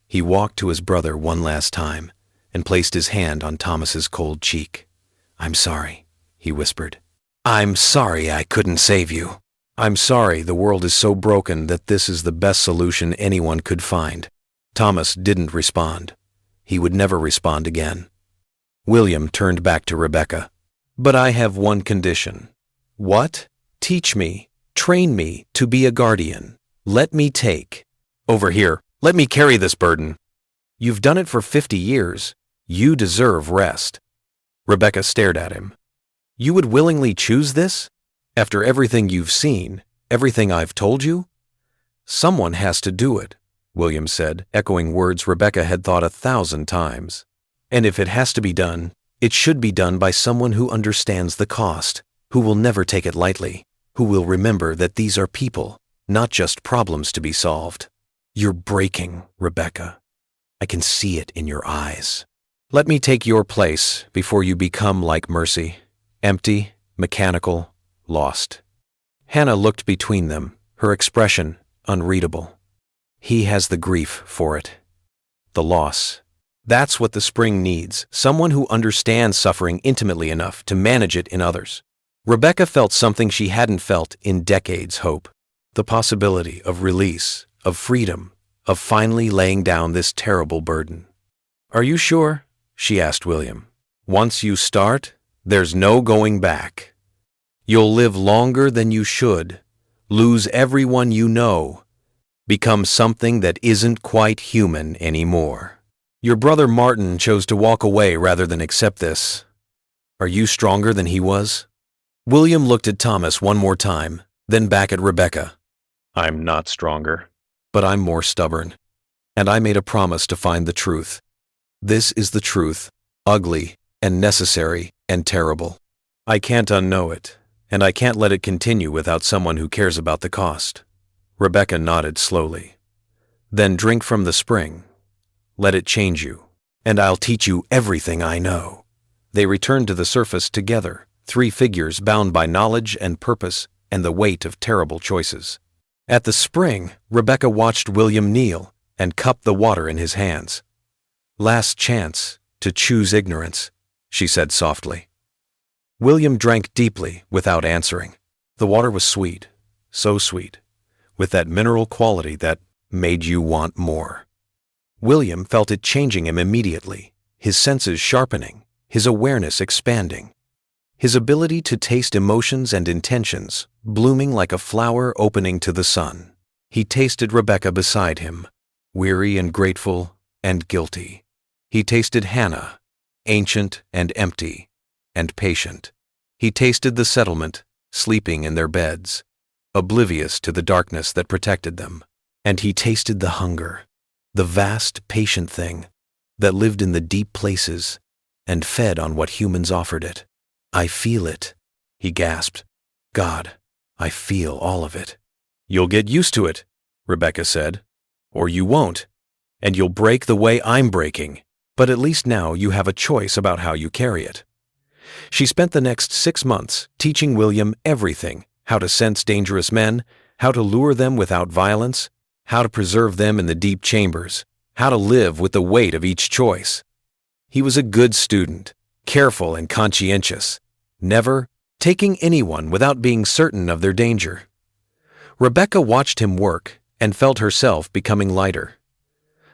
He walked to his brother one last time and placed his hand on Thomas's cold cheek. I'm sorry, he whispered. I'm sorry I couldn't save you. I'm sorry the world is so broken that this is the best solution anyone could find. Thomas didn't respond. He would never respond again. William turned back to Rebecca. But I have one condition. What? Teach me, train me to be a guardian. Let me take. Over here, let me carry this burden. You've done it for 50 years. You deserve rest. Rebecca stared at him. You would willingly choose this? After everything you've seen, everything I've told you? Someone has to do it, William said, echoing words Rebecca had thought 1,000 times. And if it has to be done, it should be done by someone who understands the cost, who will never take it lightly, who will remember that these are people, not just problems to be solved. You're breaking, Rebecca. I can see it in your eyes. Let me take your place before you become like Mercy, empty, mechanical, lost. Hannah looked between them, her expression unreadable. He has the grief for it. The loss. That's what the spring needs, someone who understands suffering intimately enough to manage it in others. Rebecca felt something she hadn't felt in decades, hope. The possibility of release, of freedom, of finally laying down this terrible burden. Are you sure? She asked William. Once you start, there's no going back. You'll live longer than you should, lose everyone you know, become something that isn't quite human anymore. Your brother Martin chose to walk away rather than accept this. Are you stronger than he was? William looked at Thomas one more time, then back at Rebecca. I'm not stronger, but I'm more stubborn. And I made a promise to find the truth. This is the truth, ugly and necessary and terrible. I can't unknow it, and I can't let it continue without someone who cares about the cost. Rebecca nodded slowly. Then drink from the spring. Let it change you, and I'll teach you everything I know. They returned to the surface together, 3 figures bound by knowledge and purpose and the weight of terrible choices. At the spring, Rebecca watched William kneel and cup the water in his hands. Last chance to choose ignorance, she said softly. William drank deeply without answering. The water was sweet, so sweet, with that mineral quality that made you want more. William felt it changing him immediately, his senses sharpening, his awareness expanding, his ability to taste emotions and intentions blooming like a flower opening to the sun. He tasted Rebecca beside him, weary and grateful and guilty. He tasted Hannah, ancient and empty and patient. He tasted the settlement, sleeping in their beds, oblivious to the darkness that protected them. And he tasted the hunger, the vast, patient thing that lived in the deep places and fed on what humans offered it. "I feel it," he gasped. "God, I feel all of it." "You'll get used to it," Rebecca said. "Or you won't, and you'll break the way I'm breaking. But at least now you have a choice about how you carry it." She spent the next 6 months teaching William everything: how to sense dangerous men, how to lure them without violence, how to preserve them in the deep chambers, how to live with the weight of each choice. He was a good student, careful and conscientious, never taking anyone without being certain of their danger. Rebecca watched him work and felt herself becoming lighter.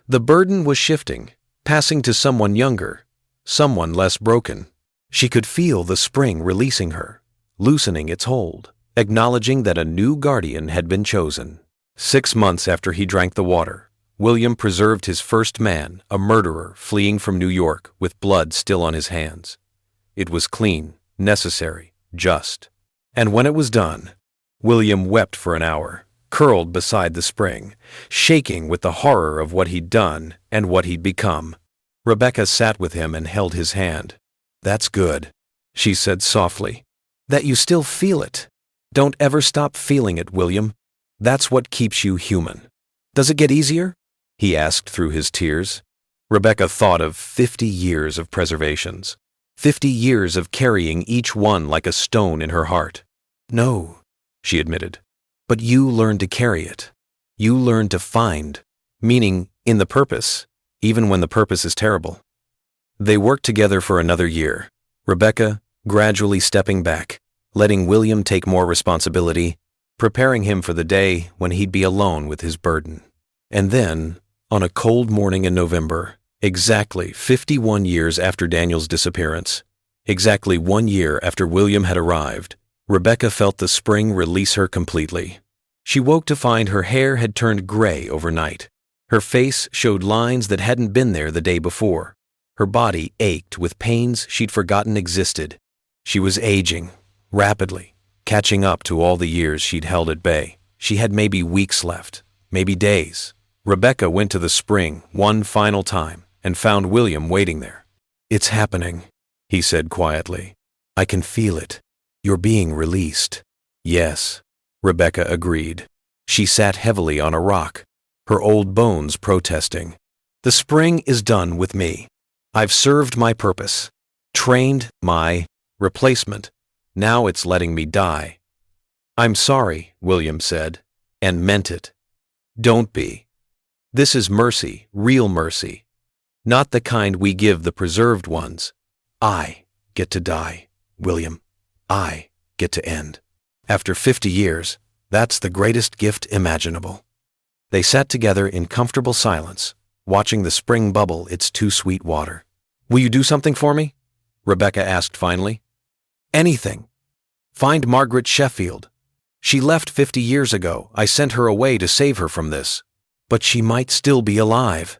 The burden was shifting, passing to someone younger, someone less broken. She could feel the spring releasing her, loosening its hold, acknowledging that a new guardian had been chosen. 6 months after he drank the water, William preserved his first man, a murderer fleeing from New York with blood still on his hands. It was clean, necessary, just. And when it was done, William wept for an hour, curled beside the spring, shaking with the horror of what he'd done and what he'd become. Rebecca sat with him and held his hand. "That's good," she said softly. "That you still feel it. Don't ever stop feeling it, William. That's what keeps you human." "Does it get easier?" he asked through his tears. Rebecca thought of 50 years of preservations, 50 years of carrying each one like a stone in her heart. "No," she admitted, "but you learn to carry it. You learn to find meaning in the purpose, even when the purpose is terrible." They worked together for another year, Rebecca gradually stepping back, letting William take more responsibility, preparing him for the day when he'd be alone with his burden. And then, on a cold morning in November, exactly 51 years after Daniel's disappearance, exactly 1 year after William had arrived, Rebecca felt the spring release her completely. She woke to find her hair had turned gray overnight. Her face showed lines that hadn't been there the day before. Her body ached with pains she'd forgotten existed. She was aging, rapidly, catching up to all the years she'd held at bay. She had maybe weeks left, maybe days. Rebecca went to the spring one final time and found William waiting there. "It's happening," he said quietly. "I can feel it. You're being released." "Yes," Rebecca agreed. She sat heavily on a rock, her old bones protesting. "The spring is done with me. I've served my purpose, trained my replacement. Now it's letting me die." "I'm sorry," William said, and meant it. "Don't be. This is mercy, real mercy, not the kind we give the preserved ones. I get to die, William. I get to end. After 50 years, that's the greatest gift imaginable." They sat together in comfortable silence, watching the spring bubble its too sweet water. "Will you do something for me?" Rebecca asked finally. "Anything. Find Margaret Sheffield. She left 50 years ago. I sent her away to save her from this. But she might still be alive.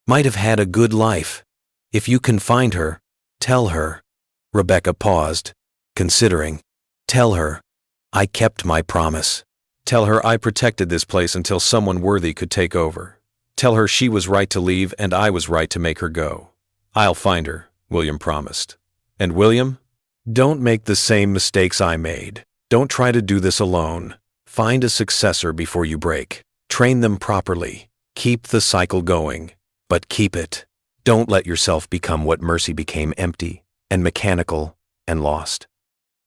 Might have had a good life. If you can find her, tell her." Rebecca paused, considering. "Tell her I kept my promise. Tell her I protected this place until someone worthy could take over. Tell her she was right to leave and I was right to make her go. I'll find her," William promised. "And William, don't make the same mistakes I made. Don't try to do this alone. Find a successor before you break. Train them properly. Keep the cycle going, but keep it. Don't let yourself become what Mercy became, empty and mechanical and lost."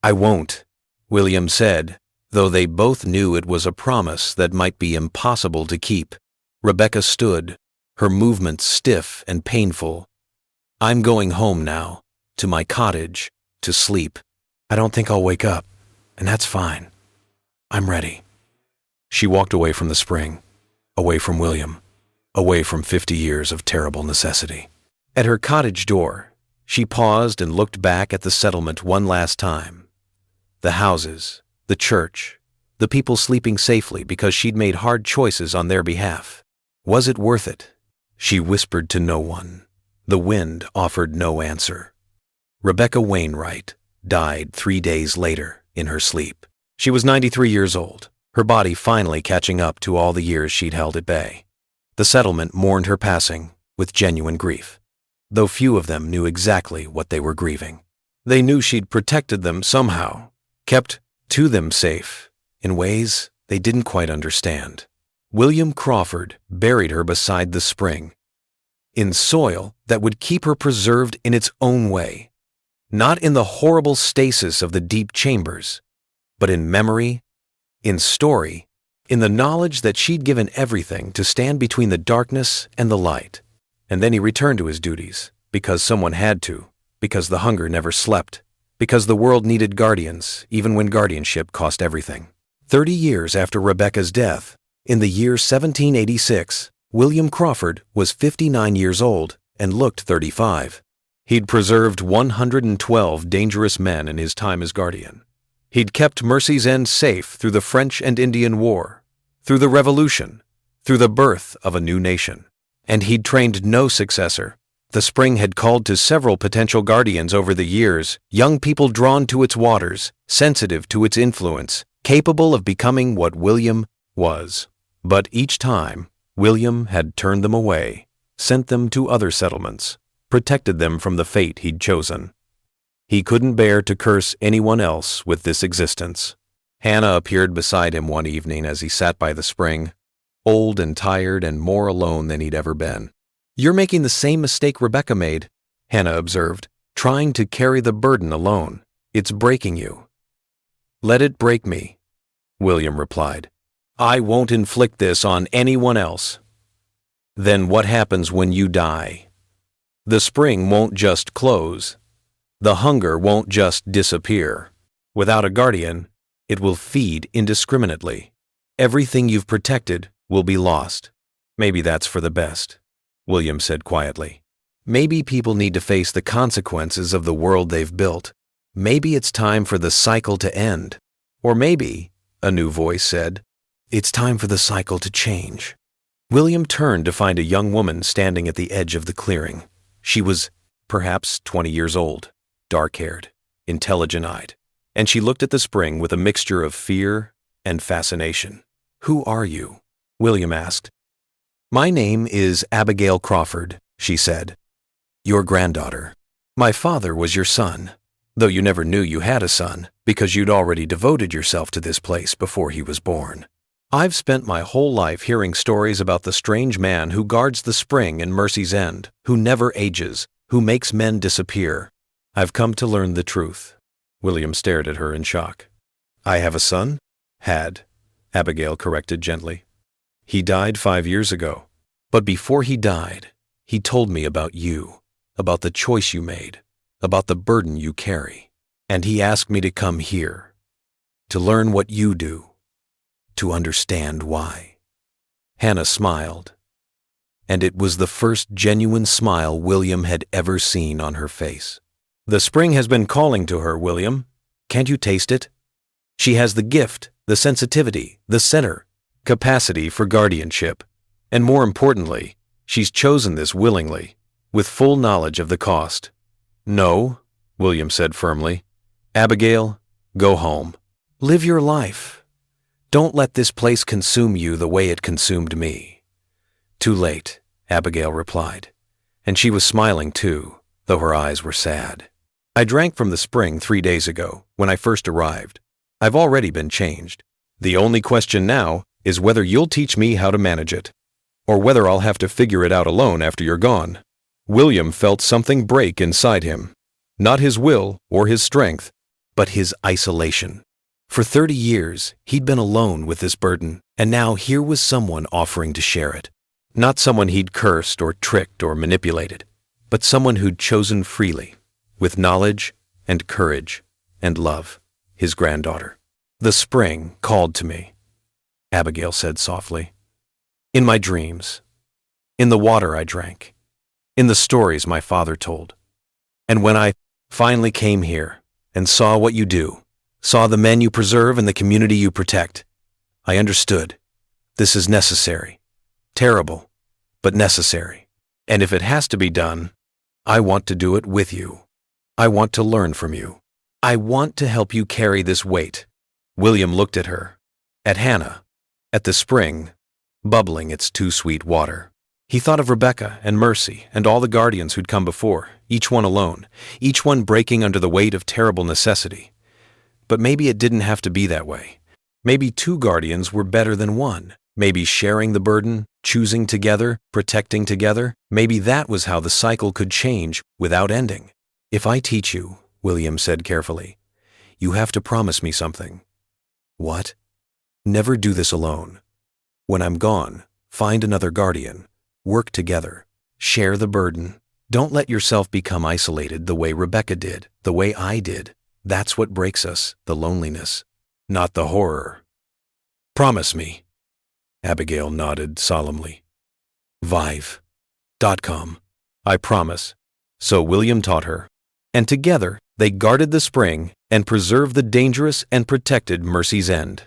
"I won't," William said, though they both knew it was a promise that might be impossible to keep. Rebecca stood, her movements stiff and painful. "I'm going home now, to my cottage, to sleep. I don't think I'll wake up, and that's fine. I'm ready." She walked away from the spring, away from William, away from 50 years of terrible necessity. At her cottage door, she paused and looked back at the settlement one last time. The houses, the church, the people sleeping safely because she'd made hard choices on their behalf. Was it worth it? She whispered to no one. The wind offered no answer. Rebecca Wainwright died 3 days later in her sleep. She was 93 years old, her body finally catching up to all the years she'd held at bay. The settlement mourned her passing with genuine grief, though few of them knew exactly what they were grieving. They knew she'd protected them somehow, kept to them safe, in ways they didn't quite understand. William Crawford buried her beside the spring, in soil that would keep her preserved in its own way, not in the horrible stasis of the deep chambers, but in memory, in story, in the knowledge that she'd given everything to stand between the darkness and the light. And then he returned to his duties, because someone had to, because the hunger never slept, because the world needed guardians, even when guardianship cost everything. 30 years after Rebecca's death, in the year 1786, William Crawford was 59 years old and looked 35. He'd preserved 112 dangerous men in his time as guardian. He'd kept Mercy's End safe through the French and Indian War, through the Revolution, through the birth of a new nation. And he'd trained no successor. The spring had called to several potential guardians over the years, young people drawn to its waters, sensitive to its influence, capable of becoming what William was. But each time, William had turned them away, sent them to other settlements, protected them from the fate he'd chosen. He couldn't bear to curse anyone else with this existence. Hannah appeared beside him one evening as he sat by the spring, old and tired and more alone than he'd ever been. "You're making the same mistake Rebecca made," Hannah observed, "trying to carry the burden alone. It's breaking you." "Let it break me," William replied. "I won't inflict this on anyone else." "Then what happens when you die? The spring won't just close. The hunger won't just disappear. Without a guardian, it will feed indiscriminately. Everything you've protected will be lost. Maybe that's for the best," William said quietly. "Maybe people need to face the consequences of the world they've built. Maybe it's time for the cycle to end. Or maybe," a new voice said, "it's time for the cycle to change." William turned to find a young woman standing at the edge of the clearing. She was perhaps 20 years old, dark-haired, intelligent-eyed, and she looked at the spring with a mixture of fear and fascination. "Who are you?" William asked. "My name is Abigail Crawford," she said. "Your granddaughter. My father was your son, though you never knew you had a son because you'd already devoted yourself to this place before he was born. I've spent my whole life hearing stories about the strange man who guards the spring in Mercy's End, who never ages, who makes men disappear. I've come to learn the truth." William stared at her in shock. "I have a son?" "Had," Abigail corrected gently. "He died 5 years ago. But before he died, he told me about you, about the choice you made, about the burden you carry. And he asked me to come here, to learn what you do, to understand why." Hannah smiled, and it was the first genuine smile William had ever seen on her face. "The spring has been calling to her, William. Can't you taste it? She has the gift, the sensitivity, the center, capacity for guardianship. And more importantly, she's chosen this willingly, with full knowledge of the cost." "No," William said firmly. "Abigail, go home. Live your life. Don't let this place consume you the way it consumed me." "Too late," Abigail replied, and she was smiling too, though her eyes were sad. "I drank from the spring 3 days ago, when I first arrived. I've already been changed. The only question now is whether you'll teach me how to manage it, or whether I'll have to figure it out alone after you're gone." William felt something break inside him. Not his will or his strength, but his isolation. For 30 years, he'd been alone with this burden, and now here was someone offering to share it. Not someone he'd cursed or tricked or manipulated, but someone who'd chosen freely, with knowledge and courage and love, his granddaughter. "The spring called to me," Abigail said softly. "In my dreams, in the water I drank, in the stories my father told. And when I finally came here and saw what you do, saw the men you preserve and the community you protect, I understood. This is necessary. Terrible, but necessary. And if it has to be done, I want to do it with you. I want to learn from you. I want to help you carry this weight." William looked at her, at Hannah, at the spring, bubbling its too sweet water. He thought of Rebecca and Mercy and all the guardians who'd come before, each one alone, each one breaking under the weight of terrible necessity. But maybe it didn't have to be that way. Maybe two guardians were better than one. Maybe sharing the burden, choosing together, protecting together, maybe that was how the cycle could change without ending. "If I teach you," William said carefully, "you have to promise me something." "What?" "Never do this alone. When I'm gone, find another guardian. Work together. Share the burden. Don't let yourself become isolated the way Rebecca did, the way I did. That's what breaks us, the loneliness, not the horror. Promise me." Abigail nodded solemnly. Vive.com. "I promise." So William taught her, and together they guarded the spring and preserved the dangerous and protected Mercy's End.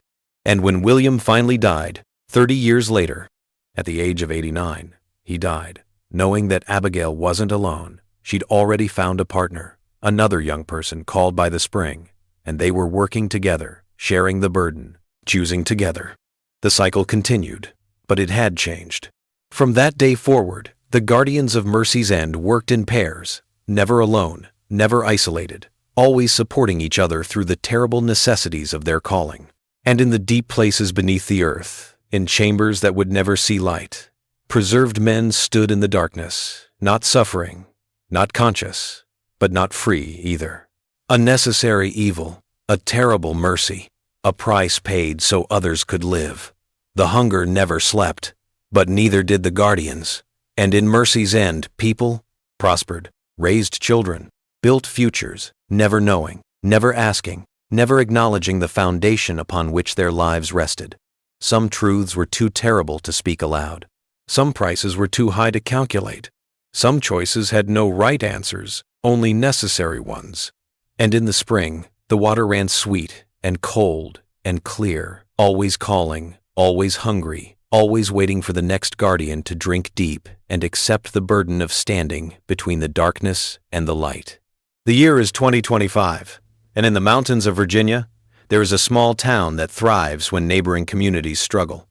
And when William finally died, 30 years later, at the age of 89, he died, knowing that Abigail wasn't alone. She'd already found a partner, another young person called by the spring, and they were working together, sharing the burden, choosing together. The cycle continued, but it had changed. From that day forward, the guardians of Mercy's End worked in pairs, never alone, never isolated, always supporting each other through the terrible necessities of their calling. And in the deep places beneath the earth, in chambers that would never see light, preserved men stood in the darkness, not suffering, not conscious, but not free either. A necessary evil, a terrible mercy, a price paid so others could live. The hunger never slept, but neither did the guardians. And in Mercy's End, people prospered, raised children, built futures, never knowing, never asking, never acknowledging the foundation upon which their lives rested. Some truths were too terrible to speak aloud. Some prices were too high to calculate. Some choices had no right answers, only necessary ones. And in the spring, the water ran sweet and cold and clear, always calling, always hungry, always waiting for the next guardian to drink deep and accept the burden of standing between the darkness and the light. The year is 2025, and in the mountains of Virginia, there is a small town that thrives when neighboring communities struggle.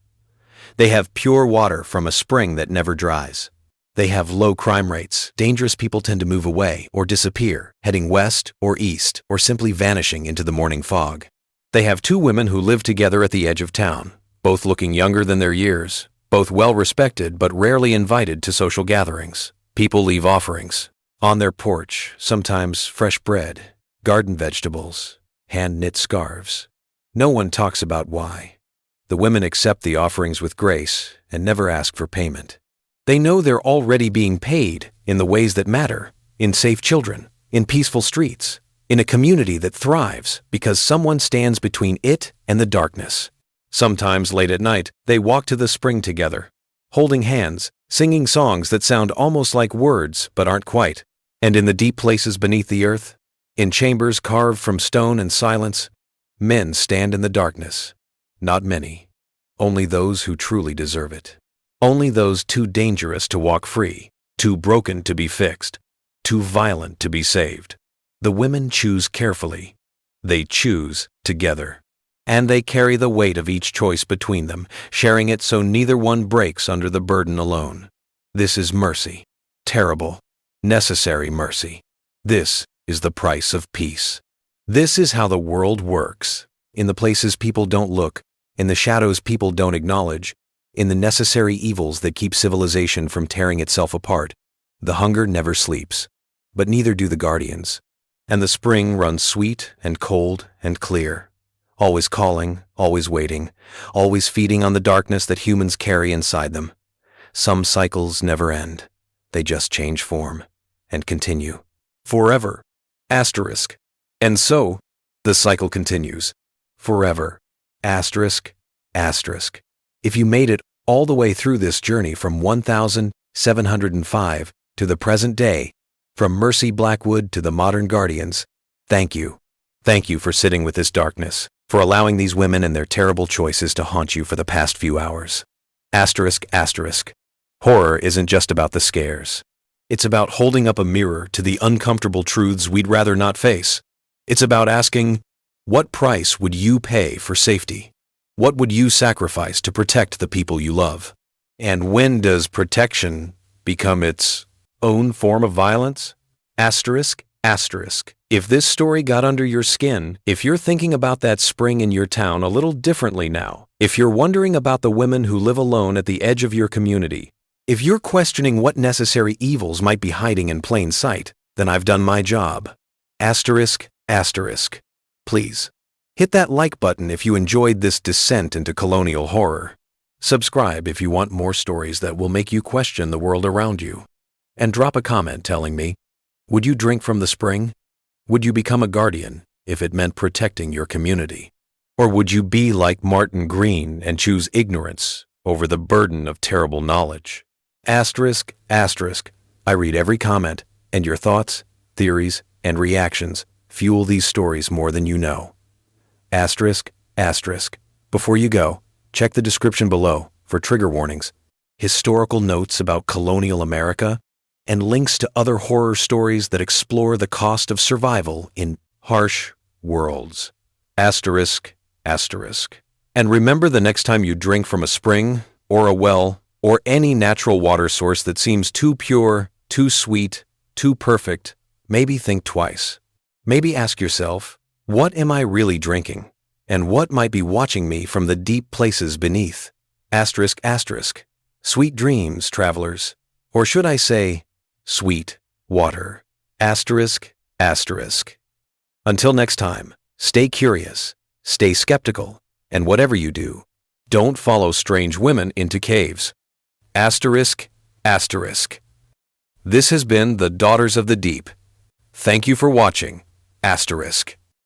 They have pure water from a spring that never dries. They have low crime rates. Dangerous people tend to move away or disappear, heading west or east or simply vanishing into the morning fog. They have two women who live together at the edge of town, both looking younger than their years, both well-respected but rarely invited to social gatherings. People leave offerings. On their porch, sometimes fresh bread, garden vegetables, hand-knit scarves. No one talks about why. The women accept the offerings with grace and never ask for payment. They know they're already being paid in the ways that matter, in safe children, in peaceful streets, in a community that thrives because someone stands between it and the darkness. Sometimes late at night, they walk to the spring together, holding hands, singing songs that sound almost like words but aren't quite. And in the deep places beneath the earth, in chambers carved from stone and silence, men stand in the darkness. Not many, only those who truly deserve it. Only those too dangerous to walk free, too broken to be fixed, too violent to be saved. The women choose carefully. They choose together. And they carry the weight of each choice between them, sharing it so neither one breaks under the burden alone. This is mercy. Terrible, necessary mercy. This is the price of peace. This is how the world works. In the places people don't look, in the shadows people don't acknowledge, in the necessary evils that keep civilization from tearing itself apart. The hunger never sleeps, but neither do the guardians. And the spring runs sweet and cold and clear, always calling, always waiting, always feeding on the darkness that humans carry inside them. Some cycles never end. They just change form and continue. Forever. Asterisk. And so, the cycle continues. Forever. Asterisk. Asterisk. If you made it all the way through this journey from 1705 to the present day, from Mercy Blackwood to the modern guardians, thank you. Thank you for sitting with this darkness, for allowing these women and their terrible choices to haunt you for the past few hours. Asterisk, asterisk. Horror isn't just about the scares. It's about holding up a mirror to the uncomfortable truths we'd rather not face. It's about asking, what price would you pay for safety? What would you sacrifice to protect the people you love? And when does protection become its own form of violence? Asterisk, asterisk. If this story got under your skin, if you're thinking about that spring in your town a little differently now, if you're wondering about the women who live alone at the edge of your community, if you're questioning what necessary evils might be hiding in plain sight, then I've done my job. Asterisk, asterisk. Please, hit that like button if you enjoyed this descent into colonial horror. Subscribe if you want more stories that will make you question the world around you. And drop a comment telling me, would you drink from the spring? Would you become a guardian if it meant protecting your community? Or would you be like Martin Green and choose ignorance over the burden of terrible knowledge? Asterisk, asterisk. I read every comment, and your thoughts, theories, and reactions fuel these stories more than you know. Asterisk, asterisk. Before you go, check the description below for trigger warnings, historical notes about colonial America, and links to other horror stories that explore the cost of survival in harsh worlds. Asterisk, asterisk. And remember, the next time you drink from a spring or a well or any natural water source that seems too pure, too sweet, too perfect, maybe think twice. Maybe ask yourself, what am I really drinking? And what might be watching me from the deep places beneath? Asterisk, asterisk. Sweet dreams, travelers. Or should I say, sweet water. Asterisk, asterisk. Until next time, stay curious, stay skeptical, and whatever you do, don't follow strange women into caves. Asterisk, asterisk. This has been the Daughters of the Deep. Thank you for watching. Asterisk.